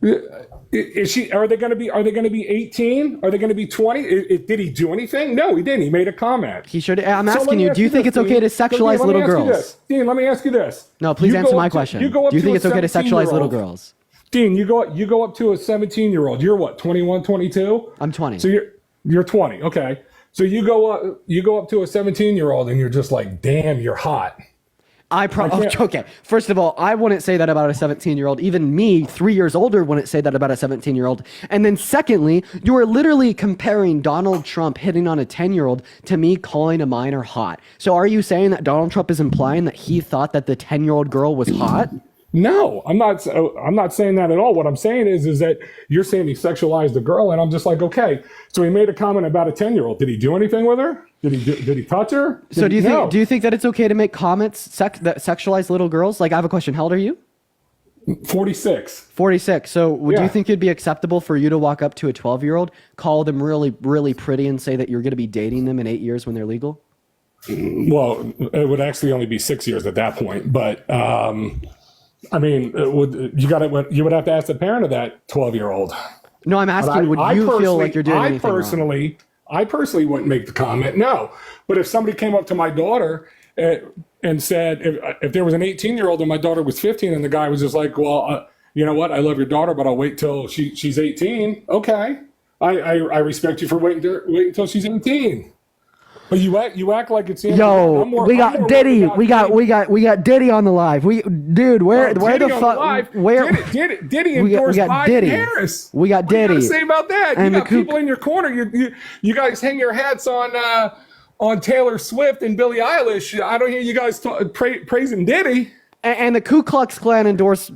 Are they going to be 18? Are they going to be 20? Did he do anything? No, he didn't. He made a comment. He should. I'm asking you. Do you think it's okay to sexualize little girls? Dean, let me ask you this. No, please answer my question. Do you think it's okay to sexualize little girls? Dean, you go up to a 17-year-old. You're what? 21, 22? I'm 20. So you're 20. Okay. So you go up to a 17-year-old and you're just like, damn, you're hot. Okay. First of all, I wouldn't say that about a 17-year-old. Even me, 3 years older, wouldn't say that about a 17-year-old. And then secondly, you are literally comparing Donald Trump hitting on a 10-year-old to me calling a minor hot. So are you saying that Donald Trump is implying that he thought that the 10-year-old girl was hot? No, I'm not saying that at all. What I'm saying is that you're saying he sexualized the girl, and I'm just like, okay. So he made a comment about a 10-year-old. Did he do anything with her? Did he touch her? So do you think that it's okay to make comments that sexualize little girls? Like, I have a question. How old are you? 46. 46. So do Yeah. you think it'd be acceptable for you to walk up to a 12-year-old, call them really, really pretty, and say that you're going to be dating them in 8 years when they're legal? Well, it would actually only be 6 years at that point. But I mean, you would have to ask the parent of that 12-year-old. No, I'm asking, would you feel like you're doing anything wrong? I personally wouldn't make the comment, no. But if somebody came up to my daughter and said, if there was an 18-year-old and my daughter was 15 and the guy was just like, well, you know what, I love your daughter, but I'll wait till she's 18. Okay, I respect you for waiting until she's 18. But you act like it's Yo, we got Diddy. We got Diddy on the live. Where the fuck? Diddy endorsed Biden Harris. We got Diddy. What do you gotta say about that? And you got people in your corner. You guys hang your hats on Taylor Swift and Billie Eilish. I don't hear you guys praising Diddy. And the Ku Klux Klan endorsed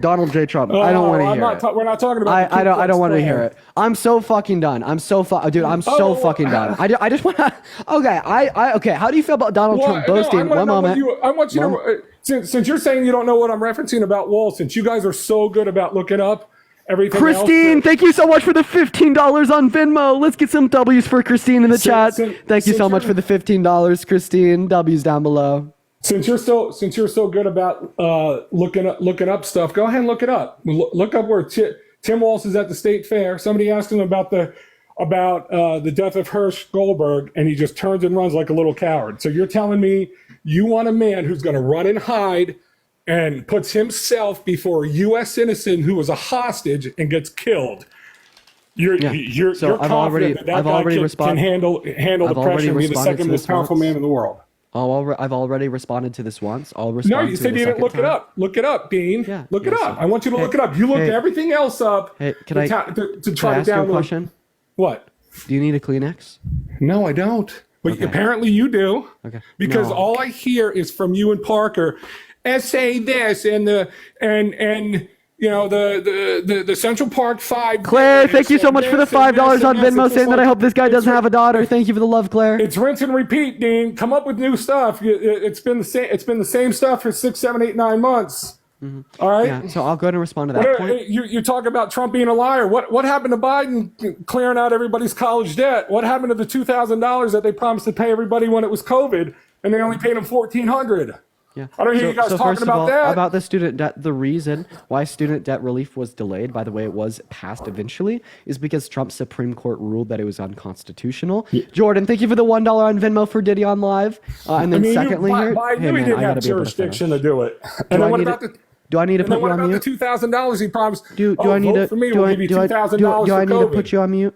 Donald J. Trump. I don't want to hear it. We're not talking about. I don't want to hear it. I'm so fucking done. I'm so fucking done. I just want to. Okay. Okay. How do you feel about Donald Trump boasting? One moment. I want you to. Since you're saying you don't know what I'm referencing about Wall, since you guys are so good about looking up everything. Christine, thank you so much for the $15 on Venmo. Let's get some W's for Christine in the chat. Thank you so much for the $15, Christine. W's down below. Since you're so good about looking up stuff, go ahead and look it up. Look up where Tim Walz is at the state fair. Somebody asked him about the death of Hirsch Goldberg, and he just turns and runs like a little coward. So you're telling me you want a man who's going to run and hide and puts himself before a U.S. citizen who was a hostage and gets killed? You're confident that guy can handle the pressure and be the second most powerful man in the world. I've already responded to this once. I'll respond. No, you said you didn't look it up. Look it up, Bean. Yeah, look it up. I want you to look it up. You looked everything else up. Hey, can I try to ask you a question? What? Do you need a Kleenex? No, I don't. But apparently you do. Okay. Because all I hear is from you and Parker, say this and you know, the Central Park 5. Claire, thank you so much for the $5 on Venmo, saying that I hope this guy doesn't have a daughter. Thank you for the love, Claire. It's rinse and repeat, Dean. Come up with new stuff. It's been the same stuff for 6, 7, 8, 9 months. Mm-hmm. All right. Yeah, so I'll go ahead and respond to that point. You talk about Trump being a liar. What happened to Biden clearing out everybody's college debt? What happened to the $2,000 that they promised to pay everybody when it was COVID, and they only paid them $1,400? Yeah. I don't hear you guys talking about that. About the student debt, the reason why student debt relief was delayed, by the way, it was passed eventually, is because Trump's Supreme Court ruled that it was unconstitutional. Yeah. Jordan, thank you for the $1 on Venmo for Diddy on Live. And then secondly here, Biden didn't have jurisdiction to do it. And then what about the... Do I need to put you on mute? What about the $2,000 he promised? Do I need to? For me, we'll give you $2,000 do I need to put you on mute?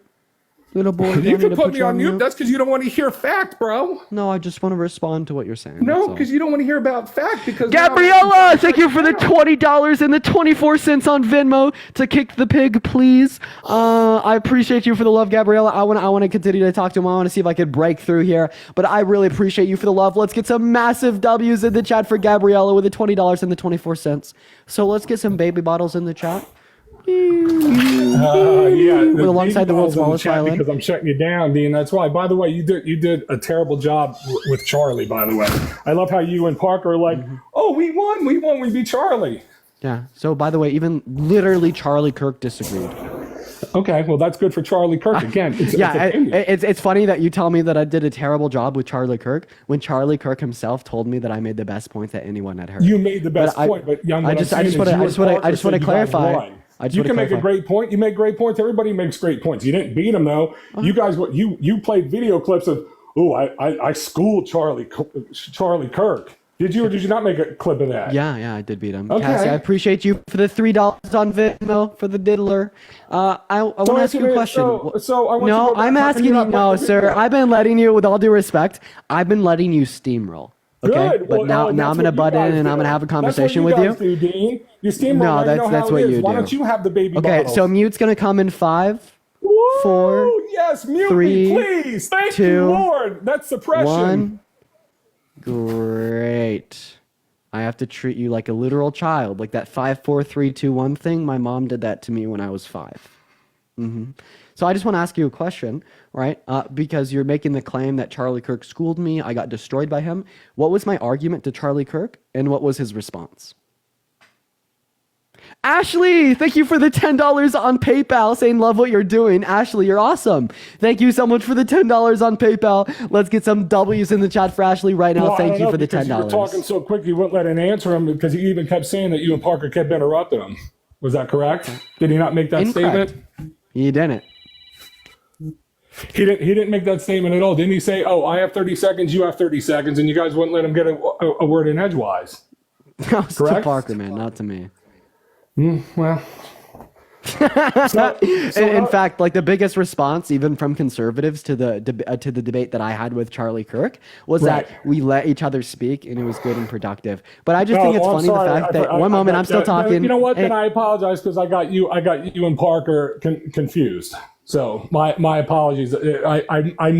Little boy, you can put me on mute. That's because you don't want to hear fact, bro. No, I just want to respond to what you're saying. No, because you don't want to hear about fact. Because Gabriella, thank you for the $20 and the 24 cents on Venmo to kick the pig, please. I appreciate you for the love, Gabriella. I want to continue to talk to him. I want to see if I could break through here, but I really appreciate you for the love. Let's get some massive W's in the chat for Gabriella with the $20 and the 24 cents. So let's get some baby bottles in the chat. With alongside the world's smallest violin. Because I'm shutting you down, Dean. That's why. By the way, you did a terrible job with Charlie. By the way, I love how you and Parker are like, oh, we won, we beat Charlie. Yeah. So by the way, even literally Charlie Kirk disagreed. Okay, well that's good for Charlie Kirk again. It's funny that you tell me that I did a terrible job with Charlie Kirk when Charlie Kirk himself told me that I made the best point that anyone had heard. You made the best point, but young. I just want to clarify. You can make a great point. You make great points. Everybody makes great points. You didn't beat him though. You guys, you played video clips of, I schooled Charlie Kirk. Did you or did you not make a clip of that? Yeah, I did beat him. Okay. Cassie, I appreciate you for the $3 on Venmo for the diddler. I want to ask you a question. I'm asking you, no, sir. I've been letting you, with all due respect, I've been letting you steamroll. Okay, Good. but Well, now that's I'm gonna what butt you in guys and I'm do. gonna have a That's what conversation you with guys you. do, Dean. You steamroll. No, You know that's how what it you is. Why do. don't you have the baby Okay, bottles? so mute's gonna come in 5, 4, Woo! Yes, mute 3, me, please. Thank 2, you, Lord. That's suppression. 1. Great. I have to treat you like a literal child, like that 5, 4, 3, 2, 1 thing. My mom did that to me when I was 5. So I just want to ask you a question, right? Because you're making the claim that Charlie Kirk schooled me. I got destroyed by him. What was my argument to Charlie Kirk, and what was his response? Ashley, thank you for the $10 on PayPal, saying love what you're doing. Ashley, you're awesome. Thank you so much for the $10 on PayPal. Let's get some W's in the chat for Ashley right now. Well, I Thank don't you know, for the because $10. You were talking so quick, you wouldn't let him answer him because he even kept saying that you and Parker kept interrupting him. Was that correct? Did he not make that Incorrect. statement? He didn't. He didn't make that statement at all. Didn't he say, "Oh, I have 30 seconds, you have 30 seconds," and you guys wouldn't let him get a word in edgewise? That was to Correct? Parker, man, not to me. Well, in fact, like the biggest response, even from conservatives to the debate that I had with Charlie Kirk, was Right. that we let each other speak and it was good and productive. But I just No, think it's I'm funny sorry. the fact that I one moment I'm still talking. You know what? Hey, Then I apologize because I got you and Parker confused. So my apologies. I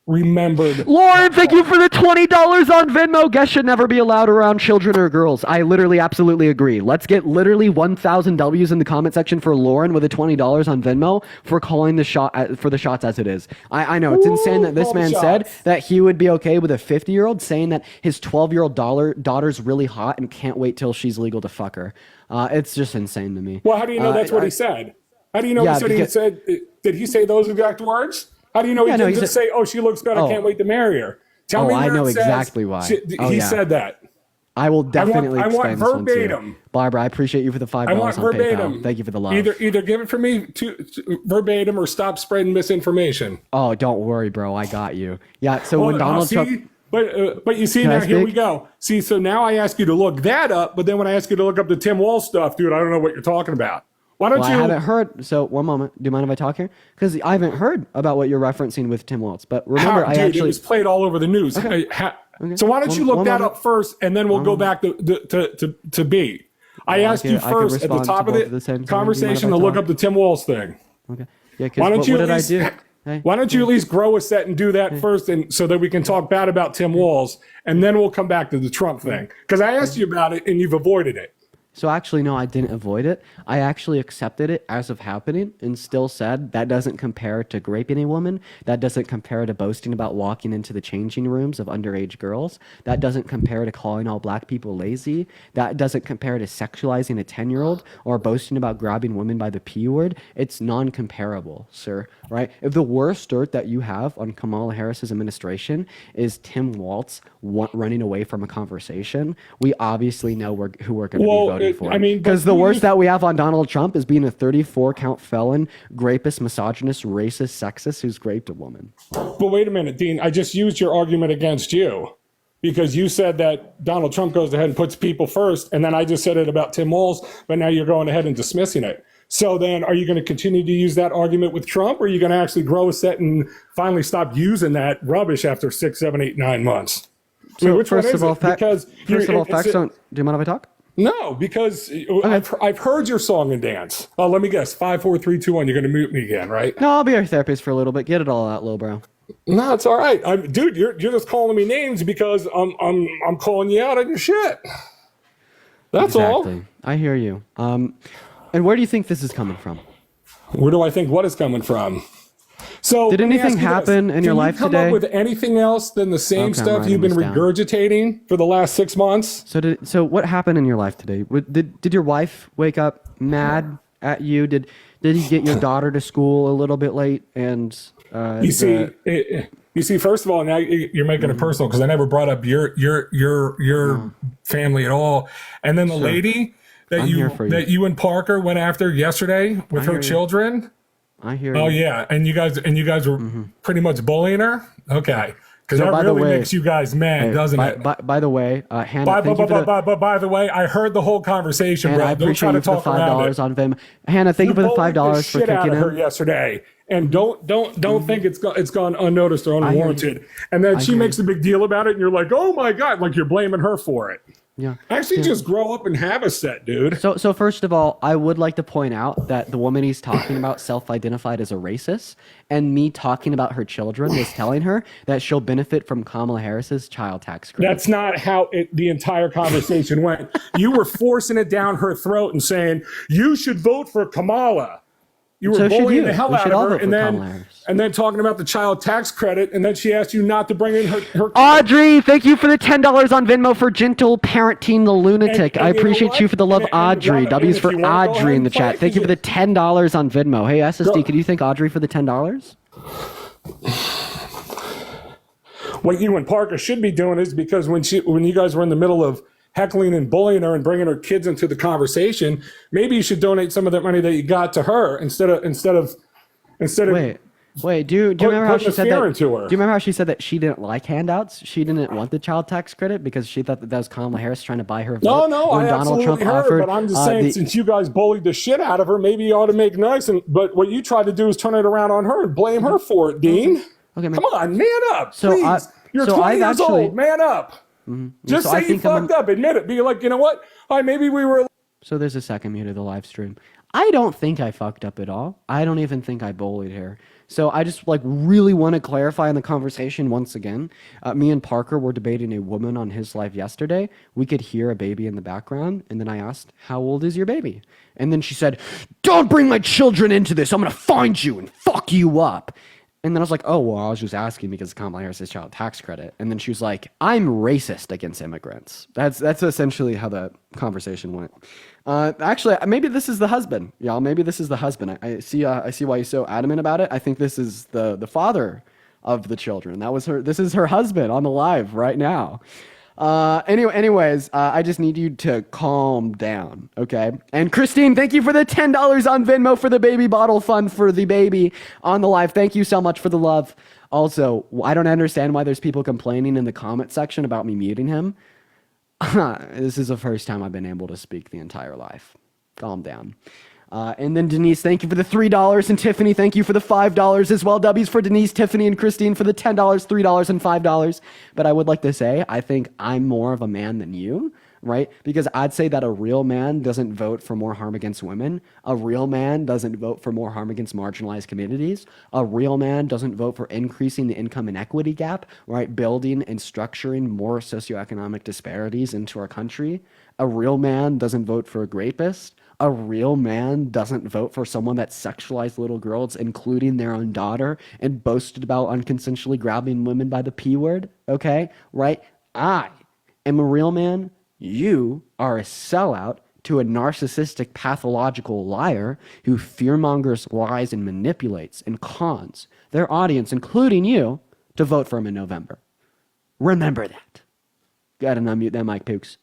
misremembered. Lauren, thank you for the $20 on Venmo. Guests should never be allowed around children or girls. I literally absolutely agree. Let's get literally 1,000 W's in the comment section for Lauren with a $20 on Venmo for calling the shot for the shots as it is. I know it's insane that this call the man said shots. that he would be okay with a 50-year-old saying that his 12-year-old daughter's really hot and can't wait till she's legal to fuck her. It's just insane to me. Well, how do you know that's what he said? How do you know Yeah, he said because- did he say those exact words? How do you know Yeah, he no, didn't he just said- say, "Oh, she looks good. I Oh. can't wait to marry her"? Tell Oh, me I where know it says exactly why. Oh, he yeah. said that. I will definitely I want explain this one to you. verbatim. Barbara, I appreciate you for the $5 I want on verbatim. PayPal. Thank you for the love. Either give it for me to verbatim or stop spreading misinformation. Oh, don't worry, bro. I got you. Yeah. So when Well, Donald see, Trump, but you see Can I now, here we speak? go. See, so now I ask you to look that up, but then when I ask you to look up the Tim Walz stuff, dude, I don't know what you're talking about. Why don't well, I you? haven't heard. So one moment. Do you mind if I talk here? Because I haven't heard about what you're referencing with Tim Walz. But remember, How, I dude, it actually. was played all over the news. Okay. So why don't you look One that moment. up first, and then we'll go back to B. I Well, asked I you could first at the respond top to of both at the same the time. Do you mind if conversation I to look talk? up the Tim Walz thing. Okay. Yeah. Why don't you What at did I least? do? Hey. Why don't you at least grow a set and do that first, and so that we can talk bad about Tim Walz, and then we'll come back to the Trump thing. Because I asked you about it, and you've avoided it. So actually, no, I didn't avoid it. I actually accepted it as of happening and still said that doesn't compare to raping a woman. That doesn't compare to boasting about walking into the changing rooms of underage girls. That doesn't compare to calling all black people lazy. That doesn't compare to sexualizing a 10-year-old or boasting about grabbing women by the P word. It's non-comparable, sir, right? If the worst dirt that you have on Kamala Harris's administration is Tim Walz running away from a conversation, we obviously know who we're going to be voting for. I mean, but because the you- worst that we have on Donald Trump is being a 34-count felon, rapist, misogynist, racist, sexist who's raped a woman. But wait a minute, Dean. I just used your argument against you because you said that Donald Trump goes ahead and puts people first, and then I just said it about Tim Walz, but now you're going ahead and dismissing it. So then are you going to continue to use that argument with Trump, or are you going to actually grow a set and finally stop using that rubbish after 6, 7, 8, 9 months? I mean, So which one first is of all, it? Because facts don't. Do you mind if I talk? No, because I've heard your song and dance. Oh, let me guess. 5, 4, 3, 2, 1. You're going to mute me again, right? No, I'll be your therapist for a little bit. Get it all out, little bro. No, it's all right. Dude, you're just calling me names because I'm calling you out on your shit. That's all. I hear you. And where do you think this is coming from? Where do I think what is coming from? So Did let me anything ask you this. happen in your Can life you come today? up with anything else than the same Okay, I'm stuff writing you've been this down. regurgitating for the last 6 months? So what happened in your life today? Did your wife wake up mad at you? Did you get your daughter to school a little bit late? And You see, first of all, now you're making it personal because I never brought up your family at all. And then the Sure. lady that I'm here for you. that you and Parker went after yesterday with I her hear you. children. I hear Oh you. yeah, and you guys were pretty much bullying her. Okay, Because So that by the really way- makes you guys mad, doesn't it? By the way, Hannah, thank you for the, By the way, I heard the whole conversation, Hannah, bro. I Don't try appreciate to you for the talk around it. $5 on Venmo. Hannah, thank you for the bullied $5 for shit out kicking of her him. yesterday, and don't think it's gone unnoticed or hear you. unwarranted. And then I she hear makes a big deal about it, and you're like, oh my god, like you're blaming her for it. Yeah. Actually, just grow up and have a set, dude. So first of all, I would like to point out that the woman he's talking about self-identified as a racist, and me talking about her children was telling her that she'll benefit from Kamala Harris's child tax credit. That's not how the entire conversation went. You were forcing it down her throat and saying you should vote for Kamala. You were So should bullying you. the hell We out should of all her, vote for Kamala Harris. and then talking about the child tax credit, and then she asked you not to bring in her. Audrey, thank you for the $10 on Venmo for gentle parenting the lunatic. And I you know appreciate what? you for the love, And Audrey. and W's if for you wanna go Audrey ahead in the and chat. fight, Thank you for the $10 on Venmo. Hey, SSD, Go. could you thank Audrey for the $10? What you and Parker should be doing is because when you guys were in the middle of heckling and bullying her and bringing her kids into the conversation, maybe you should donate some of that money that you got to her instead of Wait, do you remember how putting she a said fear that? into her. Do you remember how she said that she didn't like handouts? She didn't want the child tax credit because she thought that was Kamala Harris trying to buy her vote. No, when I Donald absolutely Trump heard, offered, but I'm just saying, since you guys bullied the shit out of her, maybe you ought to make nice. But what you tried to do is turn it around on her and blame her for it, Dean. Okay, man. Come on, man up, So please. I- You're so 20 I've years actually- old, man up. Just So say I you think I'm fucked up, admit it. Be like, you know what? All right, maybe we were. So there's a second mute of the live stream. I don't think I fucked up at all. I don't even think I bullied her. So I just really want to clarify in the conversation once again. Me and Parker were debating a woman on his live yesterday. We could hear a baby in the background, and then I asked, "How old is your baby?" And then she said, "Don't bring my children into this. I'm gonna find you and fuck you up." And then I was like, "Oh, well, I was just asking because Kamala Harris's child tax credit." And then she was like, "I'm racist against immigrants." That's essentially how the conversation went. Actually, maybe this is the husband, y'all. Maybe this is the husband. I see why he's so adamant about it. I think this is the father of the children. This is her husband on the live right now. Anyways, I just need you to calm down, okay? And Christine, thank you for the $10 on Venmo for the baby bottle fund for the baby on the live. Thank you so much for the love. Also, I don't understand why there's people complaining in the comment section about me muting him. This is the first time I've been able to speak the entire live. Calm down. And then Denise, thank you for the $3. And Tiffany, thank you for the $5 as well. W's for Denise, Tiffany, and Christine for the $10, $3, and $5. But I would like to say, I think I'm more of a man than you, right? Because I'd say that a real man doesn't vote for more harm against women. A real man doesn't vote for more harm against marginalized communities. A real man doesn't vote for increasing the income inequity gap, right? Building and structuring more socioeconomic disparities into our country. A real man doesn't vote for a rapist. A real man doesn't vote for someone that sexualized little girls, including their own daughter, and boasted about unconsensually grabbing women by the P word, okay? Right? I am a real man. You are a sellout to a narcissistic, pathological liar who fearmongers, lies, and manipulates and cons their audience, including you, to vote for him in November. Remember that. Go ahead and unmute that mic, Pooks.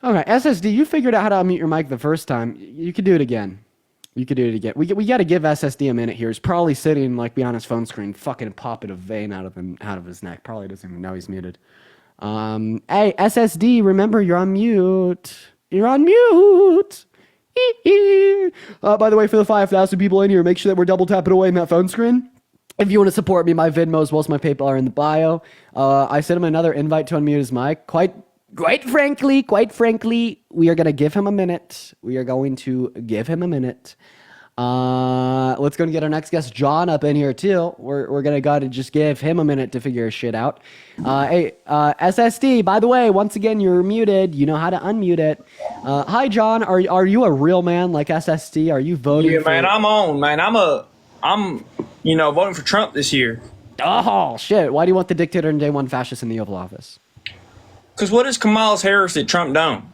All right, SSD, you figured out how to unmute your mic the first time. You could do it again. You could do it again. We got to give SSD a minute here. He's probably sitting behind his phone screen, fucking popping a vein out of his neck. Probably doesn't even know he's muted. Hey, SSD, remember you're on mute. You're on mute. By the way, for the 5,000 people in here, make sure that we're double tapping away in that phone screen. If you want to support me, my Venmo as well as my PayPal are in the bio. I sent him another invite to unmute his mic. Quite frankly, we are going to give him a minute. Let's go and get our next guest, John, up in here too. We're going to go ahead and just give him a minute to figure his shit out. Hey, SSD, by the way, once again, you're muted. You know how to unmute it. Hi, John. Are you a real man like SSD? Are you voting Yeah, for... man, I'm on, man. I'm voting for Trump this year. Oh, shit. Why do you want the dictator and day one fascist in the Oval Office? Because what is Kamala Harris that Trump done?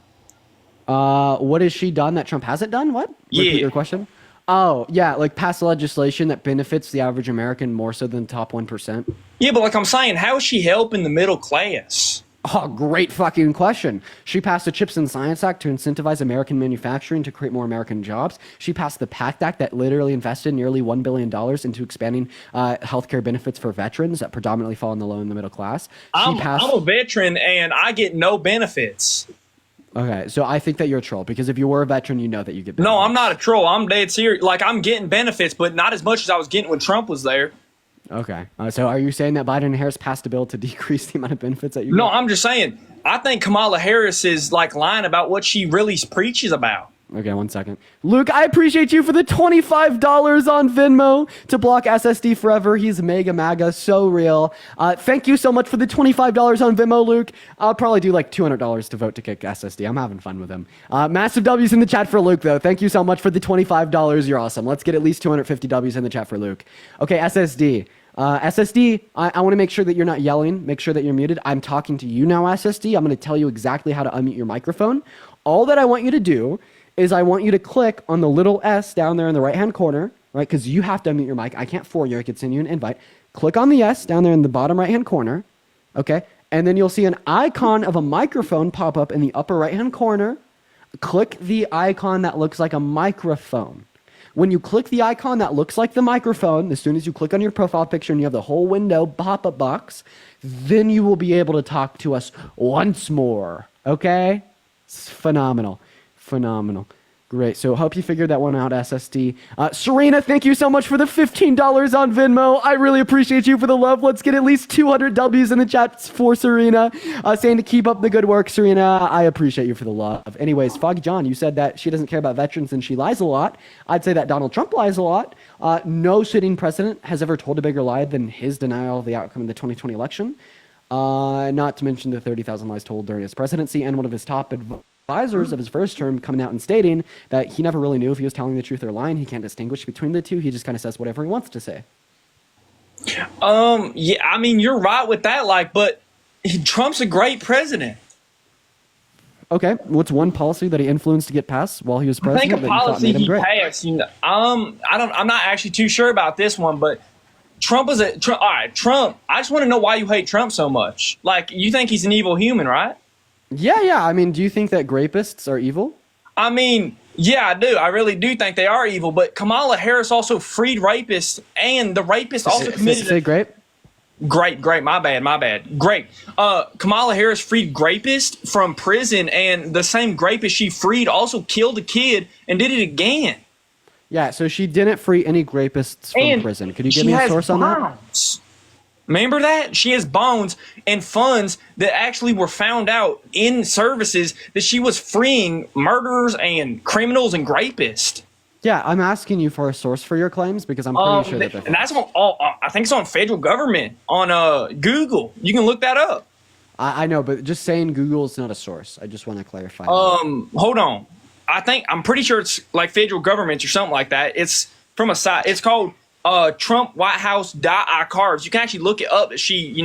What has she done that Trump hasn't done? What? Repeat your question? Oh, yeah, pass legislation that benefits the average American more so than the top 1%. Yeah, but I'm saying, how is she helping the middle class? Oh, great fucking question. She passed the CHIPS and Science Act to incentivize American manufacturing to create more American jobs. She passed the PACT Act that literally invested nearly $1 billion into expanding healthcare benefits for veterans that predominantly fall in the low and the middle class. I'm a veteran and I get no benefits. Okay, so I think that you're a troll because if you were a veteran, you know that you get benefits. No, I'm not a troll. I'm dead serious. Like, I'm getting benefits, but not as much as I was getting when Trump was there. Okay. So are you saying that Biden and Harris passed a bill to decrease the amount of benefits that you No, get? I'm just saying, I think Kamala Harris is like lying about what she really preaches about. Okay, 1 second. Luke, I appreciate you for the $25 on Venmo to block SSD forever. He's mega MAGA, so real. Thank you so much for the $25 on Venmo, Luke. I'll probably do like $200 to vote to kick SSD. I'm having fun with him. Massive W's in the chat for Luke, though. Thank you so much for the $25. You're awesome. Let's get at least 250 W's in the chat for Luke. Okay, SSD. SSD, I want to make sure that you're not yelling. Make sure that you're muted. I'm talking to you now, SSD. I'm going to tell you exactly how to unmute your microphone. All that I want you to do is I want you to click on the little S down there in the right-hand corner, right? Because you have to unmute your mic. I can't for you. I could send you an invite. Click on the S down there in the bottom right-hand corner, okay? And then you'll see an icon of a microphone pop up in the upper right-hand corner. Click the icon that looks like a microphone. When you click the icon that looks like the microphone, as soon as you click on your profile picture and you have the whole window pop-up box, then you will be able to talk to us once more, okay? It's phenomenal. Phenomenal. Great. So hope you figured that one out, SSD. Serena, thank you so much for the $15 on Venmo. I really appreciate you for the love. Let's get at least 200 W's in the chat for Serena, saying to keep up the good work, Serena. I appreciate you for the love. Anyways, Foggy John, you said that she doesn't care about veterans and she lies a lot. I'd say that Donald Trump lies a lot. No sitting president has ever told a bigger lie than his denial of the outcome of the 2020 election. Not to mention the 30,000 lies told during his presidency, and one of his top advisors of his first term coming out and stating that he never really knew if he was telling the truth or lying. He can't distinguish between the two. He just kind of says whatever he wants to say. Yeah, I mean, you're right with that, like, but Trump's a great president. Okay, what's one policy that he influenced to get passed while he was I president? think a that you thought policy made him he great? passed, I'm not actually too sure about this one, but Trump is all right, Trump, I just want to know why you hate Trump so much. Like, you think he's an evil human, right? Yeah. I mean, do you think that grapists are evil? I mean, yeah, I do. I really do think they are evil, but Kamala Harris also freed rapists, and the rapist also committed... Say grape? Great, my bad. Great. Kamala Harris freed grapists from prison, and the same grapist she freed also killed a kid and did it again. Yeah, so she didn't free any grapists from prison. Could you give me a source on that? Remember that? She has bones and funds that actually were found out in services that she was freeing murderers and criminals and grapists. Yeah, I'm asking you for a source for your claims because I'm pretty sure that they're and that's on I think it's on federal government on Google. You can look that up. I know, but just saying Google is not a source. I just want to clarify. Hold on. I'm pretty sure it's like federal government or something like that. It's from a site. It's called TrumpWhiteHouse.iCards. You can actually look it up. She's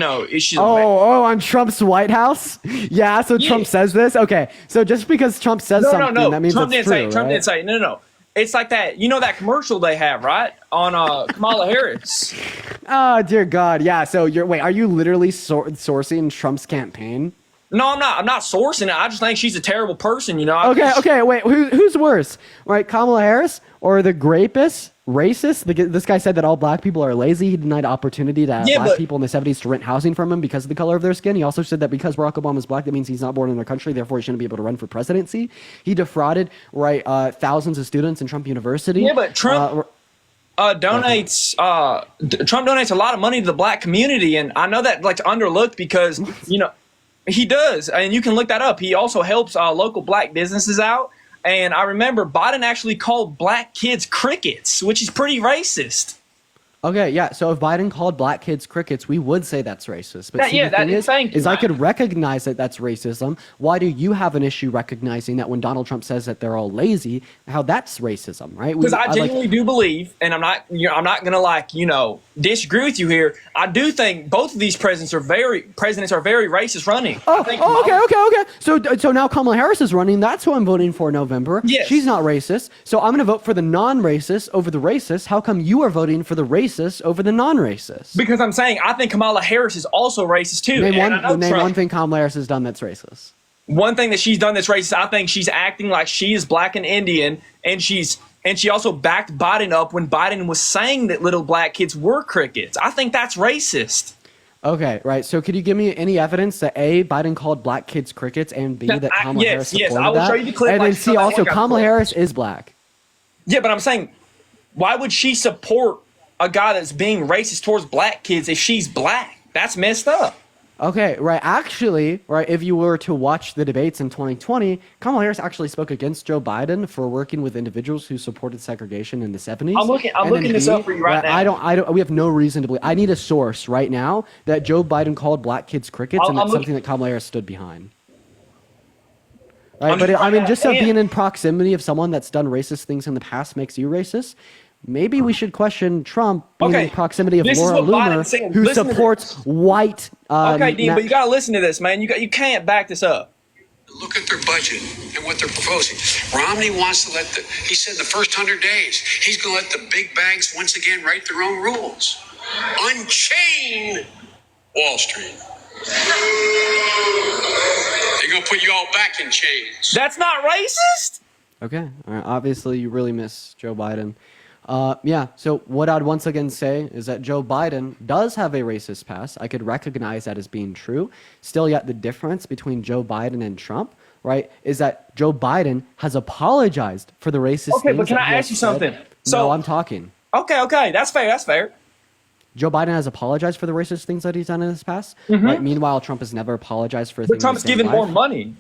on Trump's White House? Yeah, so Trump says this? Okay, so just because Trump says something, that means Trump it's didn't true, say. Trump right? didn't say. No. It's like that. You know that commercial they have, right? On Kamala Harris. Oh, dear God. Yeah, so are you literally sourcing Trump's campaign? No, I'm not. I'm not sourcing it. I just think she's a terrible person, you know? Okay, wait. Who's worse? Right, Kamala Harris or the rapist, racist? This guy said that all black people are lazy. He denied opportunity to black people in the 70s to rent housing from him because of the color of their skin. He also said that because Barack Obama is black, that means he's not born in their country, therefore he shouldn't be able to run for presidency. He defrauded, thousands of students in Trump University. Yeah, but Trump donates a lot of money to the black community, and I know that underlooked because he does, and you can look that up. He also helps local black businesses out. And I remember Biden actually called black kids crickets, which is pretty racist. Okay, yeah. So if Biden called black kids crickets, we would say that's racist. But the thing is I could recognize that that's racism. Why do you have an issue recognizing that when Donald Trump says that they're all lazy, how that's racism, right? Because I genuinely do believe, and I'm not gonna disagree with you here. I do think both of these presidents are very racist running. Okay. So now Kamala Harris is running. That's who I'm voting for in November. Yes. She's not racist. So I'm going to vote for the non-racist over the racist. How come you are voting for the racist racist over the non-racist? Because I'm saying I think Kamala Harris is also racist too. Name And I know name Trump- one thing Kamala Harris has done that's racist. One thing that she's done that's racist, I think she's acting like she is black and Indian, and she also backed Biden up when Biden was saying that little black kids were crickets. I think that's racist. Okay, right. So could you give me any evidence that A, Biden called black kids crickets, and B, that Kamala Harris supported I will that? show you the clip. And like then C, that also one got Kamala clipped. Harris is black. Yeah, but I'm saying, why would she support a guy that's being racist towards black kids if she's black? That's messed up. Okay, right. Actually, right, if you were to watch the debates in 2020, Kamala Harris actually spoke against Joe Biden for working with individuals who supported segregation in the 70s. I'm looking this up for you right now. We have no reason to believe. I need a source right now that Joe Biden called black kids crickets, and that's something that Kamala Harris stood behind. Right, but I mean, just being in proximity of someone that's done racist things in the past makes you racist. Maybe we should question Trump being in proximity of This is Laura what Biden's Loomer, saying. who Listen to supports white. Okay, Dean, but you got to listen to this, man. You can't back this up. Look at their budget and what they're proposing. Romney wants to he said the first 100 days, he's going to let the big banks once again write their own rules. Unchain Wall Street. They're going to put you all back in chains. That's not racist. Okay. All right. Obviously, you really miss Joe Biden. Yeah. So what I'd once again say is that Joe Biden does have a racist past. I could recognize that as being true. Still, yet the difference between Joe Biden and Trump, right, is that Joe Biden has apologized for the racist Okay, things but can that I he ask has you said. something? So No, I'm talking. Okay, that's fair. Joe Biden has apologized for the racist things that he's done in his past. Mhm. Right? Meanwhile, Trump has never apologized for. But Trump's giving more money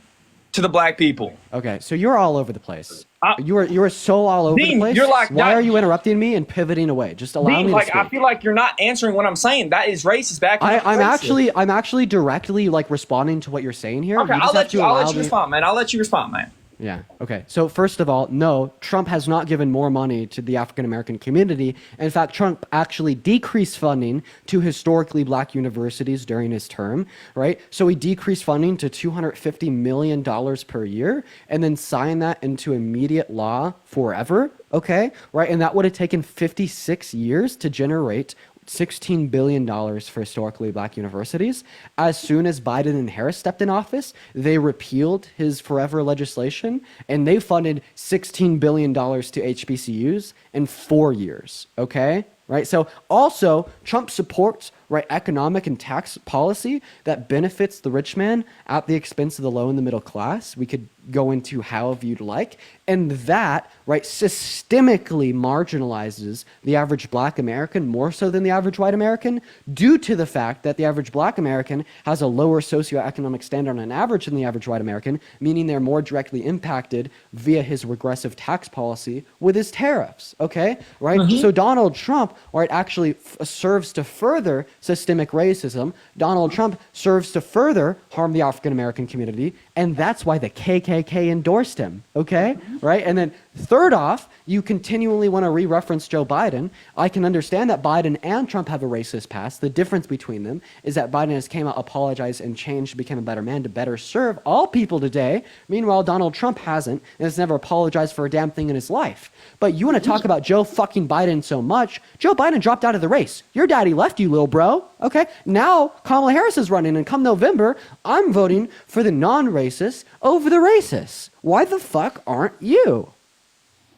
to the black people. Okay, so you're all over the place. You are so all over Dean, the place. you're like Why that- are you interrupting me and pivoting away? Just allow Dean, me to like speak. I feel like you're not answering what I'm saying. That is racist. I'm actually directly like responding to what you're saying here. Okay, You just I'll have let to you allow me- respond, man. I'll let you respond, man. Yeah. Okay. So first of all, no, Trump has not given more money to the African American community. In fact, Trump actually decreased funding to historically black universities during his term, right? So he decreased funding to $250 million per year and then signed that into immediate law forever. Okay. Right. And that would have taken 56 years to generate $16 billion for historically black universities. As soon as Biden and Harris stepped in office, they repealed his forever legislation and they funded $16 billion to HBCUs in 4 years. Okay? Right? So also, Trump supports economic and tax policy that benefits the rich man at the expense of the low and the middle class. We could go into however you'd like. And that, systemically marginalizes the average black American more so than the average white American due to the fact that the average black American has a lower socioeconomic standard on average than the average white American, meaning they're more directly impacted via his regressive tax policy with his tariffs. Okay? Right? So Donald Trump, actually serves to further systemic racism. Donald Trump serves to further harm the African American community, and that's why the KKK endorsed him, okay? Right? And then third off, you continually want to re-reference Joe Biden. I can understand that Biden and Trump have a racist past. The difference between them is that Biden has came out, apologized, and changed, became a better man to better serve all people today. Meanwhile, Donald Trump hasn't and has never apologized for a damn thing in his life. But you want to talk about Joe fucking Biden so much. Joe Biden dropped out of the race. Your daddy left you, little bro. Okay? Now Kamala Harris is running, and come November, I'm voting for the non-racists over the racists. Why the fuck aren't you?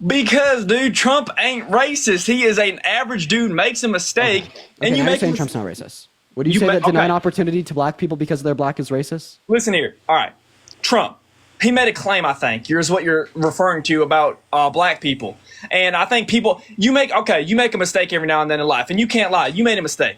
Because, dude, Trump ain't racist. He is an average dude, makes a mistake, Okay, and you now you're make saying him- Trump's not racist. Would you say that denying opportunity to black people because they're black is racist? Listen here. All right. Trump, he made a claim, I think. Here's what you're referring to about black people. And I think you make a mistake every now and then in life, and you can't lie. You made a mistake.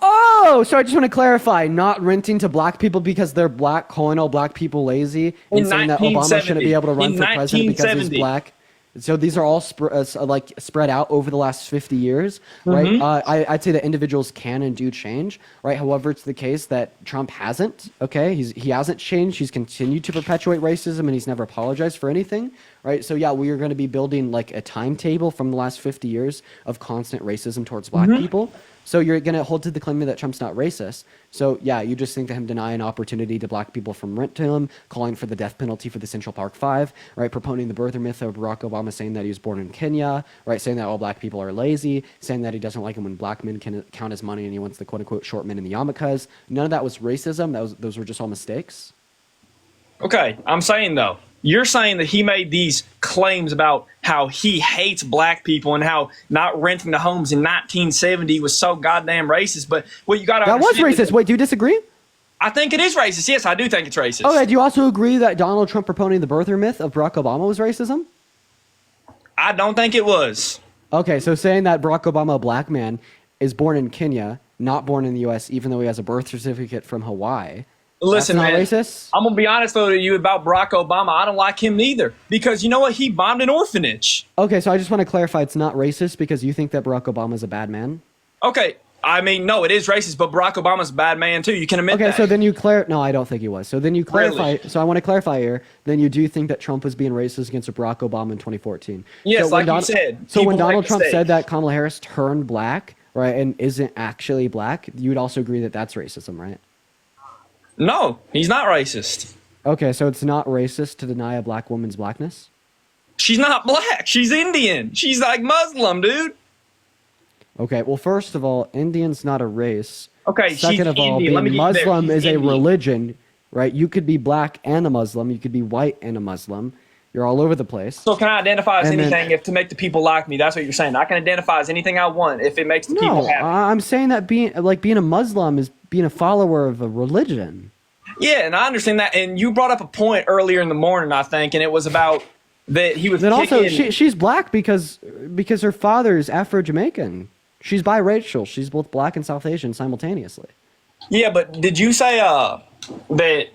Oh, so I just want to clarify, not renting to black people because they're black, calling all black people lazy, and In saying that Obama shouldn't be able to run in for president because he's 1970. black. So these are all spread out over the last 50 years, right? Mhm. I'd say that individuals can and do change, right? However, it's the case that Trump hasn't, okay? He hasn't changed. He's continued to perpetuate racism, and he's never apologized for anything, right? So yeah, we are going to be building like a timetable from the last 50 years of constant racism towards black people. So you're going to hold to the claim that Trump's not racist. So yeah, you just think that him denying opportunity to black people from rent to him, calling for the death penalty for the Central Park Five, right? Proponing the birther myth of Barack Obama, saying that he was born in Kenya, right? Saying that all black people are lazy, saying that he doesn't like it when black men can count his money and he wants the quote unquote short men in the yarmulkes. None of that was racism. Those were just all mistakes. Okay, I'm saying though, you're saying that he made these claims about how he hates black people and how not renting the homes in 1970 was so goddamn racist. But what you got to That was racist. Wait, do you disagree? I think it is racist. Yes, I do think it's racist. Okay, do you also agree that Donald Trump proponing the birther myth of Barack Obama was racism? I don't think it was. Okay, so saying that Barack Obama, a black man, is born in Kenya, not born in the U.S., even though he has a birth certificate from Hawaii. Listen, that's not man, racist? I'm going to be honest, though, to you about Barack Obama. I don't like him neither. Because you know what? He bombed an orphanage. Okay, so I just want to clarify it's not racist because you think that Barack Obama is a bad man? Okay, I mean, no, it is racist, but Barack Obama's a bad man, too. You can admit that. Okay, so then you No, I don't think he was. So then you clarify. Really? So I want to clarify here. Then you do think that Trump was being racist against Barack Obama in 2014? Yes, so like you said. So when people Donald make Trump mistakes. said that Kamala Harris turned black, right, and isn't actually black, you would also agree that that's racism, right? No, he's not racist. Okay, so it's not racist to deny a black woman's blackness? She's not black. She's Indian. She's like Muslim, dude. Okay, well, first of all, Indian's not a race. Okay, she's Second of all, Indian. Let me being get you there. Muslim She's is a Indian. religion, right? You could be black and a Muslim. You could be white and a Muslim. You're all over the place. So can I identify as And then- anything if to make the people like me? That's what you're saying. I can identify as anything I want if it makes the people No, happy. I'm saying that being a Muslim is being a follower of a religion. Yeah, and I understand that. And you brought up a point earlier in the morning, I think, and it was about that he was Then also, kicking. she's black because her father is Afro-Jamaican. She's biracial. She's both black and South Asian simultaneously. Yeah, but did you say that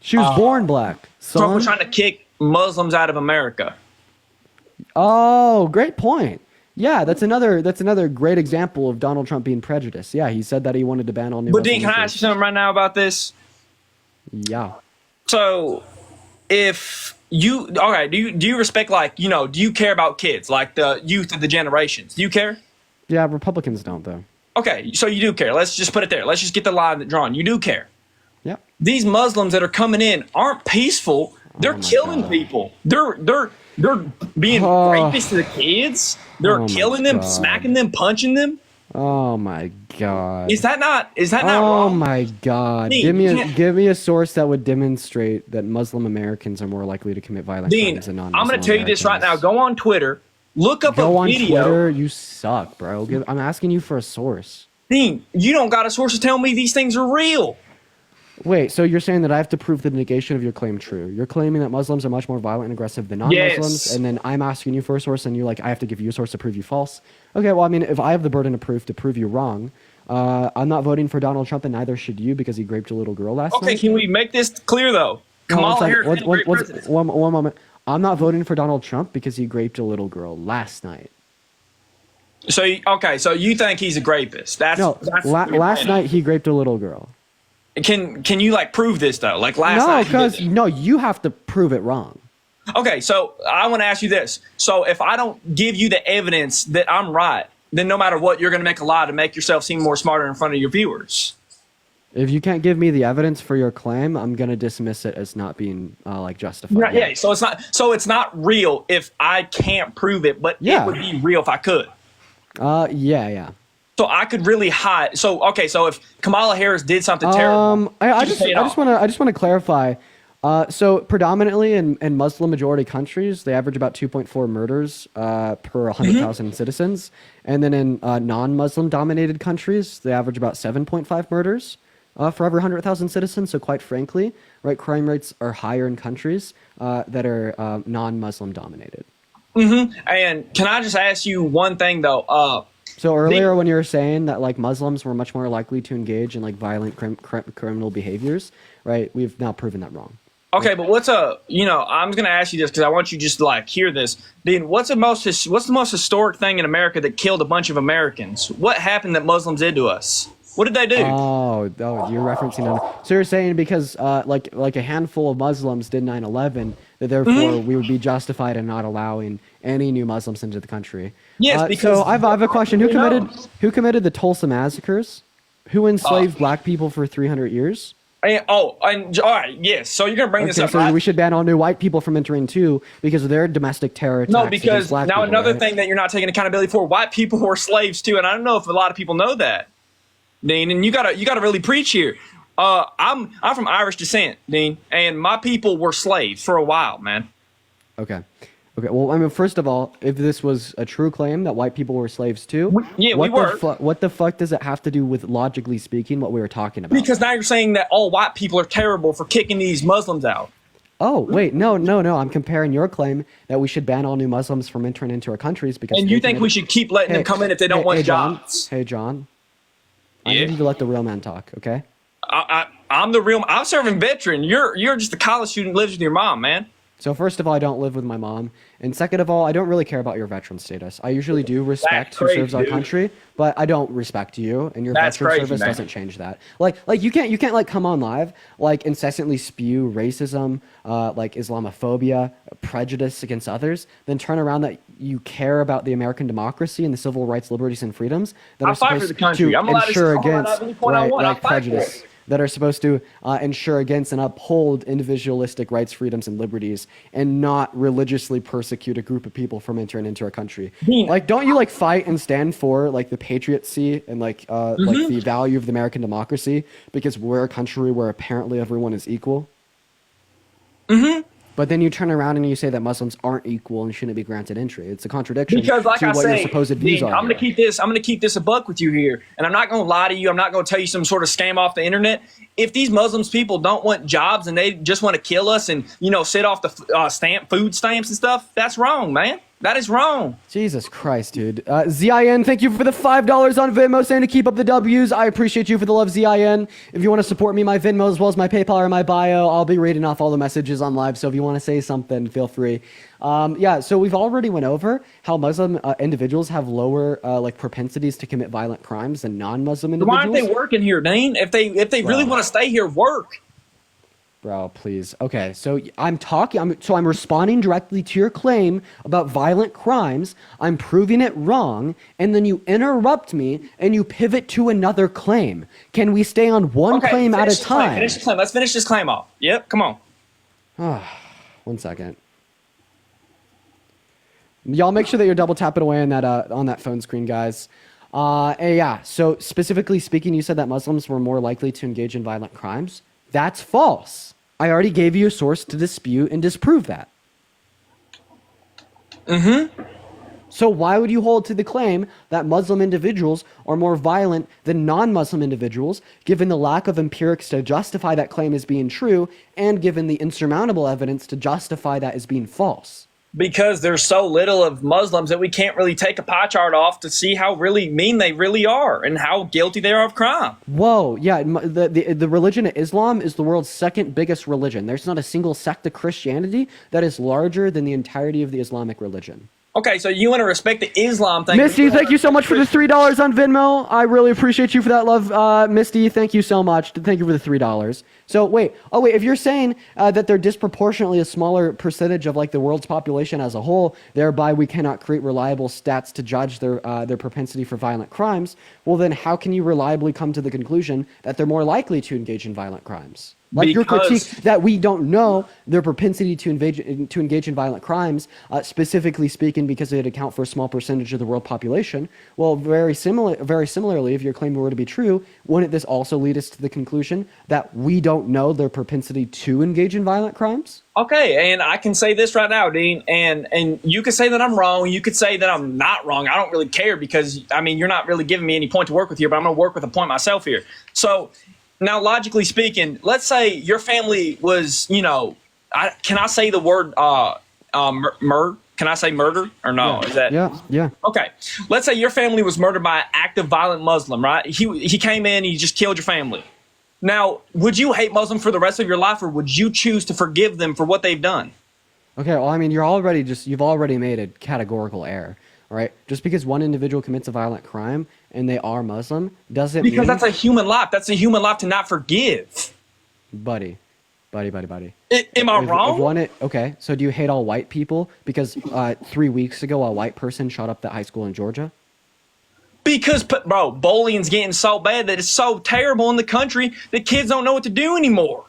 She was born black. Trump was Son. trying to kick Muslims out of America? Oh, great point. Yeah, that's another great example of Donald Trump being prejudiced. Yeah, he said that he wanted to ban all new. But Dean, Muslim can I ask you something right now about this? Yeah. So, if you do you respect, like, do you care about kids, like the youth of the generations? Do you care? Yeah, Republicans don't though. Okay, so you do care. Let's just put it there. Let's just get the line drawn. You do care. Yeah. These Muslims that are coming in aren't peaceful. They're killing people. They're being rapists to the kids. They're killing them, smacking them, punching them. Oh my god. Is that not Oh wrong? my god. Dean, Give me a source that would demonstrate that Muslim Americans are more likely to commit violent Dean, crimes than I'm non-Muslim going to tell you this right now. Go on Twitter. Look up Go a on video. Twitter, you suck, bro. I'm asking you for a source. Dean, you don't got a source to tell me these things are real. Wait, so you're saying that I have to prove the negation of your claim true? You're claiming that Muslims are much more violent and aggressive than non-Muslims, Yes. and then I'm asking you for a source, and you're like, I have to give you a source to prove you false. Okay, well, I mean, if I have the burden of proof to prove you wrong, I'm not voting for Donald Trump, and neither should you because he raped a little girl last Okay, night. can we make this clear, though? No, Kamala one second. Harris is a great president. One moment. I'm not voting for Donald Trump because he raped a little girl last night. So, so you think he's a rapist? That's what you're Last saying. night he raped a little girl. Can you like prove this though? Like last No, night. he did because it. you have to prove it wrong. Okay, so I want to ask you this. So if I don't give you the evidence that I'm right, then no matter what, you're going to make a lie to make yourself seem more smarter in front of your viewers. If you can't give me the evidence for your claim, I'm gonna dismiss it as not being justified. Right, yeah. So it's not real if I can't prove it, but Yeah. it would be real if I could. Yeah. So I could really hide. So if Kamala Harris did something terrible, I she just could pay it off. want to clarify. So predominantly in Muslim majority countries, they average about 2.4 murders per 100,000 citizens, and then in non-Muslim dominated countries, they average about 7.5 murders for every 100,000 citizens. So quite frankly, right, crime rates are higher in countries that are non-Muslim dominated. And can I just ask you one thing though? So earlier when you were saying that like Muslims were much more likely to engage in like violent criminal behaviors, right? We've now proven that wrong. Okay, but I'm going to ask you this because I want you just to like hear this. Dean, what's the most historic thing in America that killed a bunch of Americans? What happened that Muslims did to us? What did they do? Oh, you're referencing them. So you're saying because like a handful of Muslims did 9/11, that therefore we would be justified in not allowing any new Muslims into the country. Yes, because so I have a question. Who know. committed the Tulsa massacres? Who enslaved black people for 300 years? All right, yes. So you're gonna bring this up, so right? we should ban all new white people from entering too because of their domestic terror attacks. No, against because black now people, another right? thing that you're not taking accountability for: white people were slaves too, and I don't know if a lot of people know that, Dean. And you gotta really preach here. I'm from Irish descent, Dean, and my people were slaves for a while, man. Okay. Well, I mean, first of all, if this was a true claim that white people were slaves too, we what were. What the fuck does it have to do with, logically speaking, what we were talking about? Because now you're saying that all white people are terrible for kicking these Muslims out. Oh, wait, no. I'm comparing your claim that we should ban all new Muslims from entering into our countries because. And you think we should keep letting them come in if they don't want jobs? Hey, John. I Yeah. need you to let the real man talk, okay? I'm the real. I'm serving veteran. You're just a college student who lives with your mom, man. So first of all, I don't live with my mom, and second of all, I don't really care about your veteran status. I usually do respect who serves our country, but I don't respect you, and your veteran service doesn't change that. Like you can't like come on live like incessantly spew racism, like Islamophobia, prejudice against others, then turn around that you care about the American democracy and the civil rights, liberties, and freedoms that I'll are fight for supposed the country. to I'm allowed to ensure call out against any point I want. I'll like fight for prejudice. it. That are supposed to ensure against and uphold individualistic rights, freedoms, and liberties, and not religiously persecute a group of people from entering into our country. Like, don't you like fight and stand for like the patriocy and like the value of the American democracy because we're a country where apparently everyone is equal? Mm-hmm. But then you turn around and you say that Muslims aren't equal and shouldn't be granted entry. It's a contradiction Because, like to I what say, your supposed views Dean, are. I'm gonna here. keep this a buck with you here, and I'm not gonna lie to you. I'm not gonna tell you some sort of scam off the internet. If these Muslims people don't want jobs and they just want to kill us and sit off the food stamps and stuff, that's wrong, man. That is wrong. Jesus Christ, dude. ZIN, thank you for the $5 on Venmo, saying to keep up the W's. I appreciate you for the love, ZIN. If you want to support me, my Venmo as well as my PayPal or my bio, I'll be reading off all the messages on live. So if you want to say something, feel free. So we've already went over how Muslim individuals have lower like propensities to commit violent crimes than non-Muslim individuals. Why aren't they working here, Dean? If they really want to stay here, work. Bro, please. Okay, so I'm responding directly to your claim about violent crimes. I'm proving it wrong, and then you interrupt me and you pivot to another claim. Can we stay on one claim at a time? Finish the claim. Let's finish this claim off. Yep, come on. 1 second. Y'all make sure that you're double tapping away on that phone screen, guys. So specifically speaking, you said that Muslims were more likely to engage in violent crimes. That's false. I already gave you a source to dispute and disprove that. Mm-hmm. So why would you hold to the claim that Muslim individuals are more violent than non-Muslim individuals, given the lack of empirics to justify that claim as being true, and given the insurmountable evidence to justify that as being false? Because there's so little of Muslims that we can't really take a pie chart off to see how really mean they really are and how guilty they are of crime. Whoa, yeah, the religion of Islam is the world's second biggest religion. There's not a single sect of Christianity that is larger than the entirety of the Islamic religion. Okay, so you want to respect the Islam thing. Misty, thank you so much for the $3 on Venmo. I really appreciate you for that love. Misty, thank you so much. Thank you for the $3. So wait, if you're saying that they're disproportionately a smaller percentage of like the world's population as a whole, thereby we cannot create reliable stats to judge their propensity for violent crimes, well then how can you reliably come to the conclusion that they're more likely to engage in violent crimes? Like your critique that we don't know their propensity to engage in violent crimes, specifically speaking, because they'd account for a small percentage of the world population. Well, very similarly, if your claim were to be true, wouldn't this also lead us to the conclusion that we don't know their propensity to engage in violent crimes? Okay, and I can say this right now, Dean, and you could say that I'm wrong. You could say that I'm not wrong. I don't really care because, I mean, you're not really giving me any point to work with here, but I'm going to work with a point myself here. So now, logically speaking, let's say your family was, can I say the word murder? Can I say murder or no? Yeah. Is that yeah? Okay. Let's say your family was murdered by an active violent Muslim, right? He came in, he just killed your family. Now, would you hate Muslim for the rest of your life, or would you choose to forgive them for what they've done? Okay, well, I mean, you've already made a categorical error, right? Just because one individual commits a violent crime and they are Muslim doesn't mean... Because that's a human life. That's a human life to not forgive. Buddy, Buddy. Am I If wrong? okay, so do you hate all white people? Because 3 weeks ago, a white person shot up that high school in Georgia. Because, bro, bullying's getting so bad that it's so terrible in the country that kids don't know what to do anymore.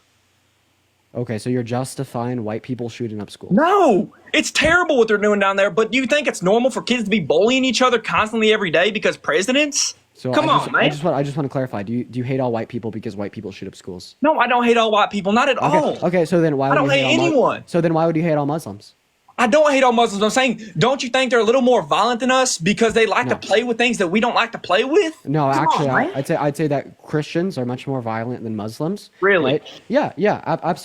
Okay, so you're justifying white people shooting up schools. No, it's terrible what they're doing down there. But do you think it's normal for kids to be bullying each other constantly every day because presidents? So Come on, man. I just want to clarify. Do you hate all white people because white people shoot up schools? No, I don't hate all white people. Not at all. Okay, so then why I would don't you hate all anyone. So then why would you hate all Muslims? I don't hate all Muslims. I'm saying, don't you think they're a little more violent than us because they like to play with things that we don't like to play with? No, Come actually, on, man. I'd say that Christians are much more violent than Muslims. Really? Right? Yeah,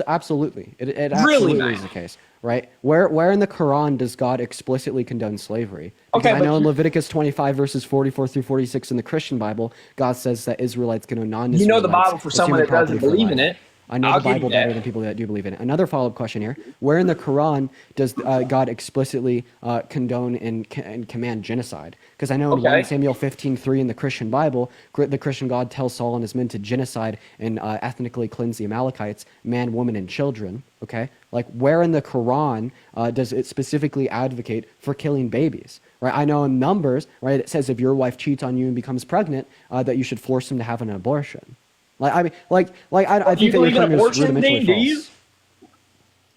absolutely. It Really, absolutely man? is the case, right? Where in the Quran does God explicitly condone slavery? Because Okay, I but know in you- Leviticus 25 verses 44 through 46 in the Christian Bible, God says that Israelites can own non-Israelites. You know the Bible for someone that doesn't believe in it. I know I'll the give you Bible that. better than people that do believe in it. Another follow-up question here: where in the Quran does God explicitly condone and command genocide? Because I know in 1 Samuel 15:3 in the Christian Bible, the Christian God tells Saul and his men to genocide and ethnically cleanse the Amalekites, man, woman, and children. Okay, like where in the Quran does it specifically advocate for killing babies? Right? I know in Numbers, right, it says if your wife cheats on you and becomes pregnant, that you should force them to have an abortion. I think that Do you believe in claim is abortion, rudimentally Dean? Do you? false.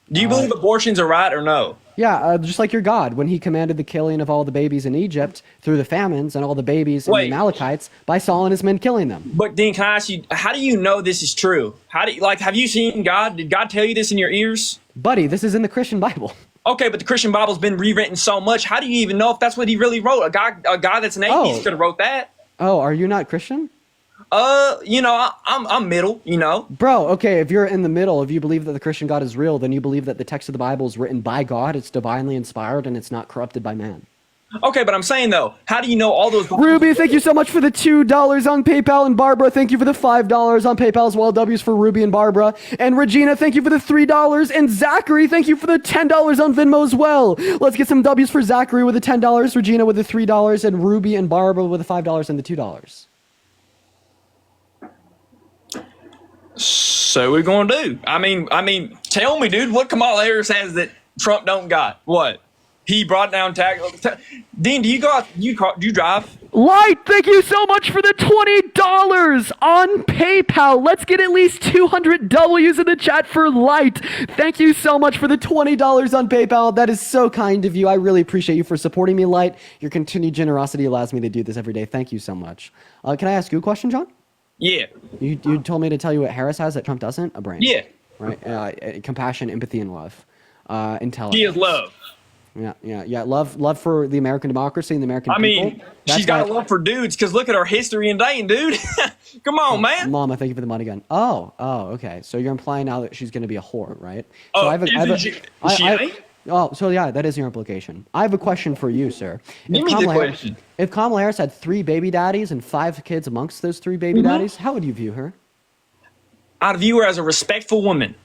Do you believe abortions are right or no? Yeah, just like your God, when he commanded the killing of all the babies in Egypt through the famines and all the babies in the Amalekites by Saul and his men killing them. But Dean, can I ask you, how do you know this is true? How do you, have you seen God? Did God tell you this in your ears? Buddy, this is in the Christian Bible. Okay, but the Christian Bible's been rewritten so much. How do you even know if that's what he really wrote? A guy that's an atheist could have wrote that. Oh, are you not Christian? I'm middle, Bro, okay, if you're in the middle, if you believe that the Christian God is real, then you believe that the text of the Bible is written by God, it's divinely inspired, and it's not corrupted by man. Okay, but I'm saying though, how do you know all those? Ruby, thank you so much for the $2 on PayPal, and Barbara, thank you for the $5 on PayPal as well. W's for Ruby and Barbara, and Regina, thank you for the $3, and Zachary, thank you for the $10 on Venmo as well. Let's get some W's for Zachary with the $10, Regina with the $3, and Ruby and Barbara with the $5 and the $2. So we're gonna do. I mean, tell me, dude, what Kamala Harris has that Trump don't got? What? He brought down tax. Dean, do you go out? Do you drive? Light, thank you so much for the $20 on PayPal. Let's get at least 200 W's in the chat for Light. Thank you so much for the $20 on PayPal. That is so kind of you. I really appreciate you for supporting me, Light. Your continued generosity allows me to do this every day. Thank you so much. Can I ask you a question, John? Yeah. You told me to tell you what Harris has that Trump doesn't? A brain. Yeah. Right? Compassion, empathy, and love. Intelligence. She is love. Yeah. Love for the American democracy and the American people. mean, she's got a love for dudes because look at our history in Dayton, dude. Come on, man. Mama, thank you for the money gun. Oh, okay. So you're implying now that she's going to be a whore, right? So Oh, I have a, isn't she ain't? Oh, so yeah, that is your implication. I have a question for you, sir. Give me the question. If Kamala Harris had 3 baby daddies and 5 kids amongst those 3 baby daddies, how would you view her? I'd view her as a respectful woman.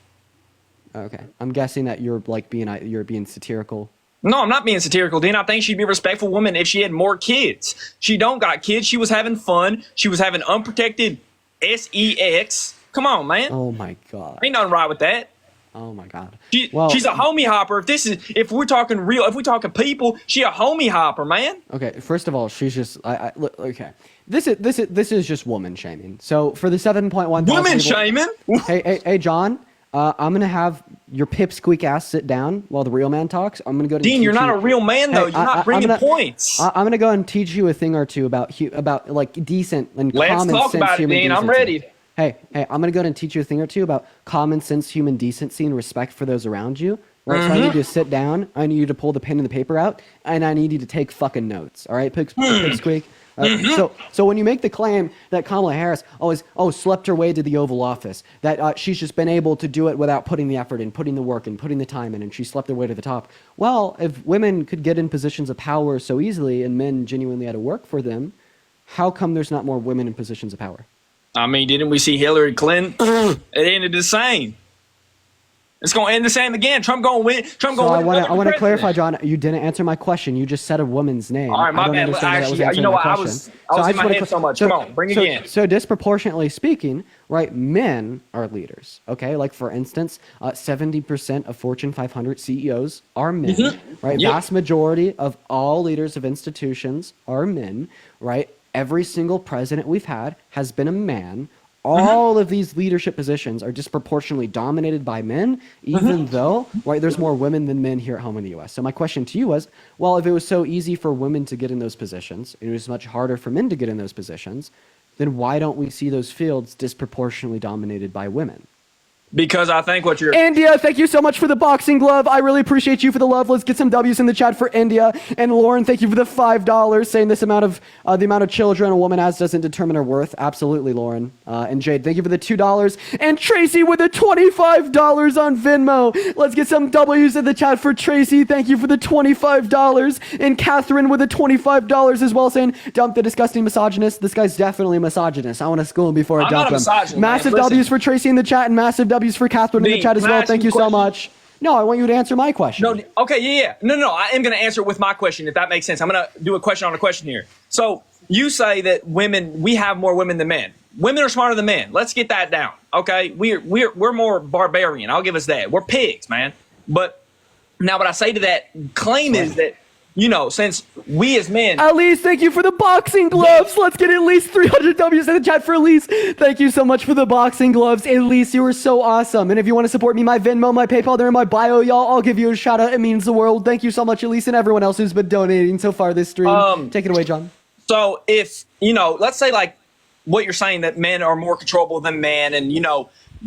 Okay, I'm guessing that you're being satirical. No, I'm not being satirical, Dean. I think she'd be a respectful woman if she had more kids. She don't got kids. She was having fun. She was having unprotected sex. Come on, man. Oh my God. Ain't nothing right with that. Oh my God. She's a homie hopper. If we're talking people, she a homie hopper, man. Okay, first of all, she's just look, okay. This is just woman shaming. So for the 7.1 Woman shaming? Hey, John. I'm gonna have your pipsqueak ass sit down while the real man talks. I'm gonna go to Dean, you're not a real man though. You're not bringing points. I'm gonna go and teach you a thing or two about like decent and common sense. Let's talk about it, human Dean. I'm decency. ready. Hey, I'm gonna go and teach you a thing or two about common sense, human decency, and respect for those around you. Right, so I need you to sit down. I need you to pull the pen and the paper out, and I need you to take fucking notes. All right, pipsqueak. So when you make the claim that Kamala Harris slept her way to the Oval Office, that she's just been able to do it without putting the effort in, putting the work in, putting the time in, and she slept her way to the top. Well, if women could get in positions of power so easily and men genuinely had to work for them, how come there's not more women in positions of power? I mean, didn't we see Hillary Clinton? It ended the same. It's going to end the same again. Trump going to win. Trump So going to win. I want to clarify, John. You didn't answer my question. You just said a woman's name. All right, my I don't bad. understand that was Actually, answering you know my what? I question. was So in just my wanna head so much. so- Come on, bring it so- in. So disproportionately speaking, right? Men are leaders. Okay, like for instance, 70% of Fortune 500 CEOs are men. Right, Yep. vast majority of all leaders of institutions are men. Right, every single president we've had has been a man. All of these leadership positions are disproportionately dominated by men, even though, right, there's more women than men here at home in the US. So my question to you was, well, if it was so easy for women to get in those positions, and it was much harder for men to get in those positions, then why don't we see those fields disproportionately dominated by women? Because I think what you're... India, thank you so much for the boxing glove. I really appreciate you for the love. Let's get some W's in the chat for India. And Lauren, thank you for the $5, saying this amount of the amount of children a woman has doesn't determine her worth. Absolutely, Lauren. And Jade, thank you for the $2. And Tracy with the $25 on Venmo. Let's get some W's in the chat for Tracy. Thank you for the $25. And Catherine with the $25 as well, saying, dump the disgusting misogynist. This guy's definitely a misogynist. I want to school him before I I'm dump not a him. misogynist, man. Massive Listen. W's for Tracy in the chat and massive W's for Catherine in the Dean, chat as can I well. ask Thank you you a so question? much. No, I want you to answer my question. No, okay, yeah. No, I am going to answer with my question, if that makes sense. I'm going to do a question on a question here. So you say that we have more women than men. Women are smarter than men. Let's get that down, okay? We're more barbarian. I'll give us that. We're pigs, man. But now what I say to that claim is that, since we as men... Elise, thank you for the boxing gloves. Let's get at least 300 W's in the chat for Elise. Thank you so much for the boxing gloves. Elise, you were so awesome. And if you want to support me, my Venmo, my PayPal, they're in my bio, y'all. I'll give you a shout out. It means the world. Thank you so much, Elise, and everyone else who's been donating so far this stream. Take it away, John. So if, let's say like what you're saying, that men are more controllable than men and,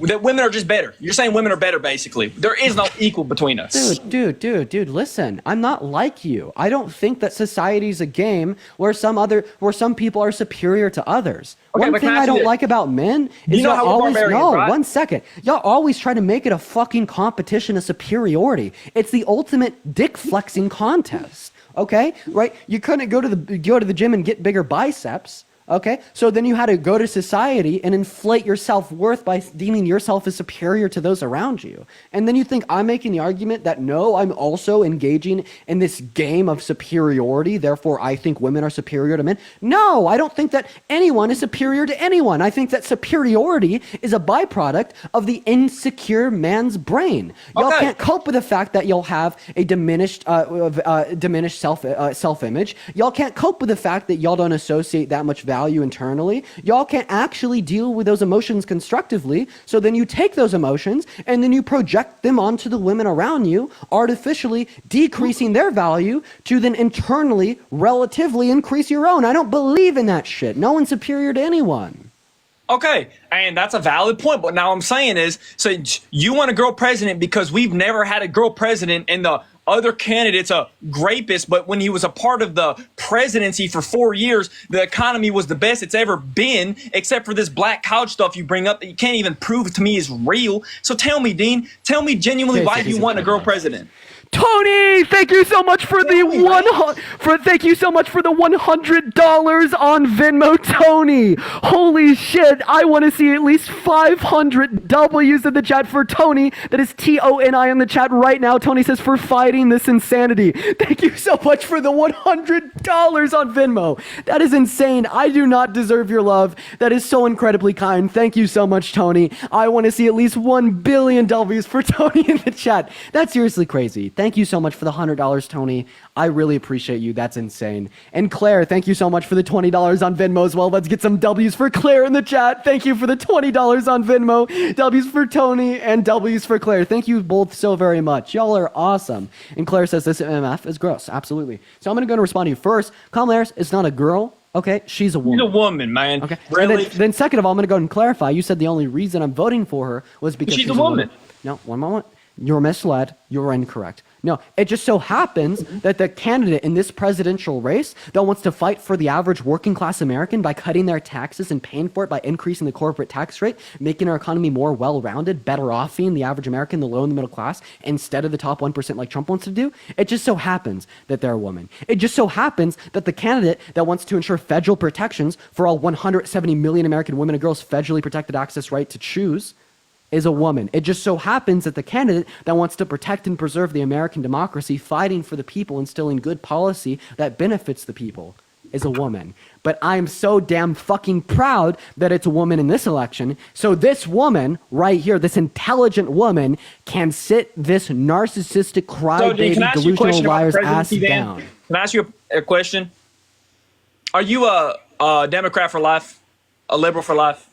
that women are just better. You're saying women are better, basically. There is no equal between us. Dude, listen. I'm not like you. I don't think that society's a game where some people are superior to others. Okay, One but thing can I I ask you don't this? like about men is You know y'all how we're always barbarians, right? 1 second. Y'all always try to make it a fucking competition of superiority. It's the ultimate dick flexing contest. Okay? Right? You couldn't go to the gym and get bigger biceps. Okay, so then you had to go to society and inflate your self-worth by deeming yourself as superior to those around you. And then you think I'm making the argument that no, I'm also engaging in this game of superiority, therefore I think women are superior to men. No, I don't think that anyone is superior to anyone. I think that superiority is a byproduct of the insecure man's brain. Y'all can't cope with the fact that you'll have a diminished self-image. Y'all can't cope with the fact that y'all don't associate that much value internally. Y'all can't actually deal with those emotions constructively. So then you take those emotions and then you project them onto the women around you, artificially decreasing their value to then internally relatively increase your own. I don't believe in that shit. No one's superior to anyone. Okay, and that's a valid point. But now I'm saying is, so you want a girl president because we've never had a girl president and the other candidate's a rapist, but when he was a part of the presidency for 4 years, the economy was the best it's ever been, except for this black couch stuff you bring up that you can't even prove to me is real. So tell me, Dean, genuinely why do you want a girl president? Tony, thank you so much for the $100 on Venmo, Tony. Holy shit, I want to see at least 500 W's in the chat for Tony. That is TONI in the chat right now. Tony says for fighting this insanity. Thank you so much for the $100 on Venmo. That is insane. I do not deserve your love. That is so incredibly kind. Thank you so much, Tony. I want to see at least 1 billion W's for Tony in the chat. That's seriously crazy. Thank you so much for the $100, Tony. I really appreciate you. That's insane. And Claire, thank you so much for the $20 on Venmo as well. Let's get some W's for Claire in the chat. Thank you for the $20 on Venmo. W's for Tony and W's for Claire. Thank you both so very much. Y'all are awesome. And Claire says this MF is gross. Absolutely. So I'm going to go and respond to you first. Kamala Harris is not a girl. Okay, she's a woman. She's a woman, man. Okay. Really? And then second of all, I'm going to go and clarify. You said the only reason I'm voting for her was because she's a woman. No, one moment. You're misled. You're incorrect. No, it just so happens that the candidate in this presidential race that wants to fight for the average working class American by cutting their taxes and paying for it by increasing the corporate tax rate, making our economy more well-rounded, better off being the average American, the low and the middle class, instead of the top 1% like Trump wants to do, it just so happens that they're a woman. It just so happens that the candidate that wants to ensure federal protections for all 170 million American women and girls' federally protected access right to choose is a woman. It just so happens that the candidate that wants to protect and preserve the American democracy, fighting for the people, instilling good policy that benefits the people, is a woman. But I'm so damn fucking proud that it's a woman in this election. So this woman right here, this intelligent woman, can sit this narcissistic, crybaby, delusional liar's ass down. Can I ask you a question? Are you a Democrat for life? A liberal for life?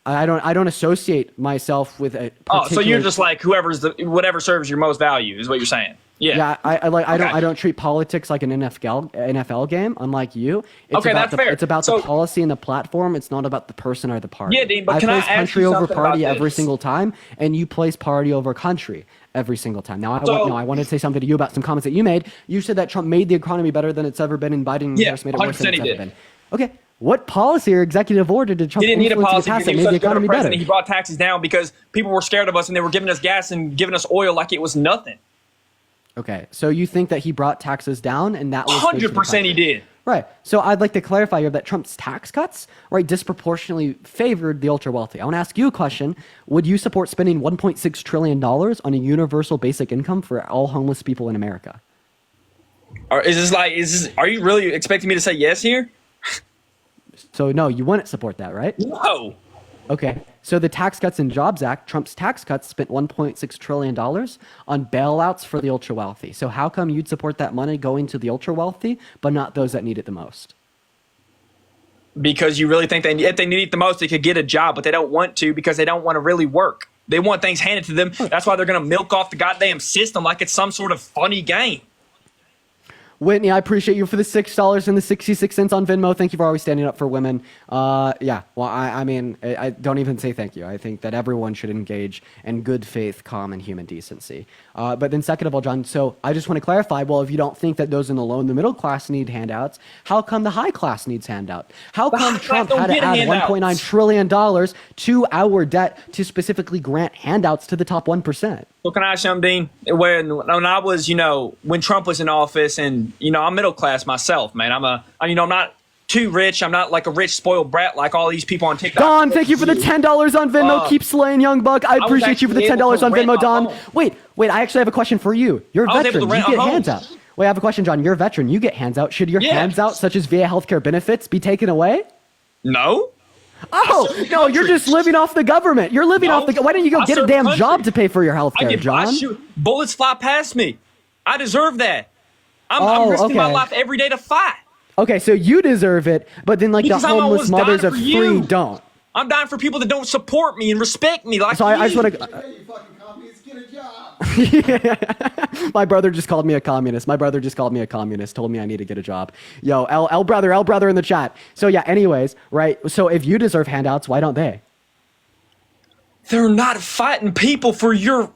I don't associate myself with a Oh, so you're just like whatever serves your most value is what you're saying. Yeah. I don't treat politics like an NFL game. Unlike you, it's Okay, about that's fair. It's about the policy and the platform. It's not about the person or the party. Yeah, Dean, but can I place ask country you over something party about every this? single time, and you place party over country every single time. Now, I wanted to say something to you about some comments that you made. You said that Trump made the economy better than it's ever been, and Biden and Harris made it worse than 100% it's he ever did. been. Okay, what policy or executive order did Trump He didn't need a influence policy to because pass that he made was the such a good economy better? president. He brought taxes down because people were scared of us and they were giving us gas and giving us oil like it was nothing. Okay, so you think that he brought taxes down, and that was 100% he did. Right. So I'd like to clarify here that Trump's tax cuts, right, disproportionately favored the ultra wealthy. I want to ask you a question. Would you support spending $1.6 trillion on a universal basic income for all homeless people in America? Or are you really expecting me to say yes here? So no, you wouldn't support that, right? No. Okay. So the Tax Cuts and Jobs Act, Trump's tax cuts spent $1.6 trillion on bailouts for the ultra wealthy. So how come you'd support that money going to the ultra wealthy, but not those that need it the most? Because you really think if they need it the most, they could get a job, but they don't want to because they don't want to really work. They want things handed to them. That's why they're going to milk off the goddamn system like it's some sort of funny game. Whitney, I appreciate you for the $6 and the 66 cents on Venmo. Thank you for always standing up for women. Yeah, well, I mean, I don't even say thank you. I think that everyone should engage in good faith, common human decency. But then second of all, John, so I just want to clarify, well, if you don't think that those in the low and the middle class need handouts, how come the high class needs handout? How come Trump had to add $1.9 trillion to our debt to specifically grant handouts to the top 1%? So can I ask something, Dean? When I was, when Trump was in office, and I'm middle class myself, man. I'm not too rich. I'm not like a rich spoiled brat like all these people on TikTok. Don, thank you for the $10 on Venmo. Keep slaying, young buck. I appreciate you for the $10 on Venmo, Don. Wait. I actually have a question for you. You're a veteran. You get hands out. Wait, I have a question, John. You're a veteran. You get hands out. Should your hands out, such as via healthcare benefits, be taken away? No. Oh, no, you're just living off the government. You're living off the... Why don't you go get a damn job to pay for your health care, John? Bullets fly past me. I deserve that. I'm risking my life every day to fight. Okay, so you deserve it, but then Because the I'm homeless almost mothers dying of for three you. don't. I'm dying for people that don't support me and respect me like So I just you. want to... My brother just called me a communist. Told me I need to get a job. Yo, L brother in the chat. So yeah, anyways, right? So if you deserve handouts, why don't they? They're not fighting people for your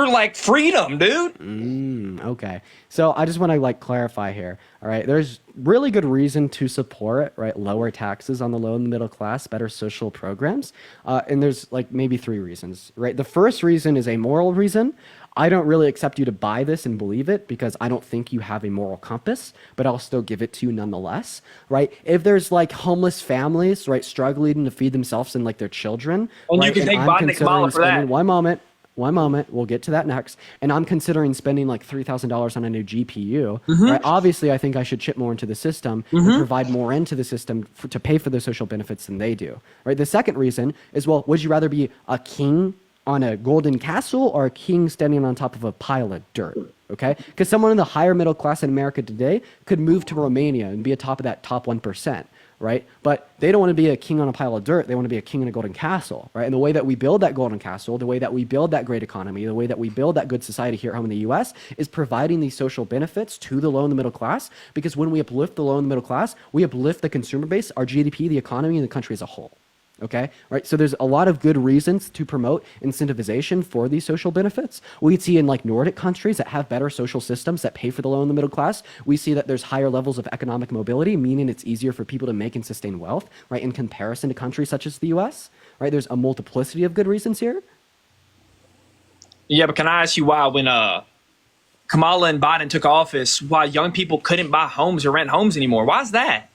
like freedom, dude. Okay. So I just want to clarify here. All right. There's really good reason to support, right, lower taxes on the low and the middle class, better social programs. And there's maybe three reasons, right? The first reason is a moral reason. I don't really accept you to buy this and believe it because I don't think you have a moral compass, but I'll still give it to you nonetheless, right? If there's homeless families, right, struggling to feed themselves and their children, and right, you can take I'm Biden and Kamala for that. One moment, we'll get to that next. And I'm considering spending $3,000 on a new GPU. Mm-hmm. Right? Obviously, I think I should chip more into the system and provide more into the system to pay for the social benefits than they do. Right? The second reason is, well, would you rather be a king on a golden castle or a king standing on top of a pile of dirt? Okay? Because someone in the higher middle class in America today could move to Romania and be atop of that top 1%. Right? But they don't want to be a king on a pile of dirt. They want to be a king in a golden castle, right? And the way that we build that golden castle, the way that we build that great economy, the way that we build that good society here at home in the US is providing these social benefits to the low and the middle class, because when we uplift the low and the middle class, we uplift the consumer base, our GDP, the economy, and the country as a whole. Okay, right. So there's a lot of good reasons to promote incentivization for these social benefits. We see in Nordic countries that have better social systems that pay for the low and the middle class. We see that there's higher levels of economic mobility, meaning it's easier for people to make and sustain wealth, right? In comparison to countries such as the U.S., right? There's a multiplicity of good reasons here. Yeah, but can I ask you why when Kamala and Biden took office, why young people couldn't buy homes or rent homes anymore? Why is that?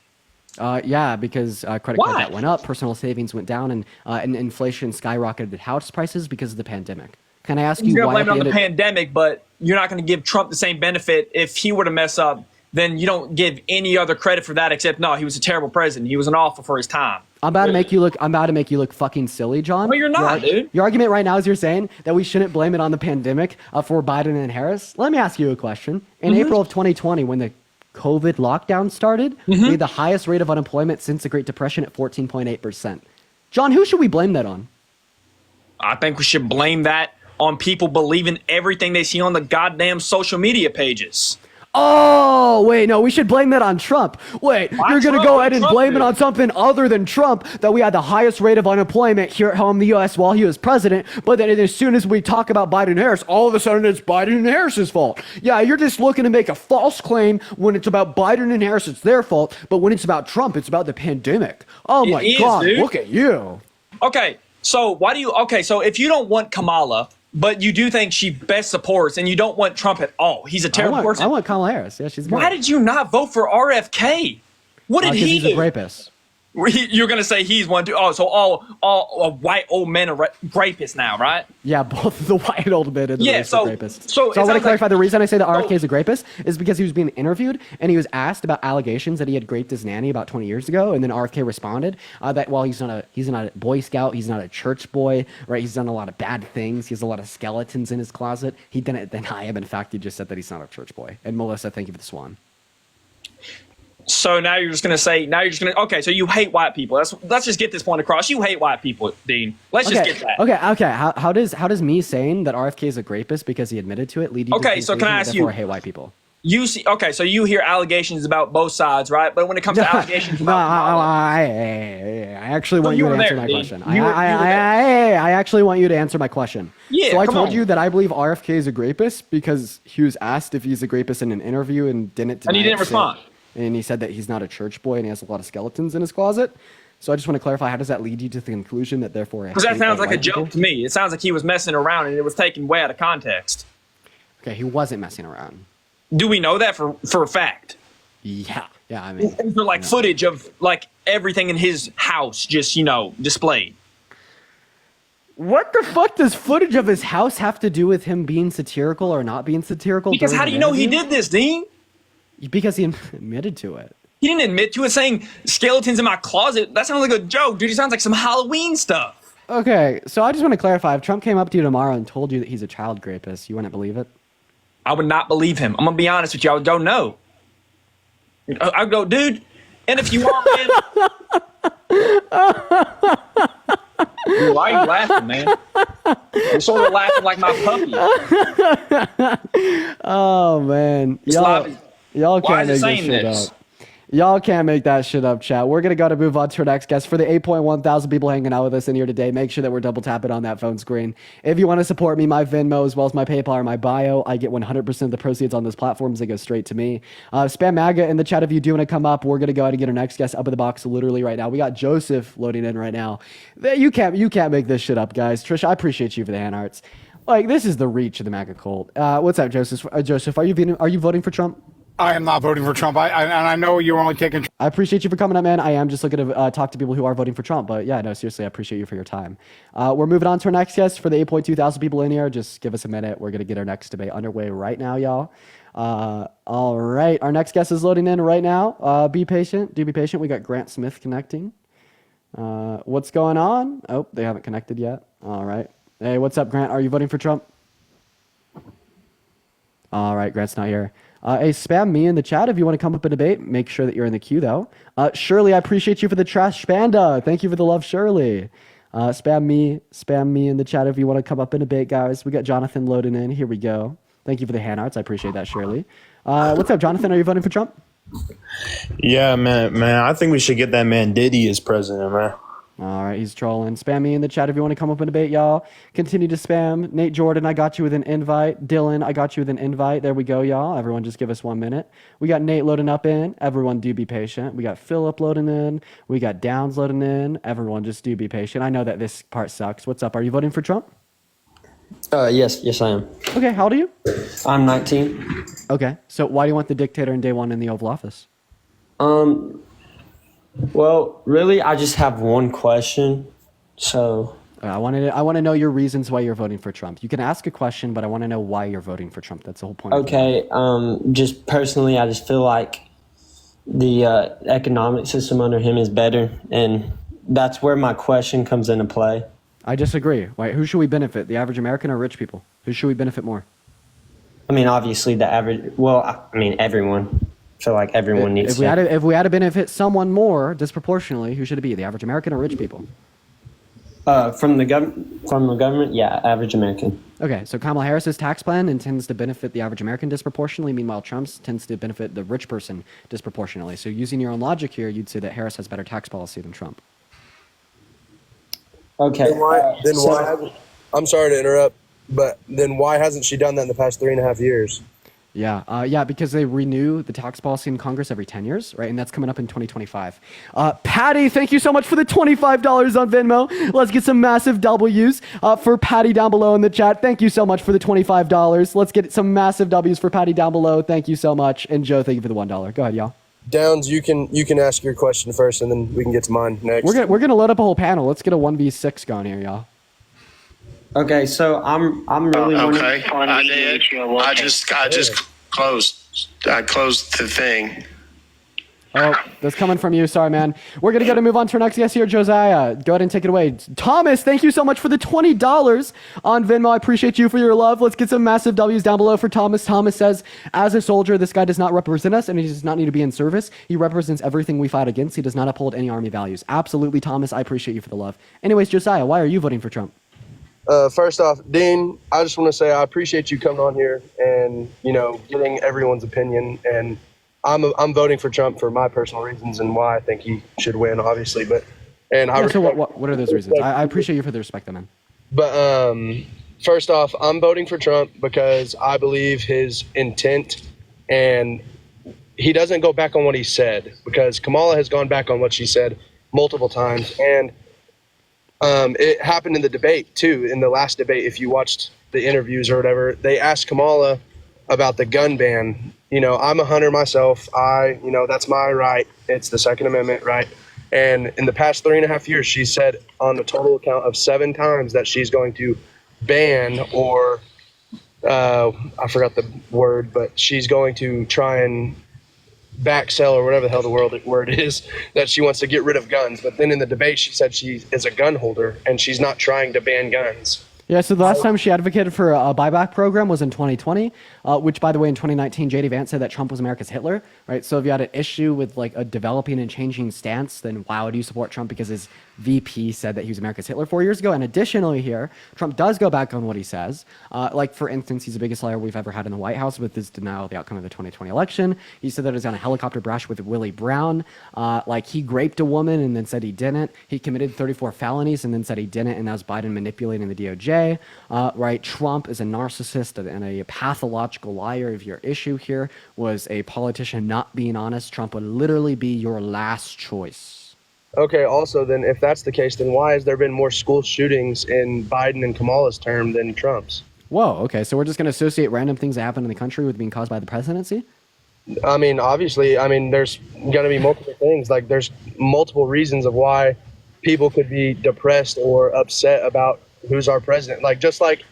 Yeah, because credit card debt went up, personal savings went down, and inflation skyrocketed house prices because of the pandemic. Can I ask you You're why? going to blame it on the pandemic, but you're not going to give Trump the same benefit if he were to mess up. Then you don't give any other credit for that except no, he was a terrible president. He was an awful for his time. I'm about to make you look fucking silly, John. No, you're not, dude. Your argument right now is you're saying that we shouldn't blame it on the pandemic for Biden and Harris. Let me ask you a question. In April of 2020, when the COVID lockdown started, we had the highest rate of unemployment since the Great Depression at 14.8%. John, who should we blame that on? I think we should blame that on people believing everything they see on the goddamn social media pages. Oh, wait, no, we should blame that on Trump. Wait, you're going to go ahead and blame it on something other than Trump, that we had the highest rate of unemployment here at home in the U.S. while he was president, but then as soon as we talk about Biden and Harris, all of a sudden it's Biden and Harris's fault. Yeah, you're just looking to make a false claim. When it's about Biden and Harris, it's their fault, but when it's about Trump, it's about the pandemic. Oh my God, dude. Look at you. Okay, so so if you don't want Kamala, but you do think she best supports, and you don't want Trump at all. He's a terrible person. I want Kamala Harris. Yeah, she's good. Why did you not vote for RFK? What did he do? He's a rapist. You're going to say he's one too. Oh, so all white old men are rapists now, right? Yeah, both the white old men and the rapists. So I want to clarify, the reason I say that RFK is a rapist is because he was being interviewed and he was asked about allegations that he had raped his nanny about 20 years ago, and then RFK responded that while he's not a Boy Scout, he's not a church boy, right? He's done a lot of bad things. He has a lot of skeletons in his closet. He didn't deny him. In fact, he just said that he's not a church boy. And Melissa, thank you for the swan. So now you're just going to say, okay, so you hate white people. Let's just get this point across. You hate white people, Dean. Let's just get that. Okay. How does me saying that RFK is a rapist because he admitted to it lead you to okay, so can I ask you, I hate white people? You see, okay, so you hear allegations about both sides, right? But when it comes to allegations about I actually want you to answer my question. I actually want you to answer my question. Yeah, so I told you that I believe RFK is a rapist because he was asked if he's a rapist in an interview and didn't. And he didn't respond. And he said that he's not a church boy and he has a lot of skeletons in his closet. So I just want to clarify, how does that lead you to the conclusion that therefore... Because that sounds like a joke to me. It sounds like he was messing around and it was taken way out of context. Okay, he wasn't messing around. Do we know that for a fact? Yeah, I mean... Is there like footage of like everything in his house just, displayed? What the fuck does footage of his house have to do with him being satirical or not being satirical? Because how do you know he did this, Dean? Because he admitted to it. He didn't admit to it, saying skeletons in my closet. That sounds like a joke, dude. It sounds like some Halloween stuff. Okay, so I just want to clarify. If Trump came up to you tomorrow and told you that he's a child rapist, you wouldn't believe it? I would not believe him. I'm going to be honest with you. I would go, no. I'd go, dude, and if you are, man. Dude, why are you laughing, man? You're sort of laughing like my puppy. Oh, man. Y'all can't make this shit up. Y'all can't make that shit up, chat. We're going to move on to our next guest. For the 8.1 thousand people hanging out with us in here today, make sure that we're double tapping on that phone screen. If you want to support me, my Venmo as well as my PayPal or my bio, I get 100% of the proceeds on those platforms. They go straight to me. Spam MAGA in the chat if you do want to come up. We're going to go ahead and get our next guest up in the box literally right now. We got Joseph loading in right now. You can't make this shit up, guys. Trish, I appreciate you for the hand hearts. Like, this is the reach of the MAGA cult. What's up, Joseph? Joseph, are you voting for Trump? I am not voting for Trump. I know you're only taking... I appreciate you for coming up, man. I am just looking to talk to people who are voting for Trump. But yeah, no, seriously, I appreciate you for your time. We're moving on to our next guest. For the 8.2 thousand people in here, just give us a minute. We're going to get our next debate underway right now, y'all. All right. Our next guest is loading in right now. Be patient. Do be patient. We got Grant Smith connecting. What's going on? Oh, they haven't connected yet. All right. Hey, what's up, Grant? Are you voting for Trump? All right, Grant's not here. Hey, spam me in the chat if you want to come up and debate. Make sure that you're in the queue, though. Shirley, I appreciate you for the trash panda. Thank you for the love, Shirley. Spam me in the chat if you want to come up and debate, guys. We got Jonathan loading in. Here we go. Thank you for the hand arts. I appreciate that, Shirley. What's up, Jonathan? Are you voting for Trump? Yeah, man. I think we should get that man Diddy as president, man. All right, he's trolling. Spam me in the chat if you want to come up and debate, y'all. Continue to spam. Nate Jordan, I got you with an invite. Dylan, I got you with an invite. There we go, y'all. Everyone just give us 1 minute. We got Nate loading up in. Everyone do be patient. We got Philip loading in. We got Downs loading in. Everyone just do be patient. I know that this part sucks. What's up? Are you voting for Trump? Yes, I am. Okay, how old are you? I'm 19. Okay, so why do you want the dictator in day one in the Oval Office? Well, really, I just have one question. So, I want to know your reasons why you're voting for Trump. You can ask a question, but I want to know why you're voting for Trump. That's the whole point. okay, just personally, I just feel like the economic system under him is better, and that's where my question comes into play. I disagree. Wait, who should we benefit? The average American or rich people? Who should we benefit more? I mean, obviously, the average. Well, I mean, everyone. I feel like everyone needs. If we had to benefit someone more disproportionately, who should it be? The average American or rich people? From the government, yeah, average American. Okay, so Kamala Harris's tax plan intends to benefit the average American disproportionately. Meanwhile, Trump's tends to benefit the rich person disproportionately. So using your own logic here, you'd say that Harris has better tax policy than Trump. Okay. I'm sorry to interrupt, but then why hasn't she done that in the past 3.5 years? Yeah, because they renew the tax policy in Congress every 10 years, right? And that's coming up in 2025. Patty, thank you so much for the $25 on Venmo. Let's get some massive W's for Patty down below in the chat. Thank you so much for the $25. Let's get some massive W's for Patty down below. Thank you so much. And Joe, thank you for the $1. Go ahead, y'all. Downs, you can ask your question first, and then we can get to mine next. We're gonna load up a whole panel. Let's get a 1v6 going here, y'all. Okay, so I'm really okay. I just closed. I closed the thing. Oh, that's coming from you. Sorry, man. We're going to move on to our next guest here, Josiah. Go ahead and take it away. Thomas, thank you so much for the $20 on Venmo. I appreciate you for your love. Let's get some massive W's down below for Thomas. Thomas says, as a soldier, this guy does not represent us, and he does not need to be in service. He represents everything we fight against. He does not uphold any army values. Absolutely, Thomas. I appreciate you for the love. Anyways, Josiah, why are you voting for Trump? First off, Dean, I just want to say I appreciate you coming on here and, getting everyone's opinion. And I'm voting for Trump for my personal reasons and why I think he should win, obviously. So what are those reasons? I appreciate you for the respect, man. But first off, I'm voting for Trump because I believe his intent, and he doesn't go back on what he said, because Kamala has gone back on what she said multiple times. And it happened in the debate, too. In the last debate, if you watched the interviews or whatever, they asked Kamala about the gun ban. I'm a hunter myself. That's my right. It's the Second Amendment, right? And in the past 3.5 years, she said on a total count of 7 times that she's going to ban or I forgot the word, but she's going to try and backsell or whatever the hell the word is, that she wants to get rid of guns. But then in the debate, she said she is a gun holder and she's not trying to ban guns. Yeah, so the last time she advocated for a buyback program was in 2020, which, by the way, in 2019, J.D. Vance said that Trump was America's Hitler, right? So if you had an issue with like a developing and changing stance, then why would you support Trump? Because his VP said that he was America's Hitler 4 years ago. And additionally here, Trump does go back on what he says. Like, for instance, he's the biggest liar we've ever had in the White House with his denial of the outcome of the 2020 election. He said that he was on a helicopter crash with Willie Brown. Like, he raped a woman and then said he didn't. He committed 34 felonies and then said he didn't, and that was Biden manipulating the DOJ. Right, Trump is a narcissist and a pathological liar. If your issue here was a politician not being honest, Trump would literally be your last choice. Okay, also then, if that's the case, then why has there been more school shootings in Biden and Kamala's term than Trump's? Whoa, okay, so we're just going to associate random things that happen in the country with being caused by the presidency? I mean, obviously, there's going to be multiple things. Like, there's multiple reasons of why people could be depressed or upset about who's our president. Like, just like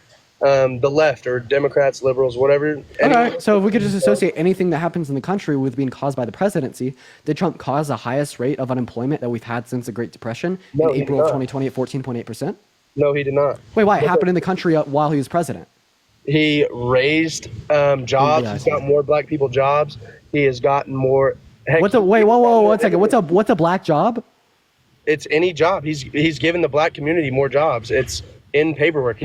the left or Democrats, liberals, whatever. All right, so if we could just associate anything that happens in the country with being caused by the presidency, did Trump cause the highest rate of unemployment that we've had since the Great Depression in April of 2020 at 14.8%? No, he did not. Wait, why? It happened in the country while he was president. He raised jobs. He's got more black people jobs. He has gotten more. Whoa, 1 second. What's a black job? It's any job. He's given the black community more jobs. It's in paperwork.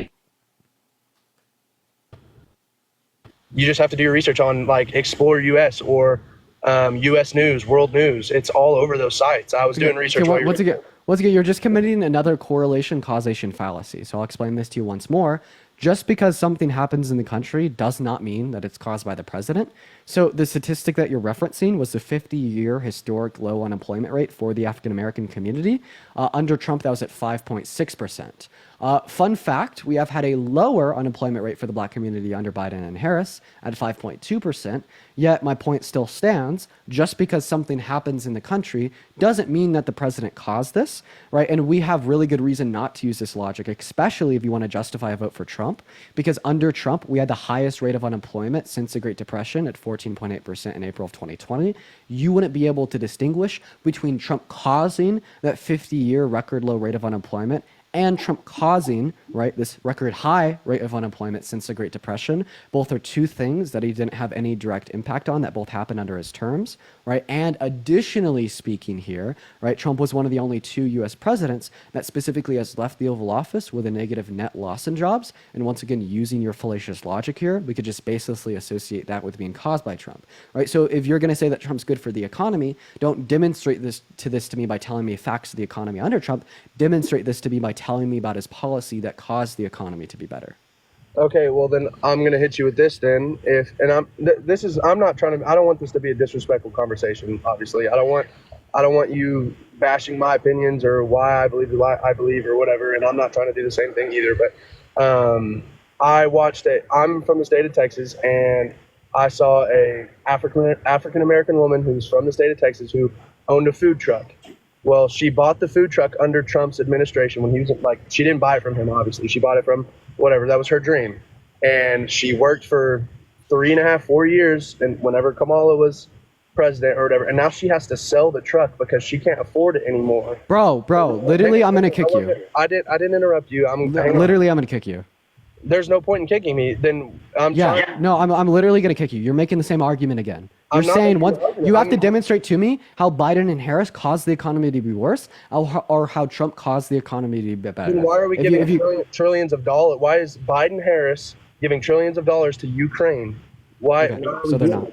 You just have to do your research on like Explore US or US News, World News. It's all over those sites. I was doing research. Once again, you're just committing another correlation causation fallacy. So I'll explain this to you once more. Just because something happens in the country does not mean that it's caused by the president. So the statistic that you're referencing was the 50-year historic low unemployment rate for the African-American community. Under Trump, that was at 5.6%. Fun fact, we have had a lower unemployment rate for the black community under Biden and Harris at 5.2%, yet my point still stands. Just because something happens in the country doesn't mean that the president caused this, right? And we have really good reason not to use this logic, especially if you want to justify a vote for Trump, because under Trump, we had the highest rate of unemployment since the Great Depression at 14.8% in April of 2020. You wouldn't be able to distinguish between Trump causing that 50-year record low rate of unemployment and Trump causing, right, this record high rate of unemployment since the Great Depression. Both are two things that he didn't have any direct impact on that both happened under his terms, right? And additionally speaking here, right, Trump was one of the only two US presidents that specifically has left the Oval Office with a negative net loss in jobs. And once again, using your fallacious logic here, we could just baselessly associate that with being caused by Trump, right? So if you're gonna say that Trump's good for the economy, don't demonstrate this to me by telling me facts of the economy under Trump. Demonstrate this to me by telling me about his policy that caused the economy to be better. Okay, well then I'm gonna hit you with this then. I'm not trying to. I don't want this to be a disrespectful conversation. Obviously, I don't want you bashing my opinions or why I believe or whatever. And I'm not trying to do the same thing either. But I watched it. I'm from the state of Texas, and I saw a African American woman who's from the state of Texas who owned a food truck. Well, she bought the food truck under Trump's administration when he was she didn't buy it from him, obviously. She bought it from whatever. That was her dream. And she worked for 3.5, 4 years, and whenever Kamala was president or whatever. And now she has to sell the truck because she can't afford it anymore. Bro, literally, I'm going to kick you. I didn't interrupt you. I'm going to kick you. There's no point in kicking me. Then I'm literally going to kick you. You're making the same argument again. You're saying you have to demonstrate to me how Biden and Harris caused the economy to be worse, or how Trump caused the economy to be better. Then why are we giving trillions of dollars? Why is Biden Harris giving trillions of dollars to Ukraine? Why? Okay, so they're not.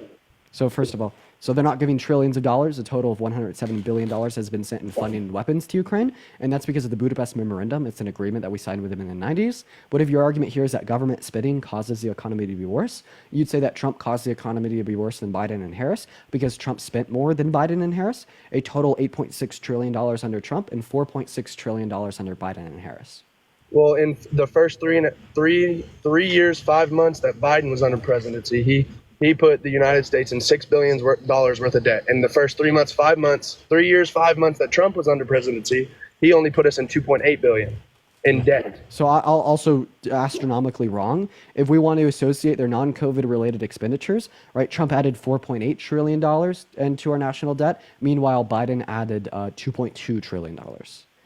So first of all, they're not giving trillions of dollars. A total of $107 billion has been sent in funding weapons to Ukraine, and that's because of the Budapest Memorandum. It's an agreement that we signed with them in the 90s. But if your argument here is that government spending causes the economy to be worse, you'd say that Trump caused the economy to be worse than Biden and Harris because Trump spent more than Biden and Harris, a total $8.6 trillion under Trump and $4.6 trillion under Biden and Harris. Well, in the first 3 years, 5 months that Biden was under presidency, he put the United States in $6 billion worth of debt. In the first 3 years, 5 months that Trump was under presidency, he only put us in $2.8 billion in debt. So I'll also astronomically wrong. If we want to associate their non-COVID related expenditures, right? Trump added $4.8 trillion into our national debt. Meanwhile, Biden added $2.2 trillion.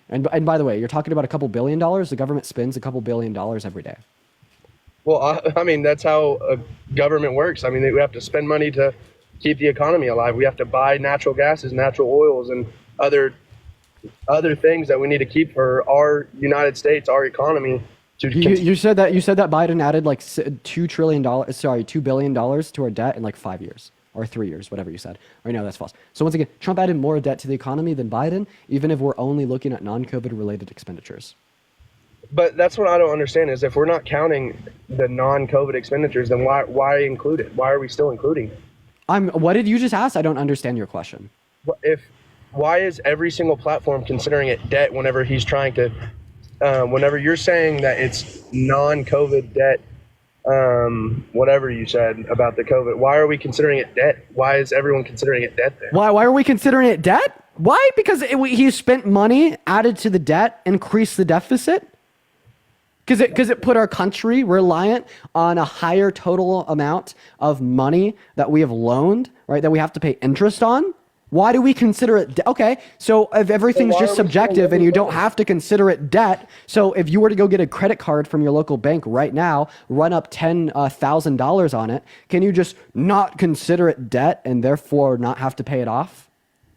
And by the way, you're talking about a couple $1 billion. The government spends a couple $1 billion every day. Well, I mean, that's how a government works. I mean, we have to spend money to keep the economy alive. We have to buy natural gases, natural oils, and other things that we need to keep for our United States, our economy. You said that Biden added like $2 billion to our debt in like 5 years or 3 years, whatever you said. Or no, that's false. So once again, Trump added more debt to the economy than Biden, even if we're only looking at non-COVID related expenditures. But that's what I don't understand is if we're not counting the non-COVID expenditures, then why include it? Why are we still including it? What did you just ask? I don't understand your question. Why is every single platform considering it debt whenever he's trying to, whenever you're saying that it's non-COVID debt, whatever you said about the COVID, why are we considering it debt? Why is everyone considering it debt then? Why are we considering it debt? Why? Because he spent money, added to the debt, increased the deficit? Because it put our country reliant on a higher total amount of money that we have loaned, right? That we have to pay interest on. Why do we consider it debt? Okay, so if everything's just subjective and you don't have to consider it debt, so if you were to go get a credit card from your local bank right now, run up $10,000 on it, can you just not consider it debt and therefore not have to pay it off?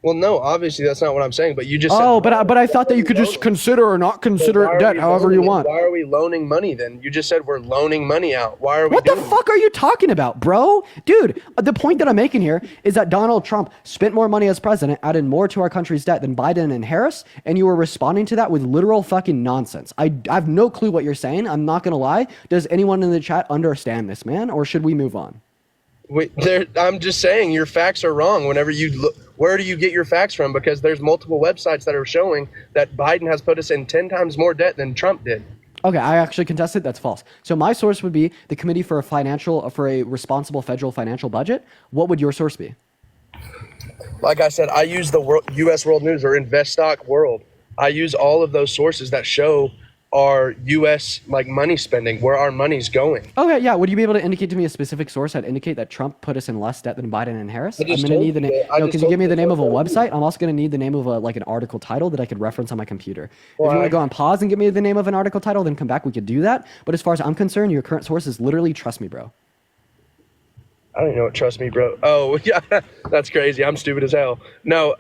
Well, no, obviously that's not what I'm saying. But you just said, but I thought that you could just consider or not consider it debt, however you want. Why are we loaning money then? You just said we're loaning money out. Why are we? What the fuck are you talking about, bro? Dude, the point that I'm making here is that Donald Trump spent more money as president, added more to our country's debt than Biden and Harris, and you were responding to that with literal fucking nonsense. I have no clue what you're saying. I'm not gonna lie. Does anyone in the chat understand this, man, or should we move on? I'm just saying your facts are wrong. Whenever you look, where do you get your facts from? Because there's multiple websites that are showing that Biden has put us in 10 times more debt than Trump did. Okay, I actually contest it. That's false. So my source would be the Committee for a Responsible Federal Financial Budget. What would your source be? Like I said, I use the U.S. World News or InvestStock World. I use all of those sources that show our U.S. like money spending, where our money's going. Okay, yeah. Would you be able to indicate to me a specific source that indicate that Trump put us in less debt than Biden and Harris? I'm just gonna told need the you name. that. I No, just could you give told me you the name of a that. website? I'm also gonna need the name of like an article title that I could reference on my computer. If you Well, want to go on pause and give me the name of an article title, then come back. We could do that. But as far as I'm concerned, your current source is literally trust me, bro. I don't even know what trust me, bro. Oh, yeah, that's crazy. I'm stupid as hell. No,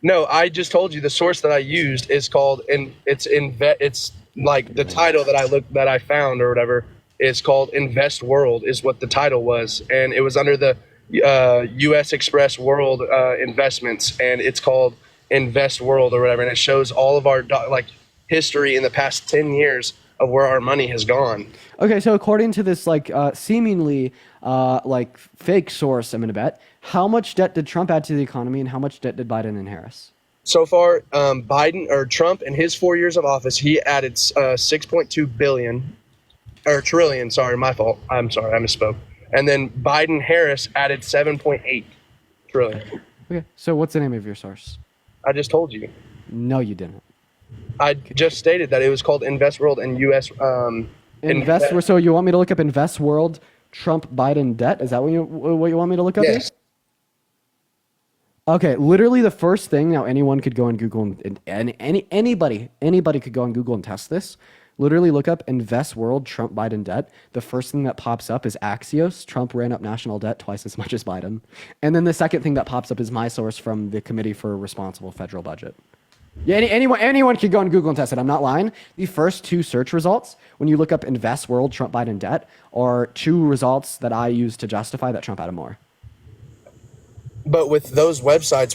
no, I just told you the source that I used is called, and it's like the title that I found or whatever is called Invest World is what the title was. And it was under the U.S. Express World Investments, and it's called Invest World or whatever. And it shows all of our like history in the past 10 years of where our money has gone. Okay, so according to this like seemingly like fake source, I'm gonna bet, how much debt did Trump add to the economy, and how much debt did Biden and Harris? So far, Biden or Trump in his 4 years of office, he added 6.2 billion or trillion. Sorry, my fault. I'm sorry, I misspoke. And then Biden Harris added 7.8 trillion. Okay, so what's the name of your source? I just told you. No, you didn't. I just stated that it was called Invest World and U.S. Invest. So you want me to look up Invest World Trump Biden debt? Is that what you want me to look up? Yes. Okay, literally the first thing now anyone could go on Google and anybody could go on Google and test this. Literally look up Invest World Trump Biden debt. The first thing that pops up is Axios. Trump ran up national debt twice as much as Biden. And then the second thing that pops up is my source from the Committee for a Responsible Federal Budget. Yeah, anyone could go on Google and test it. I'm not lying. The first two search results, when you look up Invest World Trump Biden debt, are two results that I use to justify that Trump added more. But with those websites,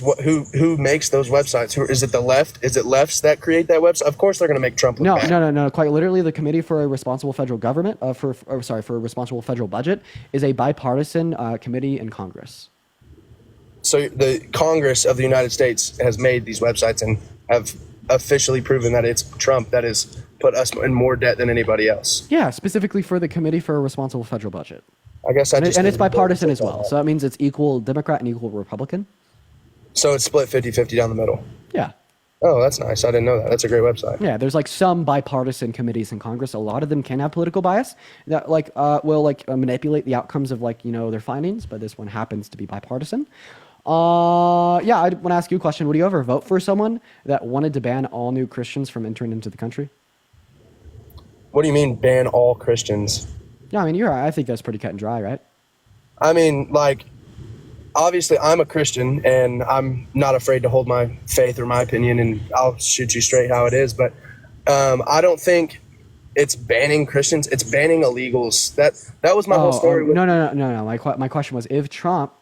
who makes those websites? Is it the left? Is it lefts that create that website? Of course, they're going to make Trump look bad. No. Quite literally, the Committee for a Responsible Federal Government, for a Responsible Federal Budget, is a bipartisan committee in Congress. So the Congress of the United States has made these websites and have officially proven that it's Trump that has put us in more debt than anybody else. Yeah, specifically for the Committee for a Responsible Federal Budget. I guess and it's bipartisan as well. So that means it's equal Democrat and equal Republican. So it's split 50-50 down the middle. Yeah. Oh, that's nice. I didn't know that. That's a great website. Yeah, there's like some bipartisan committees in Congress. A lot of them can have political bias that will manipulate the outcomes of their findings, but this one happens to be bipartisan. Yeah, I want to ask you a question. Would you ever vote for someone that wanted to ban all new Christians from entering into the country? What do you mean ban all Christians? Yeah, I mean, I think that's pretty cut and dry, right? I mean, obviously I'm a Christian and I'm not afraid to hold my faith or my opinion, and I'll shoot you straight how it is. But I don't think it's banning Christians. It's banning illegals. That was my whole story. No. My question was, if Trump,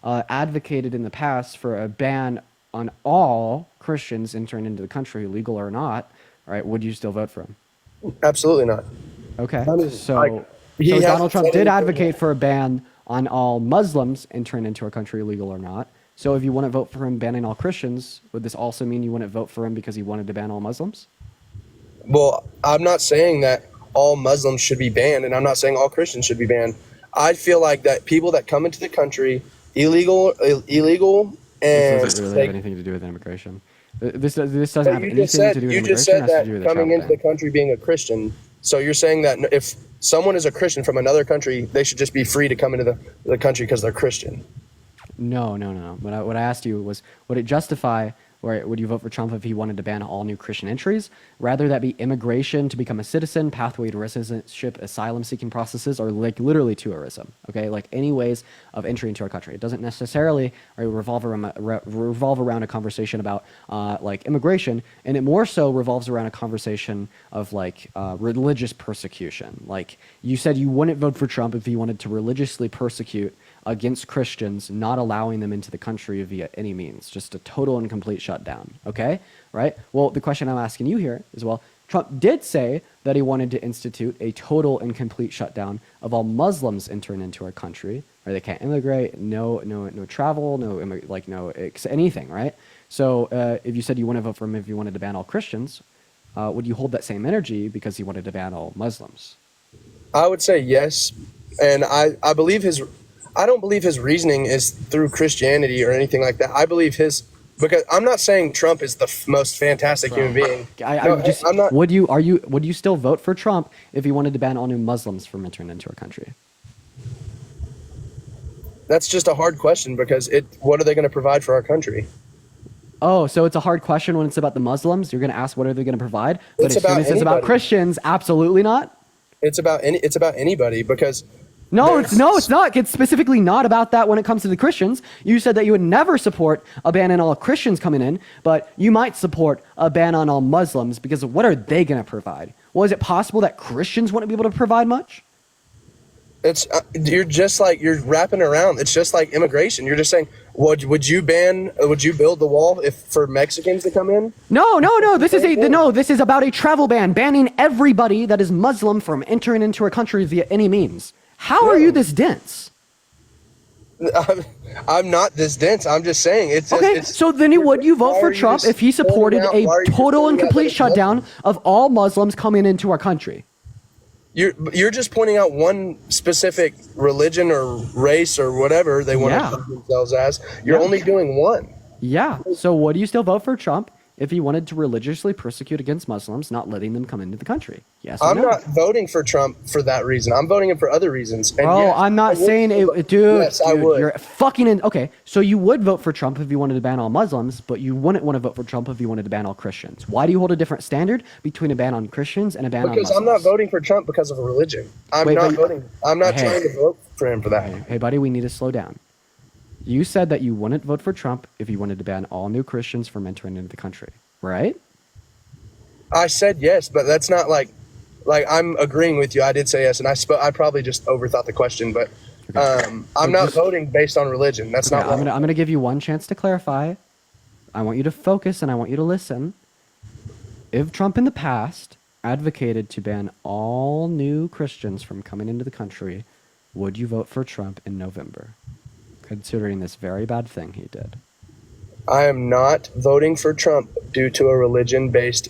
advocated in the past for a ban on all Christians entering into the country, legal or not, right, would you still vote for him? Absolutely not. Okay, so Donald Trump did advocate for a ban on all Muslims entering into our country, legal or not. So if you wouldn't vote for him banning all Christians, would this also mean you wouldn't vote for him because he wanted to ban all Muslims? Well, I'm not saying that all Muslims should be banned, and I'm not saying all Christians should be banned. I feel like that people that come into the country illegal, and This doesn't really have anything to do with immigration. This doesn't have anything to do with immigration. You just said that coming into the country being a Christian. So you're saying that if someone is a Christian from another country, they should just be free to come into the country because they're Christian. No. What I asked you was, would it justify, or would you vote for Trump if he wanted to ban all new Christian entries? Rather that be immigration to become a citizen, pathway to citizenship, asylum-seeking processes, or literally tourism, okay? Any ways of entry into our country. It doesn't necessarily revolve around a conversation about immigration, and it more so revolves around a conversation of religious persecution. You said you wouldn't vote for Trump if he wanted to religiously persecute against Christians, not allowing them into the country via any means, just a total and complete shutdown, okay? Right? Well, the question I'm asking you here is, Trump did say that he wanted to institute a total and complete shutdown of all Muslims entering into our country, where they can't immigrate, no travel, anything, right? So if you said you wouldn't vote for him if you wanted to ban all Christians, would you hold that same energy because he wanted to ban all Muslims? I would say yes, and I believe I don't believe his reasoning is through Christianity or anything like that. I believe because I'm not saying Trump is the most fantastic human being. I'm not. Would you still vote for Trump if he wanted to ban all new Muslims from entering into our country? That's just a hard question because what are they going to provide for our country? Oh, so it's a hard question when it's about the Muslims. You're going to ask what are they going to provide, but It's as soon about as it's about anybody. Christians, absolutely not. It's about anybody because No, it's not. It's specifically not about that when it comes to the Christians. You said that you would never support a ban on all Christians coming in, but you might support a ban on all Muslims because what are they going to provide? Well, is it possible that Christians wouldn't be able to provide much? it's you're wrapping around. It's just like immigration. You're just saying, would you build the wall for Mexicans to come in? No. This is about a travel ban, banning everybody that is Muslim from entering into our country via any means. How are you this dense? I'm not this dense. I'm just saying it's okay. So then would you vote for Trump if he supported a total and complete shutdown of all Muslims coming into our country? You're just pointing out one specific religion or race or whatever they want to call themselves as. You're only doing one. Yeah. So would you still vote for Trump if he wanted to religiously persecute against Muslims, not letting them come into the country? Yes or I'm no? not voting for Trump for that reason. I'm voting him for other reasons. And Bro, yes, I'm not saying it, dude. Yes, I would. You're fucking in. Okay, so you would vote for Trump if you wanted to ban all Muslims, but you wouldn't want to vote for Trump if you wanted to ban all Christians. Why do you hold a different standard between a ban on Christians and a ban on Muslims? Because I'm not voting for Trump because of a religion. I'm not trying to vote for him for that. Hey, buddy, we need to slow down. You said that you wouldn't vote for Trump if you wanted to ban all new Christians from entering into the country, right? I said yes, but that's not like I'm agreeing with you. I did say yes, and I probably just overthought the question, but I'm not voting based on religion. That's not. I'm gonna give you one chance to clarify. I want you to focus and I want you to listen. If Trump in the past advocated to ban all new Christians from coming into the country, would you vote for Trump in November, considering this very bad thing he did? I am not voting for Trump due to a religion-based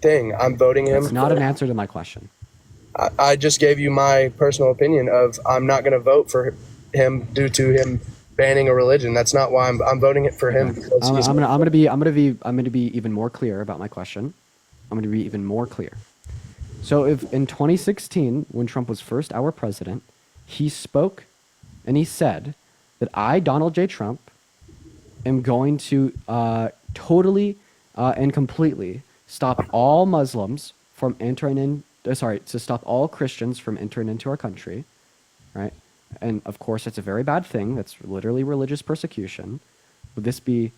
thing. I'm voting him. It's not an answer to my question. I just gave you my personal opinion of I'm not going to vote for him due to him banning a religion. That's not why I'm voting it for him. Because I'm gonna be even more clear about my question. I'm gonna be even more clear. So if in 2016, when Trump was first our president, he spoke and he said that I, Donald J. Trump, am going to totally and completely stop all Muslims from entering in. To stop all Christians from entering into our country, right? And of course, it's a very bad thing. That's literally religious persecution. Would this be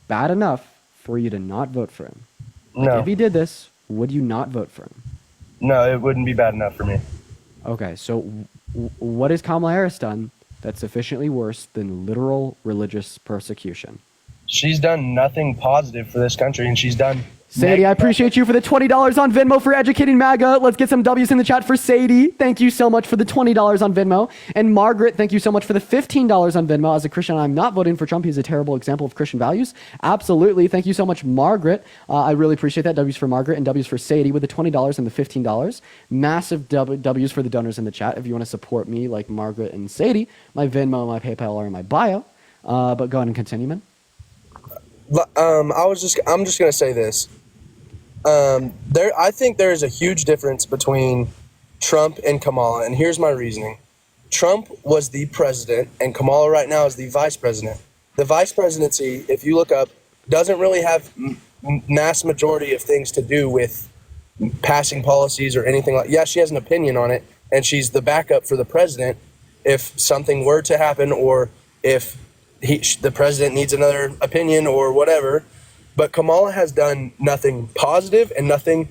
bad enough for you to not vote for him? No. If he did this, would you not vote for him? No, it wouldn't be bad enough for me. Okay, so what has Kamala Harris done that's sufficiently worse than literal religious persecution? She's done nothing positive for this country, and she's done. Sadie, I appreciate you for the $20 on Venmo for educating MAGA. Let's get some W's in the chat for Sadie. Thank you so much for the $20 on Venmo. And Margaret, thank you so much for the $15 on Venmo. As a Christian, I'm not voting for Trump. He's a terrible example of Christian values. Absolutely. Thank you so much, Margaret. I really appreciate that. W's for Margaret and W's for Sadie with the $20 and the $15. Massive W's for the donors in the chat. If you want to support me like Margaret and Sadie, my Venmo and my PayPal are in my bio. But go ahead and continue, man. I'm just going to say this. I think there is a huge difference between Trump and Kamala, and here's my reasoning. Trump was the president, and Kamala right now is the vice president. The vice presidency, if you look up, doesn't really have mass majority of things to do with passing policies or anything like. Yeah, she has an opinion on it, and she's the backup for the president if something were to happen, or if the president needs another opinion or whatever. But Kamala has done nothing positive and nothing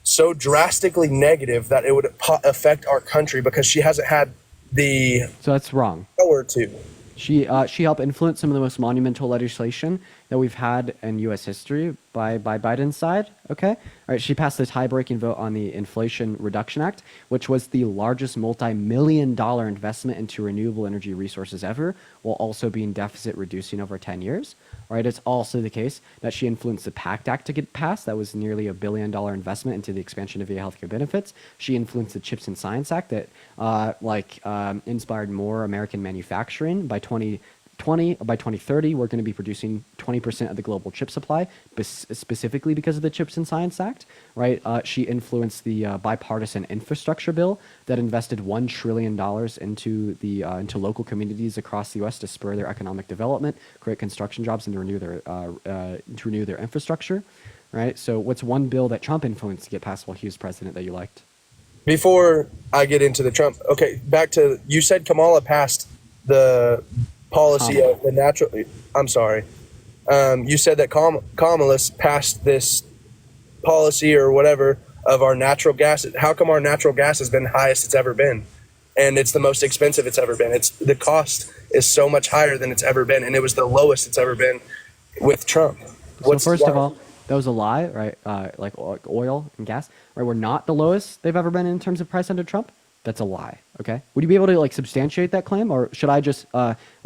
so drastically negative that it would affect our country because she hasn't had the. So that's wrong. Power to. She helped influence some of the most monumental legislation that we've had in U.S. history by Biden's side. Okay. All right. She passed the tie-breaking vote on the Inflation Reduction Act, which was the largest multi-million-dollar investment into renewable energy resources ever, while also being deficit reducing over 10 years. Right. It's also the case that she influenced the PACT Act to get passed. That was nearly $1 billion investment into the expansion of VA healthcare benefits. She influenced the Chips and Science Act that inspired more American manufacturing. By 2030, we're going to be producing 20% of the global chip supply, specifically because of the Chips and Science Act, right? She influenced the bipartisan infrastructure bill that invested $1 trillion into local communities across the U.S. to spur their economic development, create construction jobs, and to renew their infrastructure, right? So, what's one bill that Trump influenced to get passed while he was president that you liked? Before I get into the Trump, okay, back to you said Kamala passed the policy of the natural. I'm sorry. You said that Kamala passed this policy or whatever of our natural gas. How come our natural gas has been the highest it's ever been, and it's the most expensive it's ever been? It's the cost is so much higher than it's ever been, and it was the lowest it's ever been with Trump. So first of all, that was a lie, right? Like oil and gas, right? We're not the lowest they've ever been in terms of price under Trump. That's a lie. Okay. Would you be able to like substantiate that claim, or should I just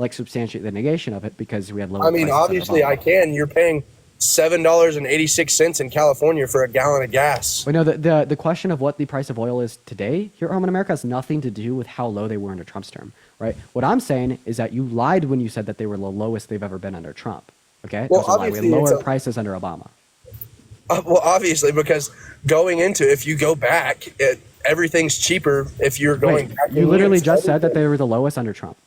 substantiate the negation of it because we had lower? I mean, obviously I can. You're paying $7.86 in California for a gallon of gas. But no, the question of what the price of oil is today here at home in America has nothing to do with how low they were under Trump's term, right? What I'm saying is that you lied when you said that they were the lowest they've ever been under Trump. Okay. Well, we had obviously lower prices under Obama. Well, obviously, because going into, if you go back, everything's cheaper if you're going back. You literally just said that they were the lowest under Trump.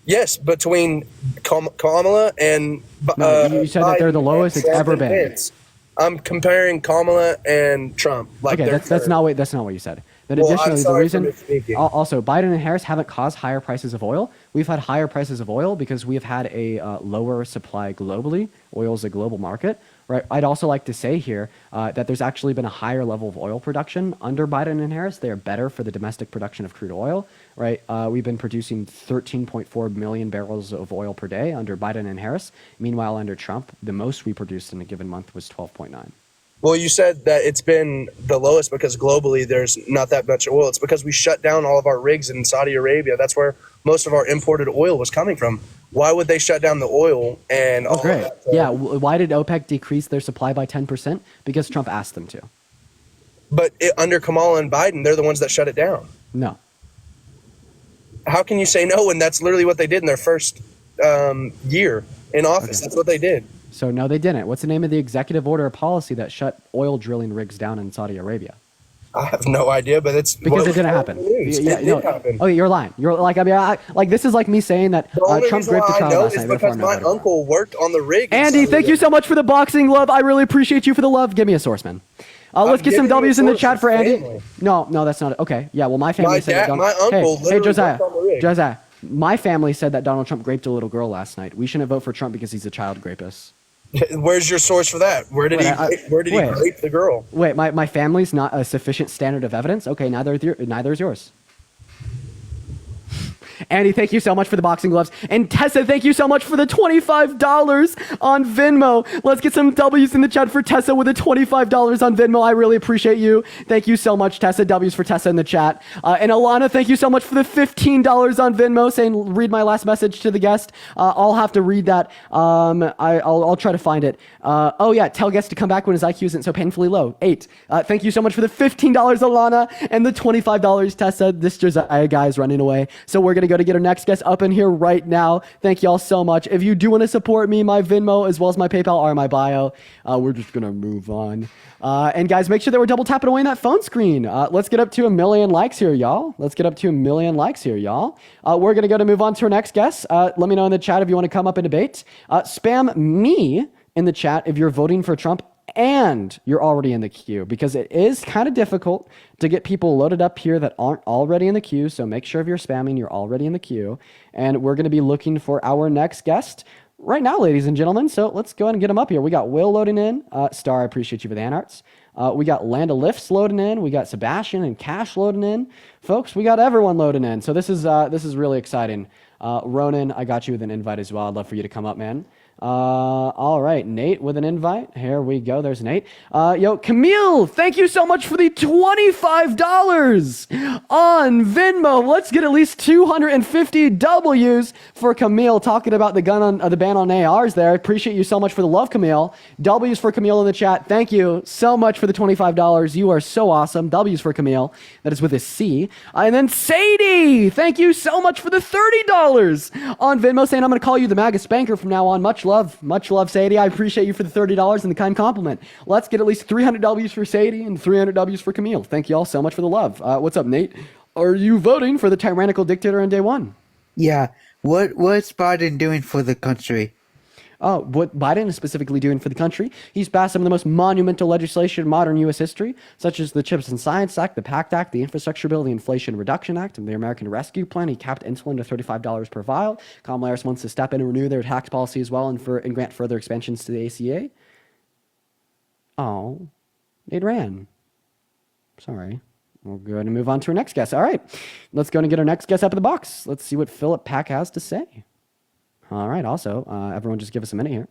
Yes, between Kamala and you said that they're the lowest it's ever been. Pence. I'm comparing Kamala and Trump. Okay, that's not what you said. Then additionally, the reason also Biden and Harris haven't caused higher prices of oil. We've had higher prices of oil because we've had a lower supply globally. Oil is a global market. Right. I'd also like to say here that there's actually been a higher level of oil production under Biden and Harris. They are better for the domestic production of crude oil. Right. We've been producing 13.4 million barrels of oil per day under Biden and Harris. Meanwhile, under Trump, the most we produced in a given month was 12.9. Well, you said that it's been the lowest because globally there's not that much oil. It's because we shut down all of our rigs in Saudi Arabia. That's where most of our imported oil was coming from. Why would they shut down the oil and all great. that? Yeah, why did OPEC decrease their supply by 10%? Because Trump asked them to. But under Kamala and Biden, they're the ones that shut it down. No. How can you say no when that's literally what they did in their first year in office? Okay. That's what they did. So no, they didn't. What's the name of the executive order or policy that shut oil drilling rigs down in Saudi Arabia? I have no idea, but it's because it didn't happen. It did happen. Oh, you're lying. You're like, I mean, this is like me saying that Trump raped a child last night. Because my uncle worked on the rig. Andy, thank you so much for the boxing love. I really appreciate you for the love. Give me a source, man. Let's get some W's in the chat for Andy. Family. No, that's not it. Okay, yeah. Well, my family said that. My uncle literally Josiah, worked on the rig. Josiah, my family said that Donald Trump raped a little girl last night. We shouldn't vote for Trump because he's a child rapist. Where's your source for that? Where did he rape the girl? Wait, my family's not a sufficient standard of evidence? Okay, neither is yours. Andy, thank you so much for the boxing gloves. And Tessa, thank you so much for the $25 on Venmo. Let's get some W's in the chat for Tessa with the $25 on Venmo. I really appreciate you. Thank you so much, Tessa. W's for Tessa in the chat. And Alana, thank you so much for the $15 on Venmo, saying read my last message to the guest. I'll have to read that. I'll try to find it. Oh yeah, tell guests to come back when his IQ isn't so painfully low. 8. Thank you so much for the $15, Alana, and the $25, Tessa. This Josiah guy is running away. So we're going to go to get our next guest up in here right now. Thank y'all so much. If you do want to support me, my Venmo as well as my PayPal are in my bio. We're just going to move on. And guys, make sure that we're double tapping away in that phone screen. Let's get up to 1 million likes here, y'all. We're going to move on to our next guest. Let me know in the chat if you want to come up and debate. Spam me in the chat if you're voting for Trump and you're already in the queue, because it is kind of difficult to get people loaded up here that aren't already in the queue. So make sure if you're spamming, you're already in the queue. And we're going to be looking for our next guest right now, ladies and gentlemen. So let's go ahead and get him up here. We got Will loading in. Star, I appreciate you for the hand arts. We got Landa Lifts loading in. We got Sebastian and Cash loading in. Folks, we got everyone loading in. So this is really exciting. Ronan, I got you with an invite as well. I'd love for you to come up, man. All right, Nate with an invite. Here we go. There's Nate. Yo, Camille, thank you so much for the $25 on Venmo. Let's get at least 250 W's for Camille talking about the the ban on ARs there. Appreciate you so much for the love, Camille. W's for Camille in the chat. Thank you so much for the $25. You are so awesome. W's for Camille. That is with a C. And then Sadie, thank you so much for the $30 on Venmo, saying I'm going to call you the MAGA Spanker from now on. Much love, Sadie. I appreciate you for the $30 and the kind compliment. Let's get at least 300 W's for Sadie and 300 W's for Camille. Thank you all so much for the love. What's up, Nate? Are you voting for the tyrannical dictator on day one? Yeah. What's Biden doing for the country? Oh, what Biden is specifically doing for the country, he's passed some of the most monumental legislation in modern U.S. history, such as the CHIPS and Science Act, the PACT Act, the Infrastructure Bill, the Inflation Reduction Act, and the American Rescue Plan. He capped insulin to $35 per vial. Kamala Harris wants to step in and renew their tax policy as well and grant further expansions to the ACA. Oh, it ran. Sorry. We'll go ahead and move on to our next guest. All right, let's go and get our next guest up in the box. Let's see what Philip Pack has to say. All right. Also, everyone just give us a minute here.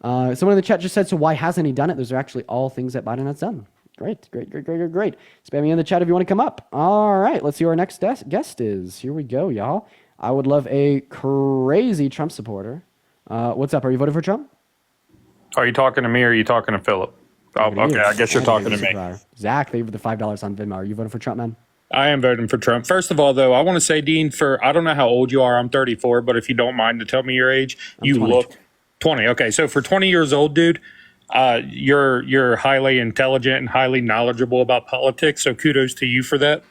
Someone in the chat just said, so why hasn't he done it? Those are actually all things that Biden has done. Great. Spam me in the chat if you want to come up. All right. Let's see who our next guest is. Here we go, y'all. I would love a crazy Trump supporter. What's up? Are you voting for Trump? Are you talking to me or are you talking to Philip? Oh, okay. I guess you're talking to me. Zach, thank you for the $5 on Venmo. Are you voting for Trump, man? I am voting for Trump. First of all, though, I want to say, Dean, I don't know how old you are. I'm 34, but if you don't mind to tell me your age, you 20. look 20. Okay, so for 20 years old, dude, you're highly intelligent and highly knowledgeable about politics. So kudos to you for that.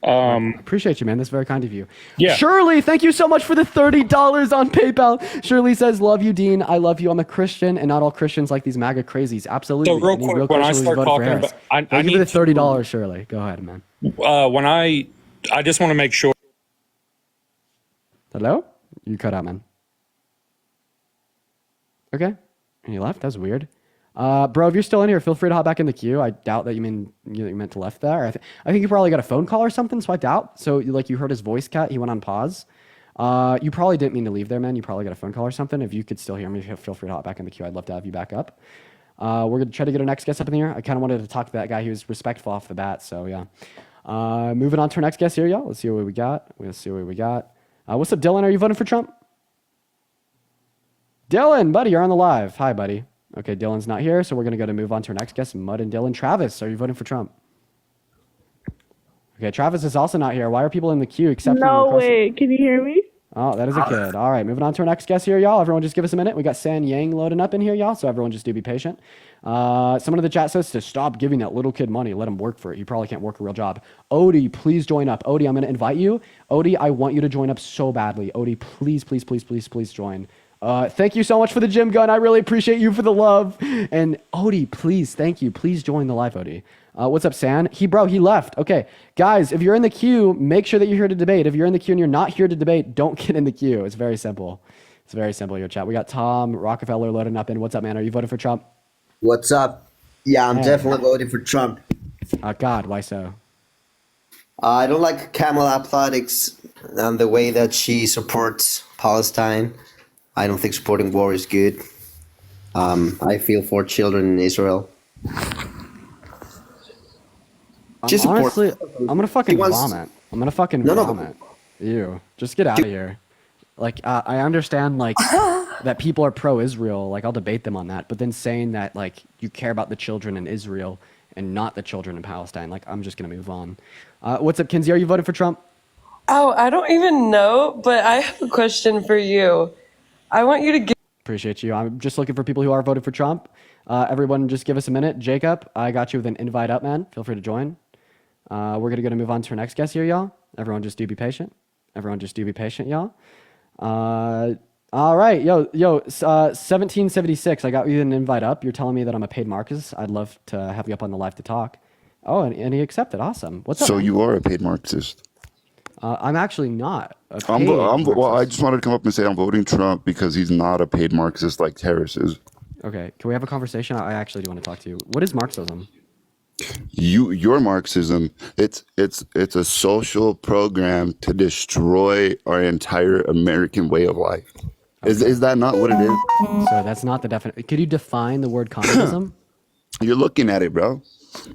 Appreciate you, man. That's very kind of you. Yeah. Shirley, thank you so much for the $30 on PayPal. Shirley says, love you, Dean. I love you. I'm a Christian, and not all Christians like these MAGA crazies. Absolutely. So real quick, when I start talking about, I need the $30, Shirley. Go ahead, man. I just want to make sure. Hello? You cut out, man. Okay. And you left? That's weird. Bro, if you're still in here, feel free to hop back in the queue. I doubt that you meant to left there. I think you probably got a phone call or something, swiped out. So you heard his voice cut. He went on pause. You probably didn't mean to leave there, man. You probably got a phone call or something. If you could still hear me, feel free to hop back in the queue. I'd love to have you back up. We're going to try to get our next guest up in the air. I kind of wanted to talk to that guy. He was respectful off the bat. So yeah. Moving on to our next guest here, y'all. Let's see what we got. What's up, Dylan? Are you voting for Trump? Dylan, buddy, you're on the live. Hi, buddy. Okay, Dylan's not here, so we're going to move on to our next guest, Mud and Dylan. Travis, are you voting for Trump? Okay, Travis is also not here. Why are people in the queue except No way. Can you hear me? Oh, that is a kid. All right, moving on to our next guest here, y'all. Everyone just give us a minute. We got San Yang loading up in here, y'all, so everyone just do be patient. Someone in the chat says to stop giving that little kid money. Let him work for it. He probably can't work a real job. Odie, please join up. Odie, I'm going to invite you. Odie, I want you to join up so badly. Odie, please join. Thank you so much for the gym gun. I really appreciate you for the love. And Odie, please, thank you. Please join the live, Odie. What's up, San? He left. Okay, guys, if you're in the queue, make sure that you're here to debate. If you're in the queue and you're not here to debate, don't get in the queue. It's very simple. Your chat. We got Tom Rockefeller loading up in. What's up, man? Are you voting for Trump? What's up? Yeah, I'm definitely voting for Trump. God, why so? I don't like Kamala politics and the way that she supports Palestine. I don't think supporting war is good. I feel for children in Israel. Honestly, I'm gonna fucking vomit. I'm gonna fucking vomit. Ew. Just get out of here. Like, I understand, like, that people are pro-Israel. Like, I'll debate them on that. But then saying that, like, you care about the children in Israel and not the children in Palestine, like, I'm just gonna move on. What's up, Kinsey? Are you voting for Trump? Oh, I don't even know, but I have a question for you. I want you to give. Appreciate you. I'm just looking for people who are voting for Trump. Everyone just give us a minute. Jacob, I got you with an invite up, man. Feel free to join. We're going to move on to our next guest here, y'all. Everyone just do be patient. Y'all. All right. Yo, 1776, I got you an invite up. You're telling me that I'm a paid Marxist. I'd love to have you up on the live to talk. Oh, and he accepted. Awesome. What's up? So man? You are a paid Marxist. I'm actually not. Well, I just wanted to come up and say I'm voting Trump because he's not a paid Marxist like Harris is. Okay, can we have a conversation? I actually do want to talk to you. What is Marxism? Your Marxism, it's a social program to destroy our entire American way of life. Is that not what it is? So that's not the definition. Could you define the word communism? You're looking at it, bro.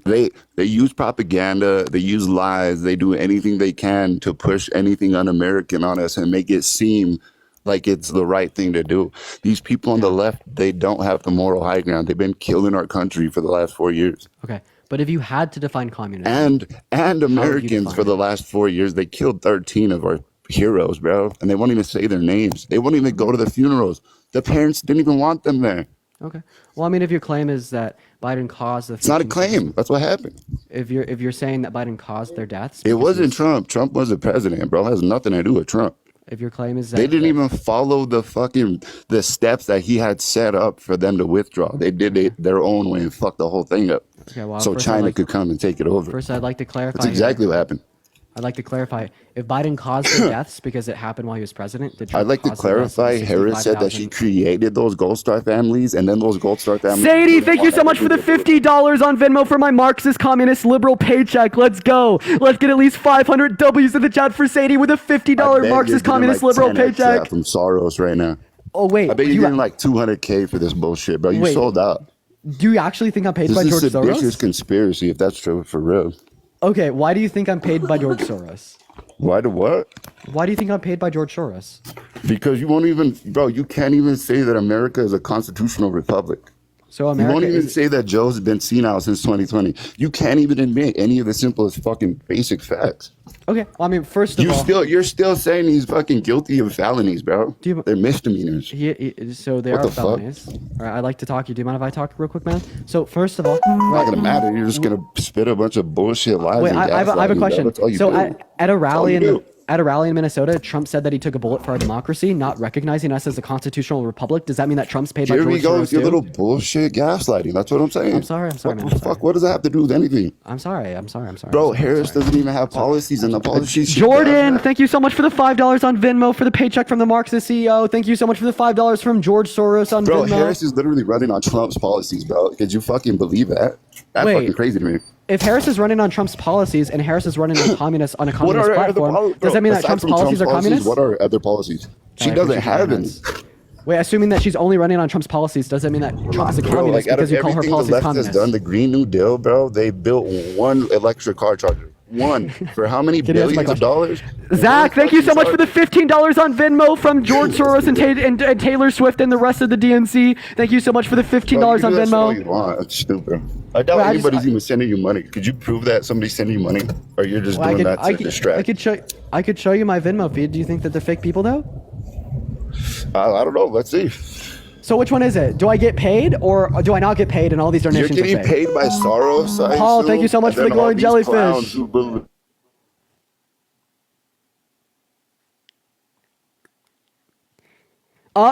They use propaganda, they use lies, they do anything they can to push anything un-American on us and make it seem like it's the right thing to do. These people on the left, they don't have the moral high ground. They've been killing our country for the last 4 years. Okay, but if you had to define communism, And Americans for the last 4 years, they killed 13 of our heroes, bro. And they won't even say their names. They won't even go to the funerals. The parents didn't even want them there. okay. Well, I mean, if your claim is that Biden caused the, It's not a claim. That's what happened. if you're saying that Biden caused their deaths, It because wasn't he's- Trump. Trump was the president, bro. It has nothing to do with Trump. If your claim is that They didn't even follow the steps that he had set up for them to withdraw. They did it their own way and fucked the whole thing up. Okay, well, So first I'd China like- could come and take it over. First, I'd like to clarify. That's exactly here. what happened. I'd like to clarify. If Biden caused the deaths because it happened while he was president, did Trump I'd like to cause the deaths of clarify. Harris said that she 65,000? created those Gold Star families, and then those Gold Star families. Sadie, thank you so much for the $50 on Venmo for my Marxist communist liberal paycheck. Let's go. Let's get at least 500 W's in the chat for Sadie with a $50 Marxist communist liberal paycheck. From Soros right now. Oh wait, I bet you're getting like 200K for this bullshit, bro. You Wait. sold out. do you actually think I'm paid This by is George a seditious Soros? conspiracy, if that's true, for real. Okay, why do you think I'm paid by George Soros? Why the what? Why do you think I'm paid by George Soros? Because you won't even, bro. You can't even say that America is a constitutional republic. So You America won't even is, say that Joe's been senile since 2020. You can't even admit any of the simplest fucking basic facts. okay. Well, I mean, first of all, You're still saying he's fucking guilty of felonies, bro. They're misdemeanors. so they What are the fuck? felonies. All right, I'd like to talk to you. Do you mind if I talk real quick, man? So first of all, It's not gonna matter. You're just gonna spit a bunch of bullshit lies. wait, and I have a gaslighting, bro. question. That's all you So do. at a rally all you in do. at a rally in Minnesota, Trump said that he took a bullet for our democracy, not recognizing us as a constitutional republic. Does that mean that Trump's paid by Here George we go Soros with your too? little bullshit gaslighting. That's what I'm saying. I'm sorry, man. What the fuck? What does that have to do with anything? I'm sorry. Bro, Harris doesn't even have policies, and the policies. she Jordan, does. thank you so much for the $5 on Venmo for the paycheck from the Marxist CEO. Thank you so much for the $5 from George Soros on Bro, Venmo. Harris is literally running on Trump's policies, bro. Could you fucking believe that? That's Wait. fucking crazy to me. If Harris is running on Trump's policies and Harris is running on a communist What platform, are other does that mean that aside Trump's from policies are communist? What are other policies? She I doesn't appreciate have your any. comments. Wait, assuming that she's only running on Trump's policies, does that mean that Trump is a Bro, communist like out because of you call her everything the policies left has communist? done, the Green New Deal, bro, they built one electric car charger. One. For how many Can you answer my billions of question? dollars? Zach, thank you so much for the $15 on Venmo from George Soros and Taylor Swift and the rest of the DNC. Thank you so much for the $15 on All you Venmo. want. That's stupid. I doubt Well, I just- anybody's even sending you money. Could you prove that somebody's sending you money? Or you're just Well, doing that to distract? I could show you my Venmo feed. Do you think that they're fake people though? I don't know. Let's see. So which one is it? Do I get paid or do I not get paid and all these You're donations are getting fake? paid by Soros. I Paul, thank assume, you so much and for the then all glowing these jellyfish. clowns who believe-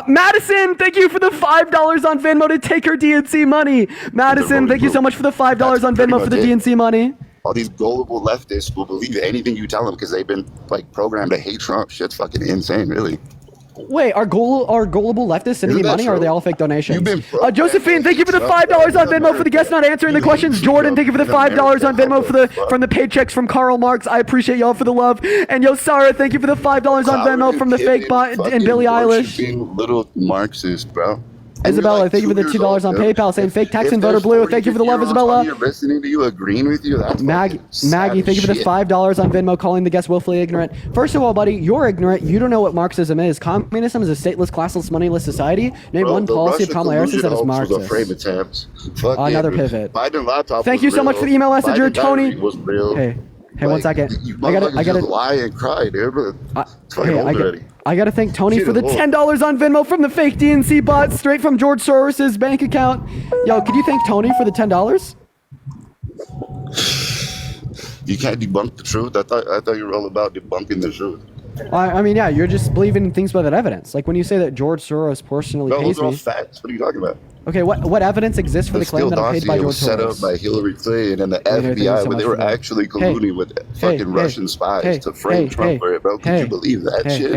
Madison, thank you for the $5 on Venmo to take her DNC money. Madison, thank you so much for the $5 on pretty Venmo for the much it. DNC money. All these gullible leftists will believe anything you tell them because they've been like programmed to hate Trump. Shit's fucking insane, really. Wait, are gullible leftists sending me Isn't that money or are true? they all fake donations? You've been Josephine, thank you for the $5 on Venmo for the guest not answering the questions. Jordan, thank you for the $5 on Venmo from the paychecks from Karl Marx. I appreciate y'all for the love. And yo, Sarah, thank you for the $5 on Venmo from the fake bot and Billie Eilish. Little Marxist, bro. And you're Isabella, like thank you for the 2 $2 years on old, dude. PayPal saying fake tax If and voter there's blue. 40, Thank you for the love, 50-year-olds Isabella. You're listening to you, agreeing with you. That's Maggie, fucking thank you for the shit. $5 on Venmo calling the guest willfully ignorant. First of all, buddy, you're ignorant. You don't know what Marxism is. Communism is a stateless, classless, moneyless society. Name Bro, one the policy of Russia Kamala Harris's that is collusion hoax was a Marxist. frame attempt. Fuck Another it. pivot. Biden laptop Thank was you so much real. for the email messenger, Biden Tony. diary was real. Hey, one second. You I gotta just lie and cry, dude. It's fucking old already. I gotta thank Tony Shit for the is old. $10 on Venmo from the fake DNC bot straight from George Soros's bank account. Yo, could you thank Tony for the $10? You can't debunk the truth. I thought you were all about debunking the truth. I mean, yeah, you're just believing in things without evidence. Like when you say that George Soros personally No, pays those are all me. facts. What are you talking about? Okay, what evidence exists for the claim Steele that I'm paid by dossier George was set up Soros? by Hillary Clinton and the Thank you FBI so when much they for were that. actually colluding with fucking Russian spies to frame Trump for it, bro. Could you believe that shit?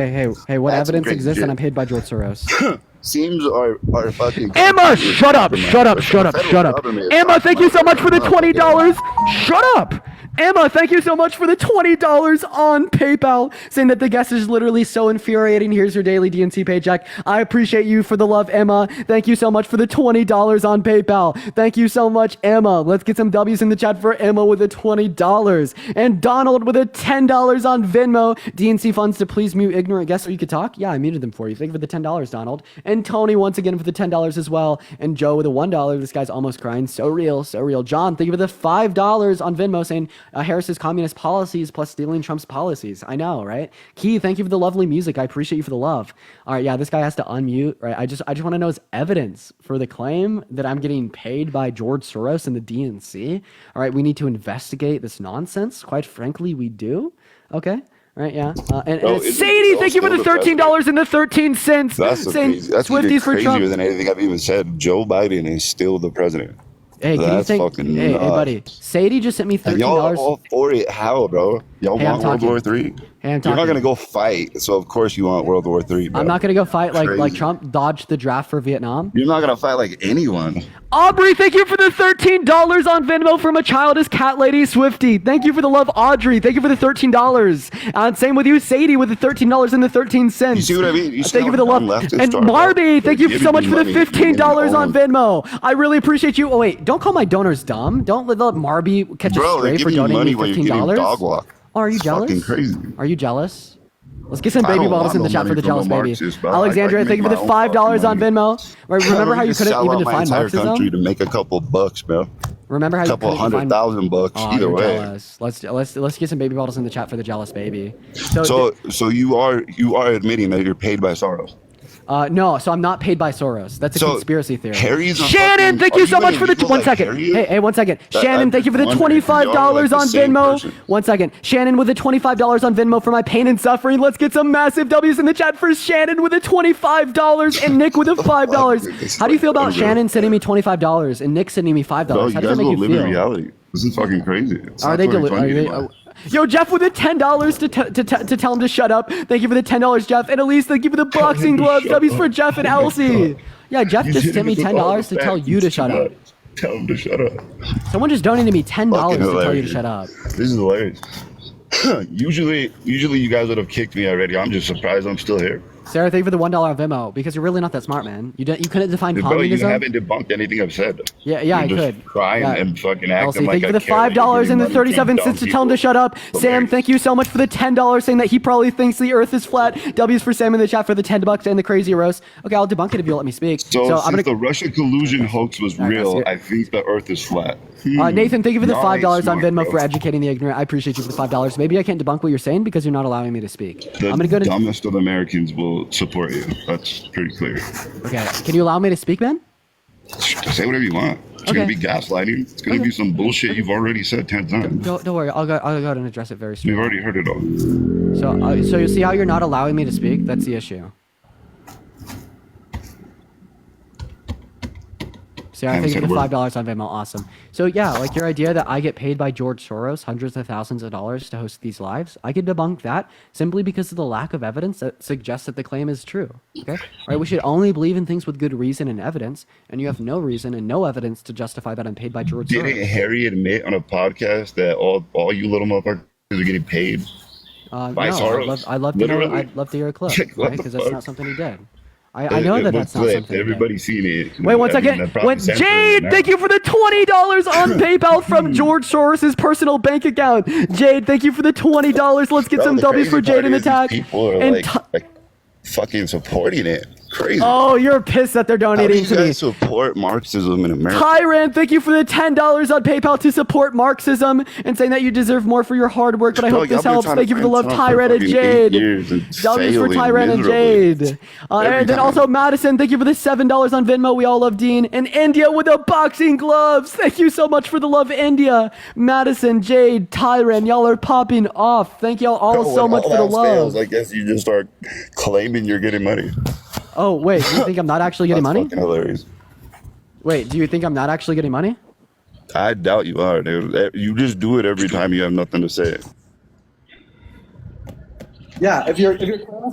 Hey, what That's evidence great exists shit. that I'm paid by George Soros? Seems are fucking. Emma, shut up. Federal government. Emma, thank you so much for the $20. Shut up. Emma, thank you so much for the $20 on PayPal, saying that the guest is literally so infuriating. Here's your daily DNC paycheck. I appreciate you for the love, Emma. Thank you so much for the $20 on PayPal. Thank you so much, Emma. Let's get some W's in the chat for Emma with a $20. And Donald with a $10 on Venmo. DNC funds to please mute ignorant guests so you could talk. Yeah, I muted them for you. Thank you for the $10, Donald. And Tony once again for the $10 as well. And Joe with a $1. This guy's almost crying. So real, so real. John, thank you for the $5 on Venmo, saying Harris's communist policies plus stealing Trump's policies. I know, right? Key, thank you for the lovely music. I appreciate you for the love. All right, yeah, this guy has to unmute, right? I just want to know his evidence for the claim that I'm getting paid by George Soros and the DNC. All right, we need to investigate this nonsense. Quite frankly, we do. Okay. Right, yeah. And Sadie, thank you for the $13 and the 13 cents. That's saying That's Swifties even for crazier Trump. than anything I've even said. Joe Biden is still the president. Hey, can you That's think? fucking Hey, nuts. buddy. Sadie just sent me And y'all are $13. all for it. How, bro? Y'all Hey, I'm want World talking. War III? Hey, I'm You're talking. not gonna go fight, so of course you want World War III, bro. I'm not gonna go fight like Crazy. Trump dodged the draft for Vietnam. You're not gonna fight like anyone. Aubrey, thank you for the $13 on Venmo from a childish cat lady Swifty. Thank you for the love, Audrey. Thank you for the $13. And same with you, Sadie, with the $13 and the 13 cents. You see what I mean? You see Thank you how for the love. dumb leftists And are, bro? Barbie, thank They're you so much for the giving you money, $15 on giving you Venmo. I really appreciate you. Oh wait, don't call my donors dumb. Don't let Barbie catch Bro, a they're stray for giving you donating money me while you're getting $15. dog walk. Oh, are you It's jealous? fucking crazy. Are you jealous? Let's get some I baby don't bottles want in the no chat for money the from jealous a baby. Marxist, bro. Alexandria, I thank you for the make my own $5 on fucking Venmo. Right, remember how you couldn't sell even out my define entire country Marxism? to make a couple bucks, bro. Remember how you couple couldn't define... $100,000 Oh, either you're way. jealous. Let's get some baby bottles in the chat for the jealous baby. So you are admitting that you're paid by Soros. No, so I'm not paid by Soros. That's a So, conspiracy theory. Harry's a Shannon, fucking- thank are you you so much letting for the people 1 like second. Harry? Hey, 1 second. That- Shannon, I'm thank you for the just wondering if y'all are, $25 like, the on same Venmo. person. 1 second. Shannon with the $25 on Venmo for my pain and suffering. Let's get some massive W's in the chat for Shannon with the $25 and Nick with the $5. How do you feel about Shannon sending me $25 and Nick sending me $5? Bro, you How does guys that will make you live in feel? reality. This is fucking crazy. It's Are not they 2020 deluded? anymore. Yo, Jeff with the $10 to tell him to shut up. Thank you for the $10, Jeff. And Elise, thank you for the boxing gloves. W's for Jeff and Elsie. Yeah, Jeff He's just hitting sent me us with all $10 the to tell facts. you to It's shut too up. much. Tell him to shut up. Someone just donated me $10 Fucking to tell you to hilarious. shut up. This is hilarious. usually you guys would have kicked me already. I'm just surprised I'm still here. Sarah, thank you for the $1 on Venmo because you're really not that smart, man. You couldn't define Bro, you communism. haven't debunked anything I've said. Yeah, You're I just could. crying Yeah. and fucking Elsie, acting thank like you I for the care that you're $5 getting and the money from 37 dumb cents to tell him people. to shut up. Sam, thank you so much for the $10 saying that he probably thinks the earth is flat. W's for Sam in the chat for the $10 and the crazy roast. Okay, I'll debunk it if you let me speak. So, I'm since gonna the Russia collusion hoax was real, I think the earth is flat. Nathan, thank you for the Y'all ain't $5 on smart, Venmo bro. for educating the ignorant. I appreciate you for the $5. Maybe I can't debunk what you're saying because you're not allowing me to speak. The I'm gonna go to. dumbest of Americans will support you. That's pretty clear. Okay, can you allow me to speak, man? Say whatever you want. It's gonna be gaslighting. It's gonna be some bullshit you've already said 10 times. Don't worry. I'll go ahead and address it very soon. We've already heard it all. So you see how you're not allowing me to speak? That's the issue. Sarah, thank you for the $5 on Venmo. Awesome. So yeah, like your idea that I get paid by George Soros hundreds of thousands of dollars to host these lives, I could debunk that simply because of the lack of evidence that suggests that the claim is true. Okay? All right, we should only believe in things with good reason and evidence, and you have no reason and no evidence to justify that I'm paid by George Didn't Soros. Harry admit on a podcast that all you little motherfuckers are getting paid by No, Soros? I'd love to know. Literally? I'd love to hear a clip, Like, what right? the Because that's fuck? not something he did. I know that that's not clip. something he did. Everybody's seen it. Wait 1 I mean, second. they're probably When censoring it Jade, now. thank you for the $20 on PayPal from George Soros' personal bank account. Jade, thank you for the $20. Let's get Bro, some the W's for crazy Jade part in the is these tag. People are And like fucking supporting it. Crazy. oh, you're pissed that they're How do donating you to me. guys support Marxism in America? Tyrant, thank you for the $10 on PayPal to support Marxism and saying that you deserve more for your hard work, but I Bro, hope y'all this been helps. trying to Thank you for the find love, Trump for Tyrant and fucking 8 Jade. years and W's for failing Tyrant and miserably. Jade. Every And then time. also Madison, thank you for the $7 on Venmo. We all love Dean. And India with the boxing gloves. Thank you so much for the love, India. Madison, Jade, Tyrant, y'all are popping off. Thank y'all all Bro, so when much all for the else love. fails, I guess you just start claiming you're getting money. Oh, wait, do you think I'm not actually getting money? Fucking hilarious. Wait, do you think I'm not actually getting money? I doubt you are, dude. You just do it every time you have nothing to say. Yeah, if you're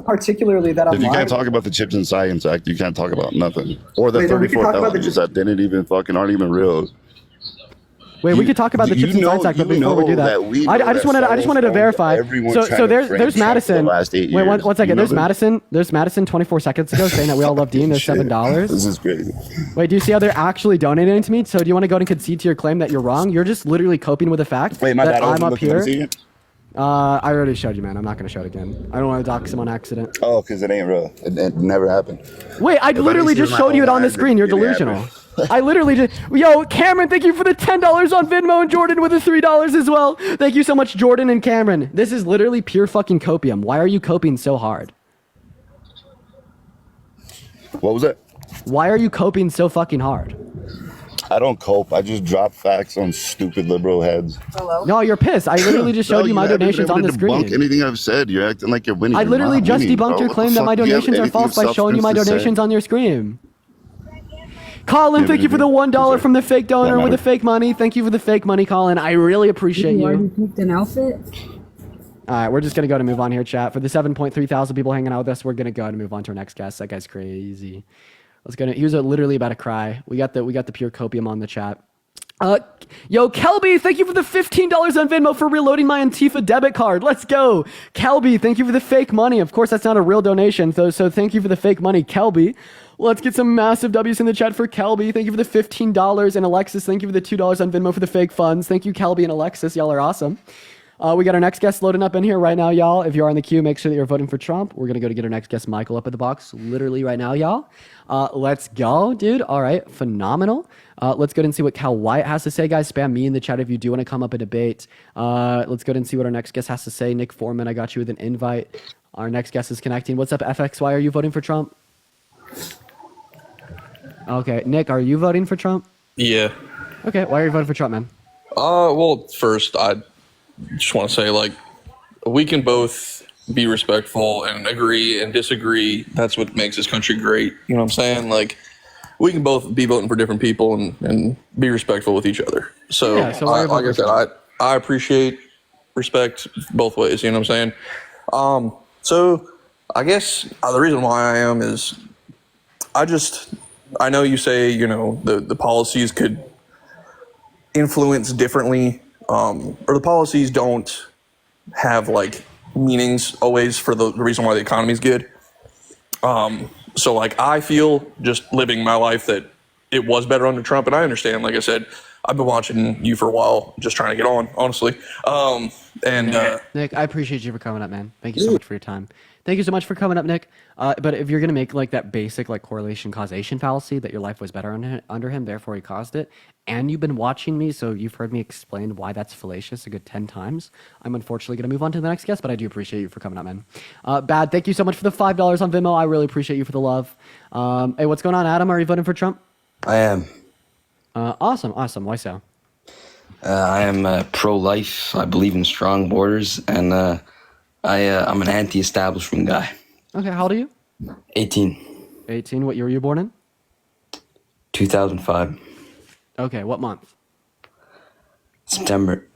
particularly that I'm If you lying, can't talk about the Chips and Science Act, you can't talk about nothing. Or the Wait, no, we can talk about the 34,000 that didn't even fucking aren't even real. Wait, we could talk about the chips and side but before we do that, I just wanted to verify. So there's Madison. Wait, one second. There's Madison. There's Madison 24 seconds ago saying that we all love Dean. There's $7. This is crazy. Wait, do you see how they're actually donating to me? So do you want to go and concede to your claim that you're wrong? You're just literally coping with the fact Wait, my that bad. I'm up here. I already showed you, man. I'm not going to show it again. I don't want to dox him on accident. Oh, because it ain't real. It never happened. Wait, I literally just showed you it on the screen. You're delusional. I literally just... Yo, Cameron, thank you for the $10 on Venmo, and Jordan with the $3 as well. Thank you so much, Jordan and Cameron. This is literally pure fucking copium. Why are you coping so hard? What was it? Why are you coping so fucking hard? I don't cope. I just drop facts on stupid liberal heads. Hello? No, you're pissed. I literally just showed you my donations on the screen. Debunk anything I've said. You're acting like you're winning. I You're literally not just winning, debunked bro. your What claim the that my fuck? Do you have donations are anything false of by showing you my substance to say? donations on your screen. Colin, thank you for the $1 from the fake donor with the fake money. Thank you for the fake money, Colin. I really appreciate you. already picked an outfit? All right, we're just going to go and move on here, chat. For the 7.3 thousand people hanging out with us, we're going to go and move on to our next guest. That guy's crazy. Let's go. He was literally about to cry. We got the pure copium on the chat. Yo, Kelby, thank you for the $15 on Venmo for reloading my Antifa debit card. Let's go. Kelby, thank you for the fake money. Of course, that's not a real donation, so thank you for the fake money, Kelby. Let's get some massive W's in the chat for Kelby. Thank you for the $15. And Alexis, thank you for the $2 on Venmo for the fake funds. Thank you, Kelby and Alexis. Y'all are awesome. We got our next guest loading up in here right now, y'all. If you are in the queue, make sure that you're voting for Trump. We're going to go to get our next guest, Michael, up at the box literally right now, y'all. Let's go, dude. All right, phenomenal. Let's go ahead and see what Cal Wyatt has to say, guys. Spam me in the chat if you do want to come up and debate. Let's go ahead and see what our next guest has to say. Nick Foreman, I got you with an invite. Our next guest is connecting. What's up, FXY? Are you voting for Trump? Okay, Nick, are you voting for Trump? Yeah. Okay, why are you voting for Trump, man? Well, first, I just want to say, like, we can both be respectful and agree and disagree. That's what makes this country great. You know what I'm saying? Like, we can both be voting for different people and be respectful with each other. So, Yeah, so why are you like I voting said, I appreciate respect both ways. You know what I'm saying? So I guess the reason why I am is I know you say, you know, the policies could influence differently, or the policies don't have like meanings always for the reason why the economy is good. So like I feel just living my life that it was better under Trump, and I understand. Like I said, I've been watching you for a while, just trying to get on, honestly. Nick, I appreciate you for coming up, man. Thank you so much for your time. Thank you so much for coming up, Nick. But if you're gonna make like that basic like correlation causation fallacy that your life was better under him, therefore he caused it, and you've been watching me, so you've heard me explain why that's fallacious a good 10 times. I'm unfortunately gonna move on to the next guest, but I do appreciate you for coming up, man. Bad, thank you so much for the $5 on Venmo. I really appreciate you for the love. Hey, what's going on, Adam? Are you voting for Trump? I am. Awesome. Why so? I am pro-life. I believe in strong borders, and I'm an anti-establishment guy. Okay, how old are you? 18. 18. What year were you born in? 2005. Okay, what month? September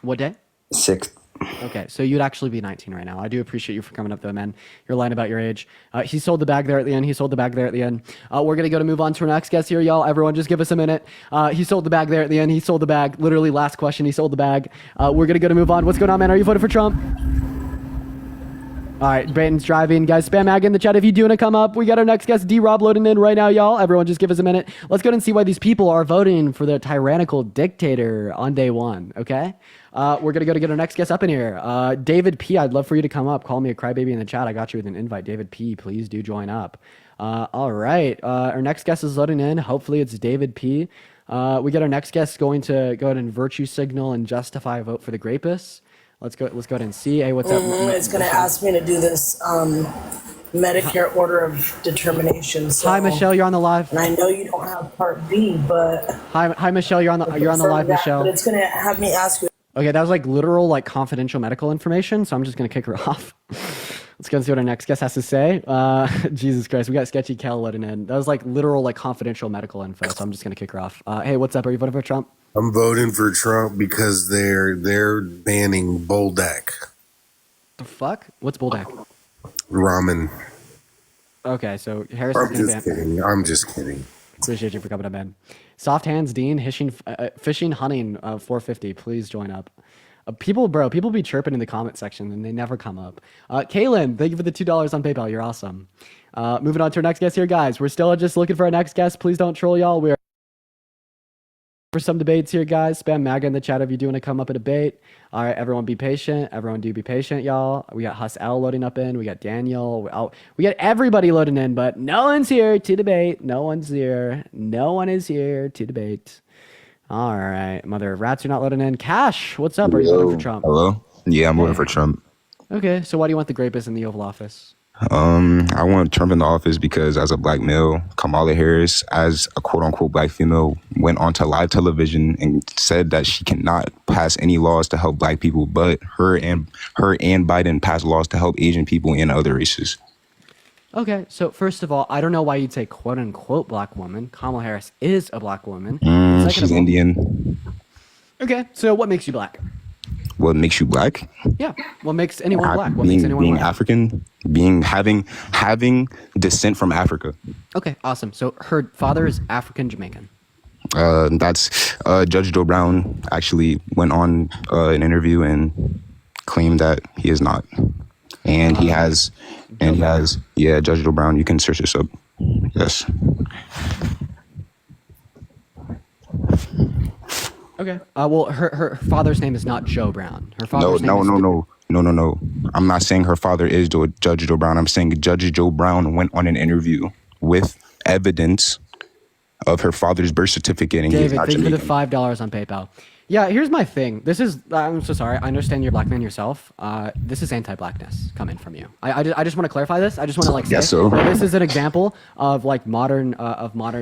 What day? 6th. Okay, so you'd actually be 19 right now. I do appreciate you for coming up, though, man. You're lying about your age. He sold the bag there at the end. We're going to go to move on to our next guest here, y'all. Everyone, just give us a minute. He sold the bag there at the end. He sold the bag. Literally, last question, he sold the bag. We're going to go to move on. What's going on, man? Are you voting for Trump? All right, Brayton's driving. Guys, spam mag in the chat if you do want to come up. We got our next guest, D-Rob, loading in right now, y'all. Everyone, just give us a minute. Let's go ahead and see why these people are voting for the tyrannical dictator on day one, okay? We're going to go to get our next guest up in here. David P., I'd love for you to come up. Call me a crybaby in the chat. I got you with an invite. David P., please do join up. All right, our next guest is loading in. Hopefully it's David P. We get our next guest going to go ahead and virtue signal and justify a vote for the Grapists. Let's go ahead and see. Hey, what's up? It's going to ask me to do this Medicare order of determination. So, hi, Michelle. You're on the live. And I know you don't have Part B, but hi, Michelle. You're on the live, Michelle. But it's going to have me ask you. Okay, that was like literal, like confidential medical information. So I'm just going to kick her off. Let's go and see what our next guest has to say. Jesus Christ, we got Sketchy Kel letting in. That was like literal, like confidential medical info. So I'm just going to kick her off. Hey, what's up? Are you voting for Trump? I'm voting for Trump because they're banning Boldak. The fuck? What's Boldak? Ramen. Okay, so Harris I'm is going just to ban. kidding. I'm just kidding. Appreciate you for coming up, man. Soft hands, Dean. Fishing, hunting. 450. Please join up. People be chirping in the comment section and they never come up. Kaylin, thank you for the $2 on PayPal. You're awesome. Moving on to our next guest here, guys. We're still just looking for our next guest. Please don't troll, y'all. We're for some debates here, guys. Spam MAGA in the chat if you do want to come up and debate. All right, everyone be patient. Everyone do be patient, y'all. We got Hus L loading up in. We got Daniel. We got everybody loading in, but no one's here to debate. No one's here. No one is here to debate. All right, mother of rats, you're not loading in. Cash, what's up? Are you voting for Trump? Hello? Yeah, I'm voting for Trump. Okay, so why do you want the Grapist in the Oval Office? I want Trump in the office because as a black male, Kamala Harris, as a quote unquote black female, went onto live television and said that she cannot pass any laws to help black people, but her and Biden passed laws to help Asian people and other races. Okay, so first of all, I don't know why you'd say quote unquote black woman. Kamala Harris is a black woman. She's Indian. Okay, so what makes you black? What makes you black? Yeah, what makes anyone black? What being, makes anyone being black? African, having descent from Africa. Okay, awesome. So her father is African Jamaican. That's Judge Joe Brown actually went on an interview and claimed that he is not, and he has, yeah, Judge Joe Brown. You can search this up. Yes. Okay. Well, her father's name is not Joe Brown. Her father's No. I'm not saying her father is Judge Joe Brown. I'm saying Judge Joe Brown went on an interview with evidence of her father's birth certificate, and he's David, not thank you for the Jamaican. $5 on PayPal. Yeah, here's my thing. I'm so sorry. I understand you're a black man yourself. This is anti-blackness coming from you. I just want to clarify this. I just want to say Yes, so. that this is an example of like modern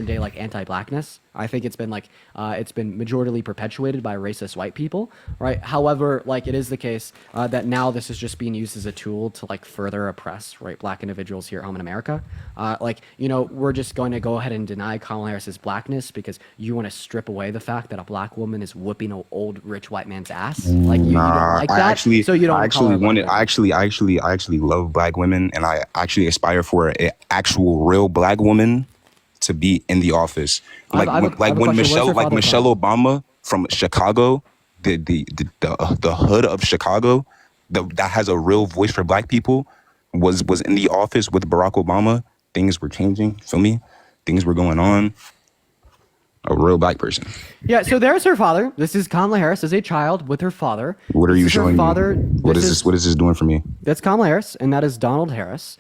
day like anti-blackness. I think it's been majoritarily perpetuated by racist white people, right? However, like it is the case that now this is just being used as a tool to like further oppress right black individuals here at home in America. We're just going to go ahead and deny Kamala Harris's blackness because you want to strip away the fact that a black woman is whooping an old rich white man's ass. Like you don't like that, so you don't. I actually love black women, and I actually aspire for an actual real black woman to be in the office. Like when Michelle Obama from Chicago, the hood of Chicago, that has a real voice for black people, was in the office with Barack Obama. Things were changing. Feel me? Things were going on. A real black person. Yeah, so there's her father. This is Kamala Harris as a child with her father. What are you showing me? What This is this doing for me? That's Kamala Harris, and that is Donald Harris.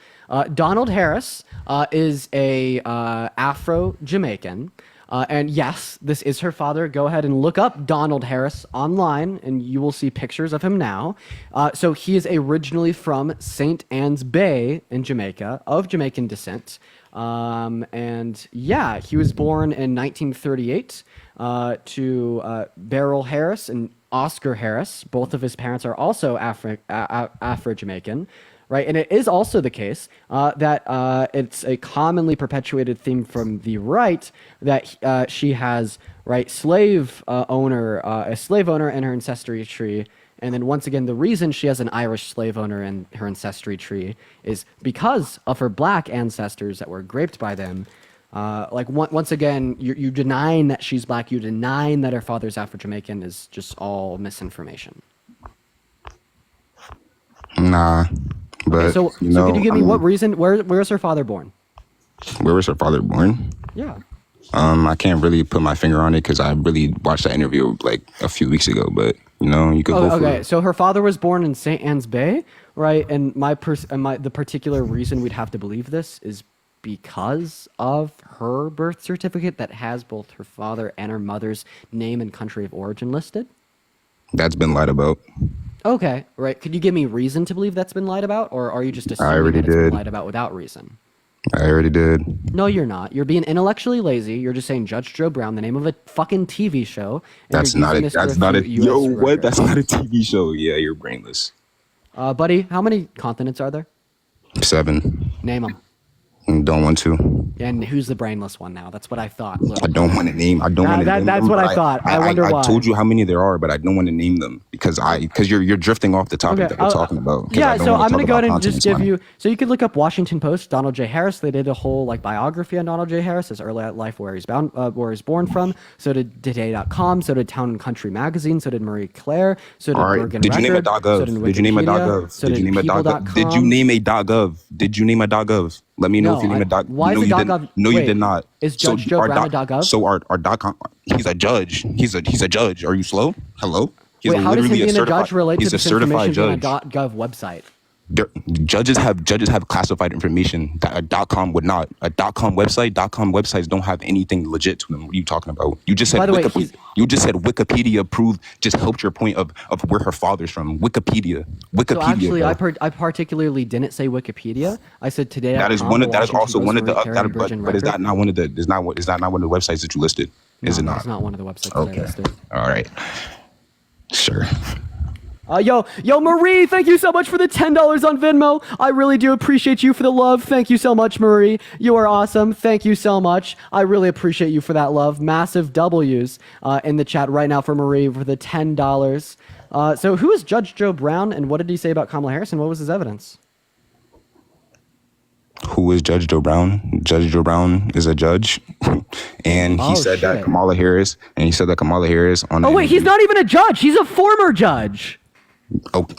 Donald Harris is a Afro-Jamaican. And yes, this is her father. Go ahead and look up Donald Harris online, and you will see pictures of him now. So he is originally from St. Anne's Bay in Jamaica, of Jamaican descent. And yeah, he was born in 1938 to Beryl Harris and Oscar Harris. Both of his parents are also Afro-Jamaican. Right, and it is also the case that it's a commonly perpetuated theme from the right that she has a slave owner in her ancestry tree, and then once again the reason she has an Irish slave owner in her ancestry tree is because of her black ancestors that were raped by them. Once again, you denying that she's black, you denying that her father's Afro-Jamaican is just all misinformation. Nah. But, so could you give me what reason? Where was her father born? Where was her father born? Yeah. I can't really put my finger on it because I really watched that interview like a few weeks ago. But you could go for it. So her father was born in St. Anne's Bay, right? And the particular reason we'd have to believe this is because of her birth certificate that has both her father and her mother's name and country of origin listed. That's been lied about. Okay, right. Could you give me reason to believe that's been lied about, or are you just assuming that it's been lied about without reason? I already did. No, you're not. You're being intellectually lazy. You're just saying Judge Joe Brown, the name of a fucking TV show. That's not a TV show. Yeah, you're brainless. Buddy, how many continents are there? 7. Name them. Don't want to. And who's the brainless one now? That's what I thought. Look. I don't want to name. I don't want to name That's them, what I thought. I wonder why. I told you how many there are, but I don't want to name them because you're drifting off the topic that we're talking about. Yeah, so I'm going to go ahead and just give you, so you could look up Washington Post, Donald J. Harris. They did a whole like biography on Donald J. Harris, his early life, where he's born from. So did Today.com, so did Town and Country Magazine, so did Marie Claire, so did Bergen Did you name a Record, .gov? so did Did you name a Wikipedia, .gov? so Did you name a .gov? People.com. Did you name a .gov? Did you name a .gov? Let me know if you name a .gov. Why is no, it you .gov? didn't. No, you Wait, did not. Is Judge Joe Brown a .gov? So our .com, he's a judge. He's a judge. Are you slow? Hello? He's Wait, how does him being a judge relate to he's a this certified information judge. being a .gov website? Judges have classified information that a .com would not. A .com websites don't have anything legit to them. What are you talking about? You just said you just said Wikipedia proved, just helped your point of where her father's from. Wikipedia. So actually, I particularly didn't say Wikipedia. I said today. That is also one of the but is that not one of the is not one of the websites that you listed? Is it not? It's not one of the websites that I listed. All right. Sure. Yo, Marie, thank you so much for the $10 on Venmo. I really do appreciate you for the love. Thank you so much, Marie. You are awesome. Thank you so much. I really appreciate you for that love. Massive W's in the chat right now for Marie for the $10. So who is Judge Joe Brown, and what did he say about Kamala Harris, and what was his evidence? Who is Judge Joe Brown? Judge Joe Brown is a judge, and he said that Kamala Harris, on. Oh wait, he's not even a judge. He's a former judge.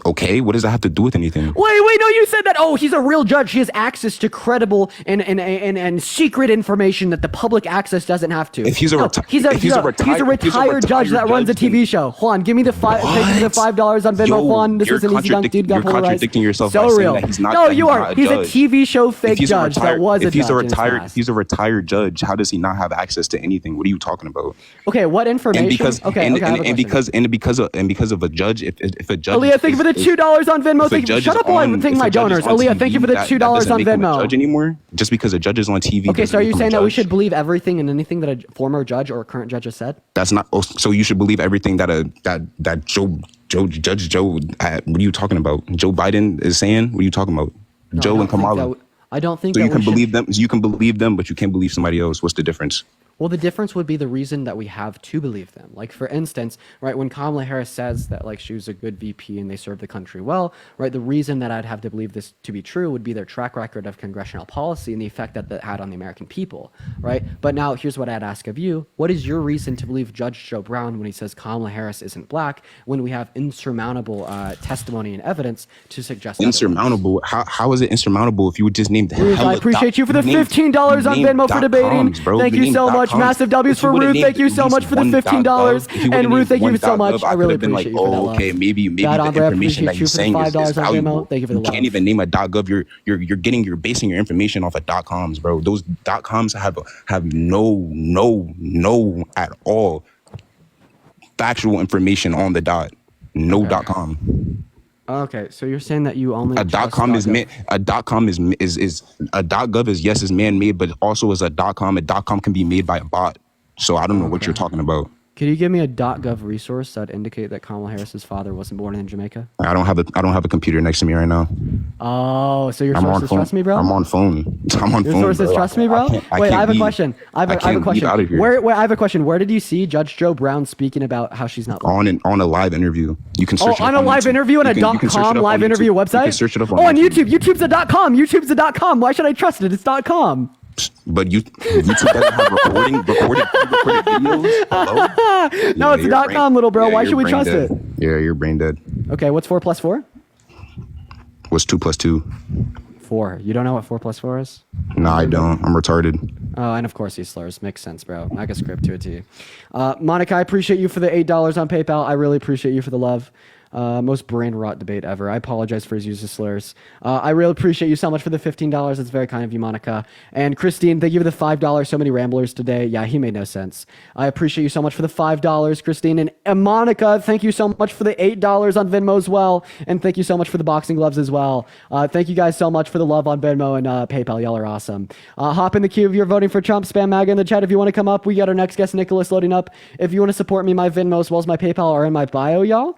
Okay, what does that have to do with anything? Wait, no, you said that. Oh, he's a real judge. He has access to credible and secret information that the public access doesn't have to. If he's a retired judge that runs a TV show. Juan, give me the $5 on Venmo. Juan, this is an easy dunk, dude. You're contradicting yourself. So by real. Saying that he's not, no, that you are. He's a TV show fake judge that was a judge. If he's a retired judge, how does he not have access to anything? What are you talking about? Okay, what information? And because of a judge, if a judge. Aaliyah, thank you for the $2 on Venmo. Shut up while I thank my donors. Aaliyah, thank you for the $2 on Venmo. Judge anymore? Just because a judge is on TV. Okay, so are you saying that we should believe everything and anything that a former judge or a current judge has said? That's not. So you should believe everything that Judge Joe. What are you talking about? Joe Biden is saying. What are you talking about? No, Joe and Kamala. I don't think so. That You can believe them. You can believe them, but you can't believe somebody else. What's the difference? Well, the difference would be the reason that we have to believe them. Like, for instance, right, when Kamala Harris says that, like, she was a good VP and they served the country well, right, the reason that I'd have to believe this to be true would be their track record of congressional policy and the effect that that had on the American people, right? But now, here's what I'd ask of you. What is your reason to believe Judge Joe Brown when he says Kamala Harris isn't black when we have insurmountable testimony and evidence to suggest insurmountable? How is it insurmountable if you would just name the Ruth, I appreciate you for the $15 on Venmo for debating. Thank you so much. Massive W's for Ruth. Thank you so much for the $15. And Ruth, thank you so much. I really appreciate you for that love. Okay, maybe the information that you're saying is valuable. Thank you for the love. You can't even name a .gov. You're basing your information off of .coms, bro. Those .coms have no at all factual information on the dot. No .com. Okay, so you're saying that you only a .com is man, a .com is a .gov is man-made, but also as a .com. A .com can be made by a bot. So I don't know what you're talking about. Could you give me a .gov resource that indicate that Kamala Harris's father wasn't born in Jamaica? I don't have a computer next to me right now. Oh, so your sources trust me, bro? I'm on phone. Your sources trust me, bro? Wait, I have a question. I have a question. I have a question. Where did you see Judge Joe Brown speaking about how she's not on a live interview? You can search it on a live interview on a .com live interview website? You can search it up on on YouTube. YouTube's a .com. YouTube's a .com. Why should I trust it? It's .com. But YouTube doesn't have recorded videos. Hello? No, it's a .com, little bro. Why should we trust it? Yeah, you're brain dead. Okay, what's 4 + 4? What's 2 + 2? 4. You don't know what 4 + 4 is? No, I don't. I'm retarded. Oh, and of course he slurs. Makes sense, bro. Mega script to a T. Monica, I appreciate you for the $8 on PayPal. I really appreciate you for the love. Most brain rot debate ever. I apologize for his use of slurs. I really appreciate you so much for the $15. It's very kind of you, Monica. And Christine, thank you for the $5. So many ramblers today. Yeah, he made no sense. I appreciate you so much for the $5, Christine. And Monica, thank you so much for the $8 on Venmo as well. And thank you so much for the boxing gloves as well. Thank you guys so much for the love on Venmo and PayPal. Y'all are awesome. Hop in the queue if you're voting for Trump. Spam MAGA in the chat if you want to come up. We got our next guest, Nicholas, loading up. If you want to support me, my Venmo as well as my PayPal are in my bio, y'all.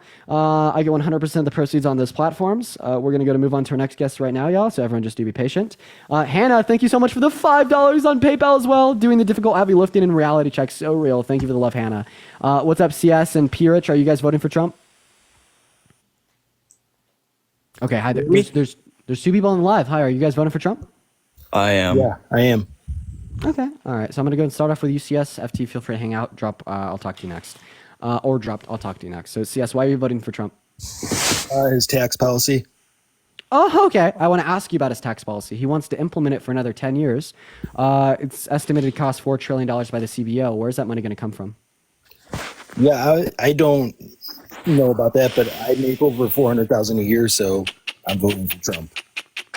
I get 100% of the proceeds on those platforms. We're going to move on to our next guest right now, y'all. So everyone just do be patient. Hannah, thank you so much for the $5 on PayPal as well. Doing the difficult heavy lifting and reality checks. So real. Thank you for the love, Hannah. What's up, CS and P-Rich? Are you guys voting for Trump? Okay, hi. There's two people on the live. Hi, are you guys voting for Trump? I am. Yeah, I am. Okay, all right. So I'm gonna go and start off with UCS. FT, feel free to hang out. Drop. I'll talk to you next. Or dropped. I'll talk to you next. So CS, why are you voting for Trump? His tax policy. Oh, okay. I want to ask you about his tax policy. He wants to implement it for another 10 years. It's estimated to cost $4 trillion by the CBO. Where's that money going to come from? Yeah, I don't know about that, but I make over $400,000 a year, so I'm voting for Trump.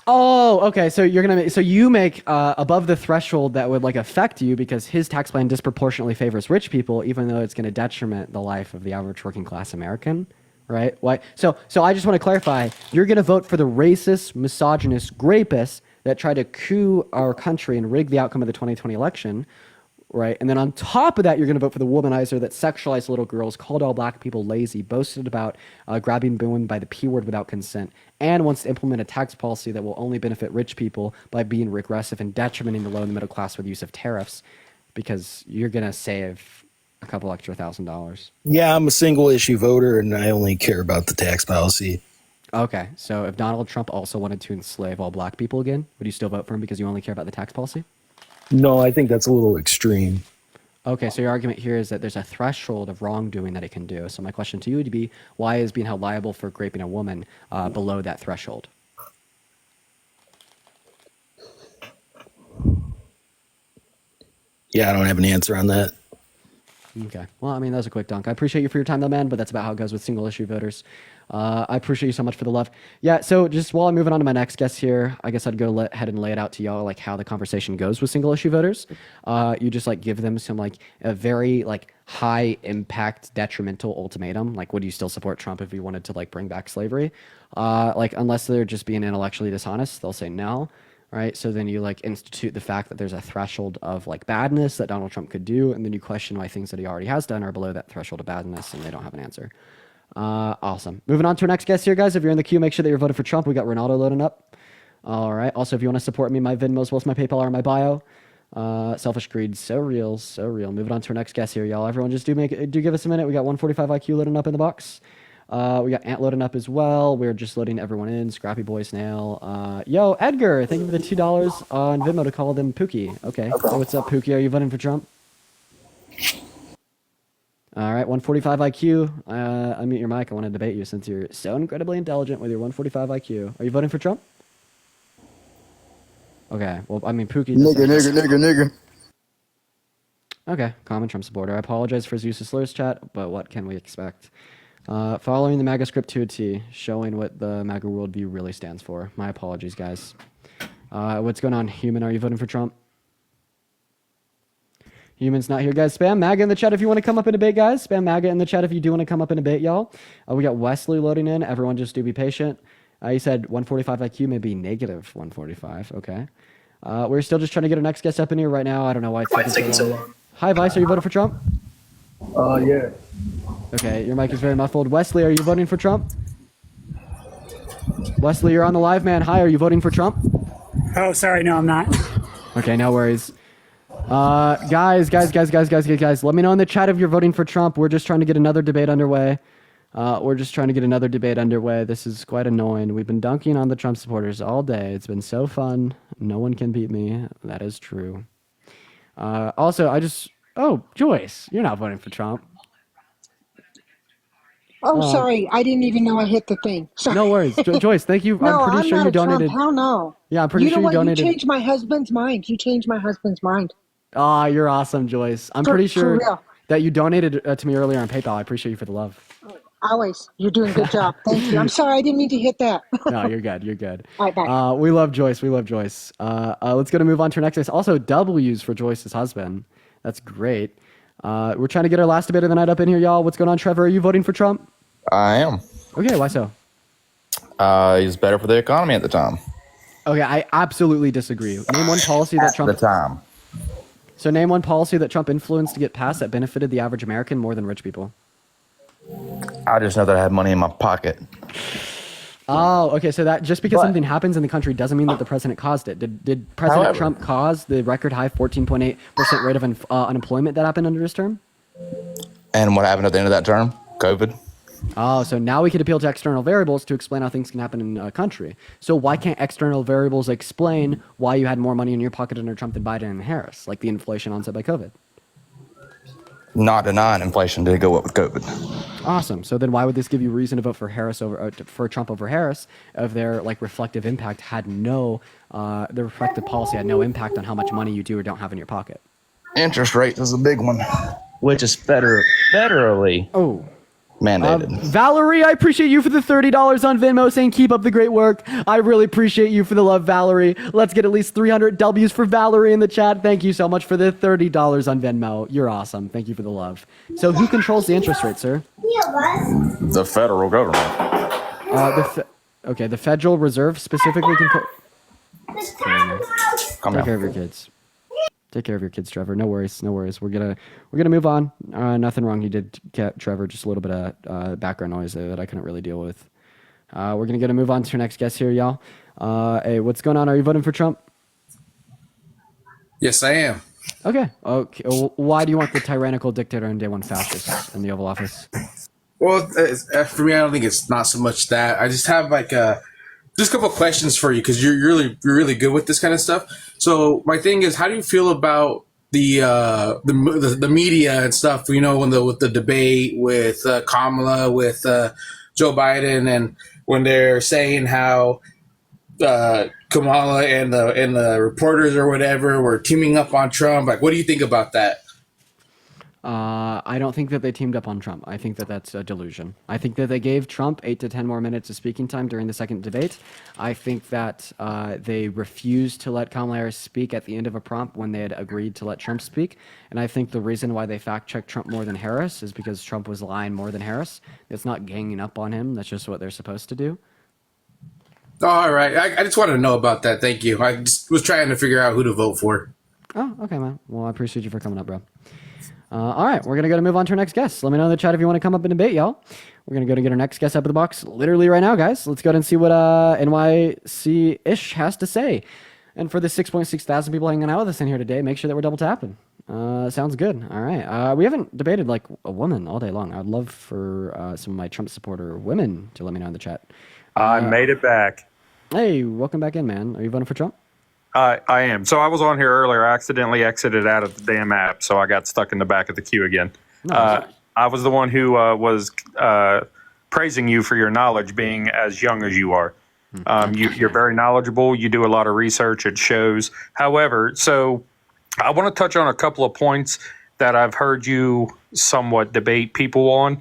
Oh, okay. So you make above the threshold that would like affect you because his tax plan disproportionately favors rich people, even though it's going to detriment the life of the average working class American, right? Why? So I just want to clarify: you're going to vote for the racist, misogynist, rapists that try to coup our country and rig the outcome of the 2020 election. Right. And then on top of that, you're going to vote for the womanizer that sexualized little girls, called all black people lazy, boasted about grabbing women by the P word without consent, and wants to implement a tax policy that will only benefit rich people by being regressive and detrimenting the low and the middle class with the use of tariffs, because you're going to save a couple extra $1,000. Yeah, I'm a single issue voter, and I only care about the tax policy. Okay. So if Donald Trump also wanted to enslave all black people again, would you still vote for him because you only care about the tax policy? No, I think that's a little extreme. Okay, so your argument here is that there's a threshold of wrongdoing that it can do. So my question to you would be, why is being held liable for raping a woman below that threshold? Yeah, I don't have an answer on that. Okay. Well, I mean, that was a quick dunk. I appreciate you for your time, though, man, but that's about how it goes with single issue voters. I appreciate you so much for the love. Yeah, so just while I'm moving on to my next guest here, I guess I'd go ahead and lay it out to y'all, like how the conversation goes with single issue voters. You just like give them some like a very like high impact detrimental ultimatum. Like, would you still support Trump if he wanted to like bring back slavery? Like, unless they're just being intellectually dishonest, they'll say no. Right. So then you like institute the fact that there's a threshold of like badness that Donald Trump could do. And then you question why things that he already has done are below that threshold of badness and they don't have an answer. Awesome. Moving on to our next guest here, guys. If you're in the queue, make sure that you're voted for Trump. We got Ronaldo loading up. All right. Also, if you want to support me, my Venmo as well as my PayPal are in my bio. Selfish greed. So real. So real. Moving on to our next guest here, y'all. Everyone just do give us a minute. We got 145 IQ loading up in the box. We got Ant loading up as well. We're just loading everyone in. Scrappy Boy Snail. Yo, Edgar, thank you for the $2 on Venmo to call them Pookie. Okay. So what's up, Pookie? Are you voting for Trump? All right, 145 IQ. Unmute your mic. I want to debate you since you're so incredibly intelligent with your 145 IQ. Are you voting for Trump? Okay. Well, I mean, Pookie. Nigga. Okay. Common Trump supporter. I apologize for his use of slurs, chat, but what can we expect? Following the MAGA script to a T, showing what the MAGA worldview really stands for. My apologies, guys. What's going on, Human? Are you voting for Trump? Human's not here, guys. Spam MAGA in the chat if you want to come up in debate, guys. Spam MAGA in the chat if you do want to come up in debate, y'all. We got Wesley loading in. Everyone just do be patient. He said 145 IQ, maybe negative 145. Okay. We're still just trying to get our next guest up in here right now. I don't know why it's taking so long. Hi, Vice. Are you voting for Trump? Yeah. Okay, your mic is very muffled. Wesley, are you voting for Trump? Wesley, you're on the live, man. Hi, are you voting for Trump? Oh, sorry. No, I'm not. Okay, no worries. Guys, let me know in the chat if you're voting for Trump. We're just trying to get another debate underway. This is quite annoying. We've been dunking on the Trump supporters all day. It's been so fun. No one can beat me. That is true. Joyce, you're not voting for Trump. Oh, sorry. I didn't even know I hit the thing. Sorry. No worries. Joyce, thank you. No, I'm pretty sure not you a Trump. donated. Hell no. Yeah, I'm pretty sure you donated. You changed my husband's mind. Ah, you're awesome, Joyce. I'm pretty sure that you donated to me earlier on PayPal. I appreciate you for the love. Always. You're doing a good job. Thank you. I'm sorry. I didn't mean to hit that. No, you're good. You're good. All right, bye. We love Joyce. Let's go to move on to our next guest. Also, W's for Joyce's husband. That's great. We're trying to get our last debate of the night up in here, y'all. What's going on, Trevor? Are you voting for Trump? I am. Okay, why so? He's better for the economy at the time. Okay, I absolutely disagree. Name one policy that Trump... At the time. So name one policy that Trump influenced to get passed that benefited the average American more than rich people. I just know that I had money in my pocket. Oh, okay. So that just because something happens in the country doesn't mean that the president caused it. Did President Trump cause the record high 14.8% rate of unemployment that happened under his term? And what happened at the end of that term? COVID. Oh, so now we could appeal to external variables to explain how things can happen in a country. So why can't external variables explain why you had more money in your pocket under Trump than Biden and Harris, like the inflation onset by COVID? Not denying inflation did go up with COVID. Awesome. So then why would this give you reason to vote for for Trump over Harris if their like reflective impact had no, the reflective policy had no impact on how much money you do or don't have in your pocket? Interest rate is a big one, which is federally mandated. Valerie, I appreciate you for the $30 on Venmo saying keep up the great work. I really appreciate you for the love, Valerie. Let's get at least 300 W's for Valerie in the chat. Thank you so much for the $30 on Venmo. You're awesome. Thank you for the love. So who controls the interest rate, sir? The federal government. The Federal Reserve specifically controls. Take care of your kids. Take care of your kids, Trevor. No worries, no worries. We're gonna move on. Nothing wrong. You did get Trevor. Just a little bit of background noise there that I couldn't really deal with. We're gonna move on to our next guest here, y'all. Hey, what's going on? Are you voting for Trump? Yes, I am. Okay. Why do you want the tyrannical dictator and day one fascist in the Oval Office? Well, for me, I don't think it's not so much that. I just have just a couple of questions for you because you're really good with this kind of stuff. So my thing is, how do you feel about the media and stuff? You know, with the debate with Kamala, with Joe Biden, and when they're saying how Kamala and the reporters or whatever were teaming up on Trump. Like, what do you think about that? I don't think that they teamed up on Trump. I think that that's a delusion. I think that they gave Trump 8 to 10 more minutes of speaking time during the second debate. I think that they refused to let Kamala Harris speak at the end of a prompt when they had agreed to let Trump speak. And I think the reason why they fact-checked Trump more than Harris is because Trump was lying more than Harris. It's not ganging up on him. That's just what they're supposed to do. All right. I just wanted to know about that. Thank you. I just was trying to figure out who to vote for. Oh, okay, man. Well, I appreciate you for coming up, bro. All right, we're going to move on to our next guest. Let me know in the chat if you want to come up and debate, y'all. We're going to get our next guest up of the box literally right now, guys. Let's go ahead and see what NYC-ish has to say. And for the 6.6 thousand people hanging out with us in here today, make sure that we're double tapping. Sounds good. All right. We haven't debated like a woman all day long. I'd love for some of my Trump supporter women to let me know in the chat. I made it back. Hey, welcome back in, man. Are you voting for Trump? I am. So I was on here earlier. I accidentally exited out of the damn app, so I got stuck in the back of the queue again. I was the one who was praising you for your knowledge being as young as you are. You're very knowledgeable. You do a lot of research. It shows. However, so I want to touch on a couple of points that I've heard you somewhat debate people on.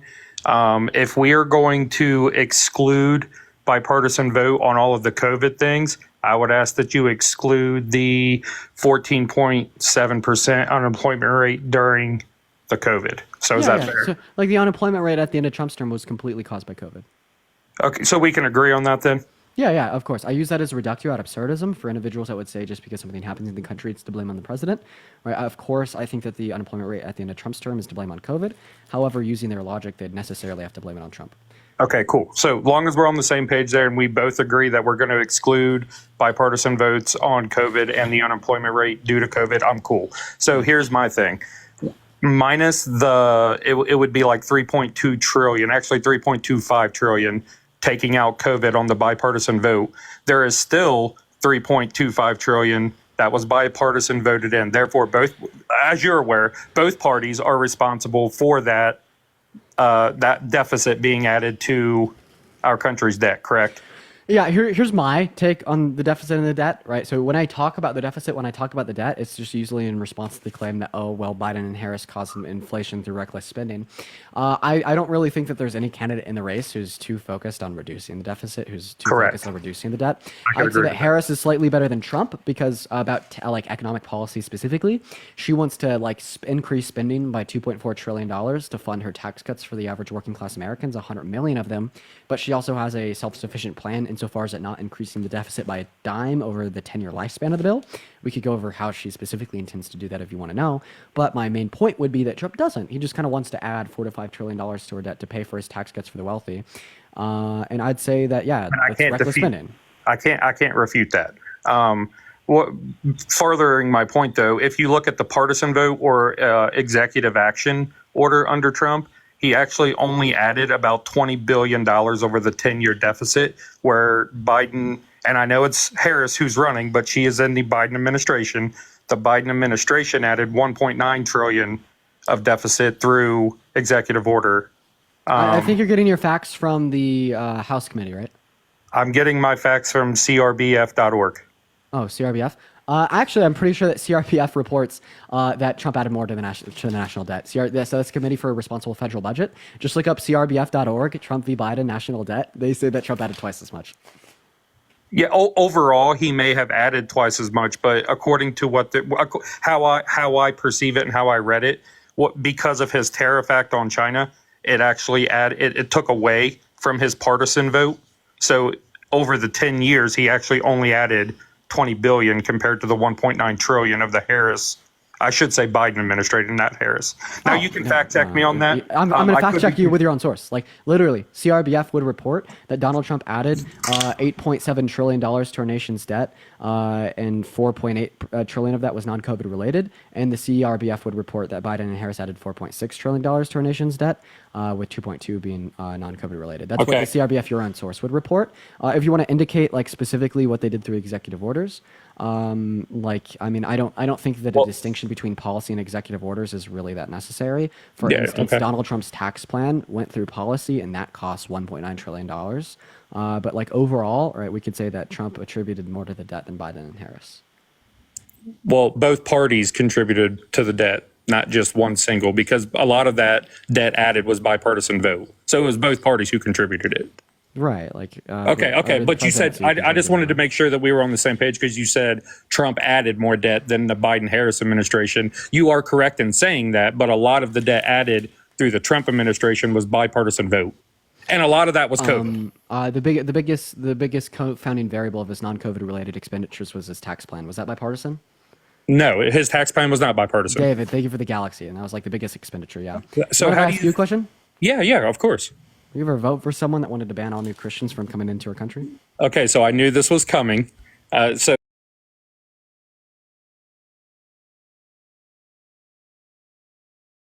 If we are going to exclude bipartisan vote on all of the COVID things, I would ask that you exclude the 14.7% unemployment rate during the COVID. So is that fair? So, like the unemployment rate at the end of Trump's term was completely caused by COVID. Okay, so we can agree on that then? Yeah, of course. I use that as a reductio ad absurdism for individuals that would say just because something happens in the country, it's to blame on the president. Right? Of course, I think that the unemployment rate at the end of Trump's term is to blame on COVID. However, using their logic, they'd necessarily have to blame it on Trump. Okay, cool. So long as we're on the same page there and we both agree that we're going to exclude bipartisan votes on COVID and the unemployment rate due to COVID, I'm cool. So here's my thing. Minus it would be like 3.2 trillion, actually 3.25 trillion, taking out COVID on the bipartisan vote. There is still 3.25 trillion that was bipartisan voted in. Therefore, both, as you're aware, both parties are responsible for that deficit being added to our country's debt, correct? Yeah, here's my take on the deficit and the debt, right? So when I talk about the deficit, when I talk about the debt, it's just usually in response to the claim that, oh, well, Biden and Harris caused some inflation through reckless spending. I don't really think that there's any candidate in the race who's too focused on reducing the deficit, who's too focused on reducing the debt. I'd say that Harris is slightly better than Trump because about like economic policy specifically, she wants to like increase spending by $2.4 trillion to fund her tax cuts for the average working class Americans, 100 million of them. But she also has a self-sufficient plan insofar as it not increasing the deficit by a dime over the 10-year lifespan of the bill. We could go over how she specifically intends to do that if you want to know. But my main point would be that Trump doesn't. He just kind of wants to add $4 to $5 trillion to our debt to pay for his tax cuts for the wealthy. And I'd say that, yeah, that's reckless spending. I can't refute that. Furthering my point, though, if you look at the partisan vote or executive action order under Trump, he actually only added about $20 billion over the 10-year deficit, where Biden, and I know it's Harris who's running, but she is in the Biden administration. The Biden administration added 1.9 trillion of deficit through executive order. I think you're getting your facts from the House committee, right? I'm getting my facts from crbf.org. Oh, CRBF. Actually, I'm pretty sure that CRBF reports that Trump added more to the national debt. So that's Committee for a Responsible Federal Budget. Just look up crbf.org, Trump v. Biden, national debt. They say that Trump added twice as much. Yeah, overall, he may have added twice as much, but according to how I perceive it and how I read it, because of his tariff act on China, it actually it took away from his partisan vote. So over the 10 years, he actually only added 20 billion compared to the 1.9 trillion of the Harris. I should say Biden administration, not Harris. Now you can fact check me on that. I'm going to fact check you with your own source. Like literally, CRBF would report that Donald Trump added $8.7 trillion to our nation's debt, and 4.8 trillion of that was non-COVID related. And the CRBF would report that Biden and Harris added $4.6 trillion to our nation's debt, with 2.2 being non-COVID related. That's what the CRBF, your own source, would report. If you want to indicate like specifically what they did through executive orders, I don't think that a distinction between policy and executive orders is really that necessary. For instance, Donald Trump's tax plan went through policy, and that cost $1.9 trillion. But like overall, right, we could say that Trump attributed more to the debt than Biden and Harris. Well, both parties contributed to the debt, not just one single, because a lot of that debt added was bipartisan vote. So it was both parties who contributed it. Right. Like. But you said, I just wanted to make sure that we were on the same page, because you said Trump added more debt than the Biden-Harris administration. You are correct in saying that, but a lot of the debt added through the Trump administration was bipartisan vote. And a lot of that was COVID. The biggest founding variable of his non-COVID related expenditures was his tax plan. Was that bipartisan? No, his tax plan was not bipartisan. David, thank you for the galaxy. And that was like the biggest expenditure, yeah. So how do you ask you a question? Yeah, of course. You ever vote for someone that wanted to ban all new Christians from coming into our country? Okay, so I knew this was coming. So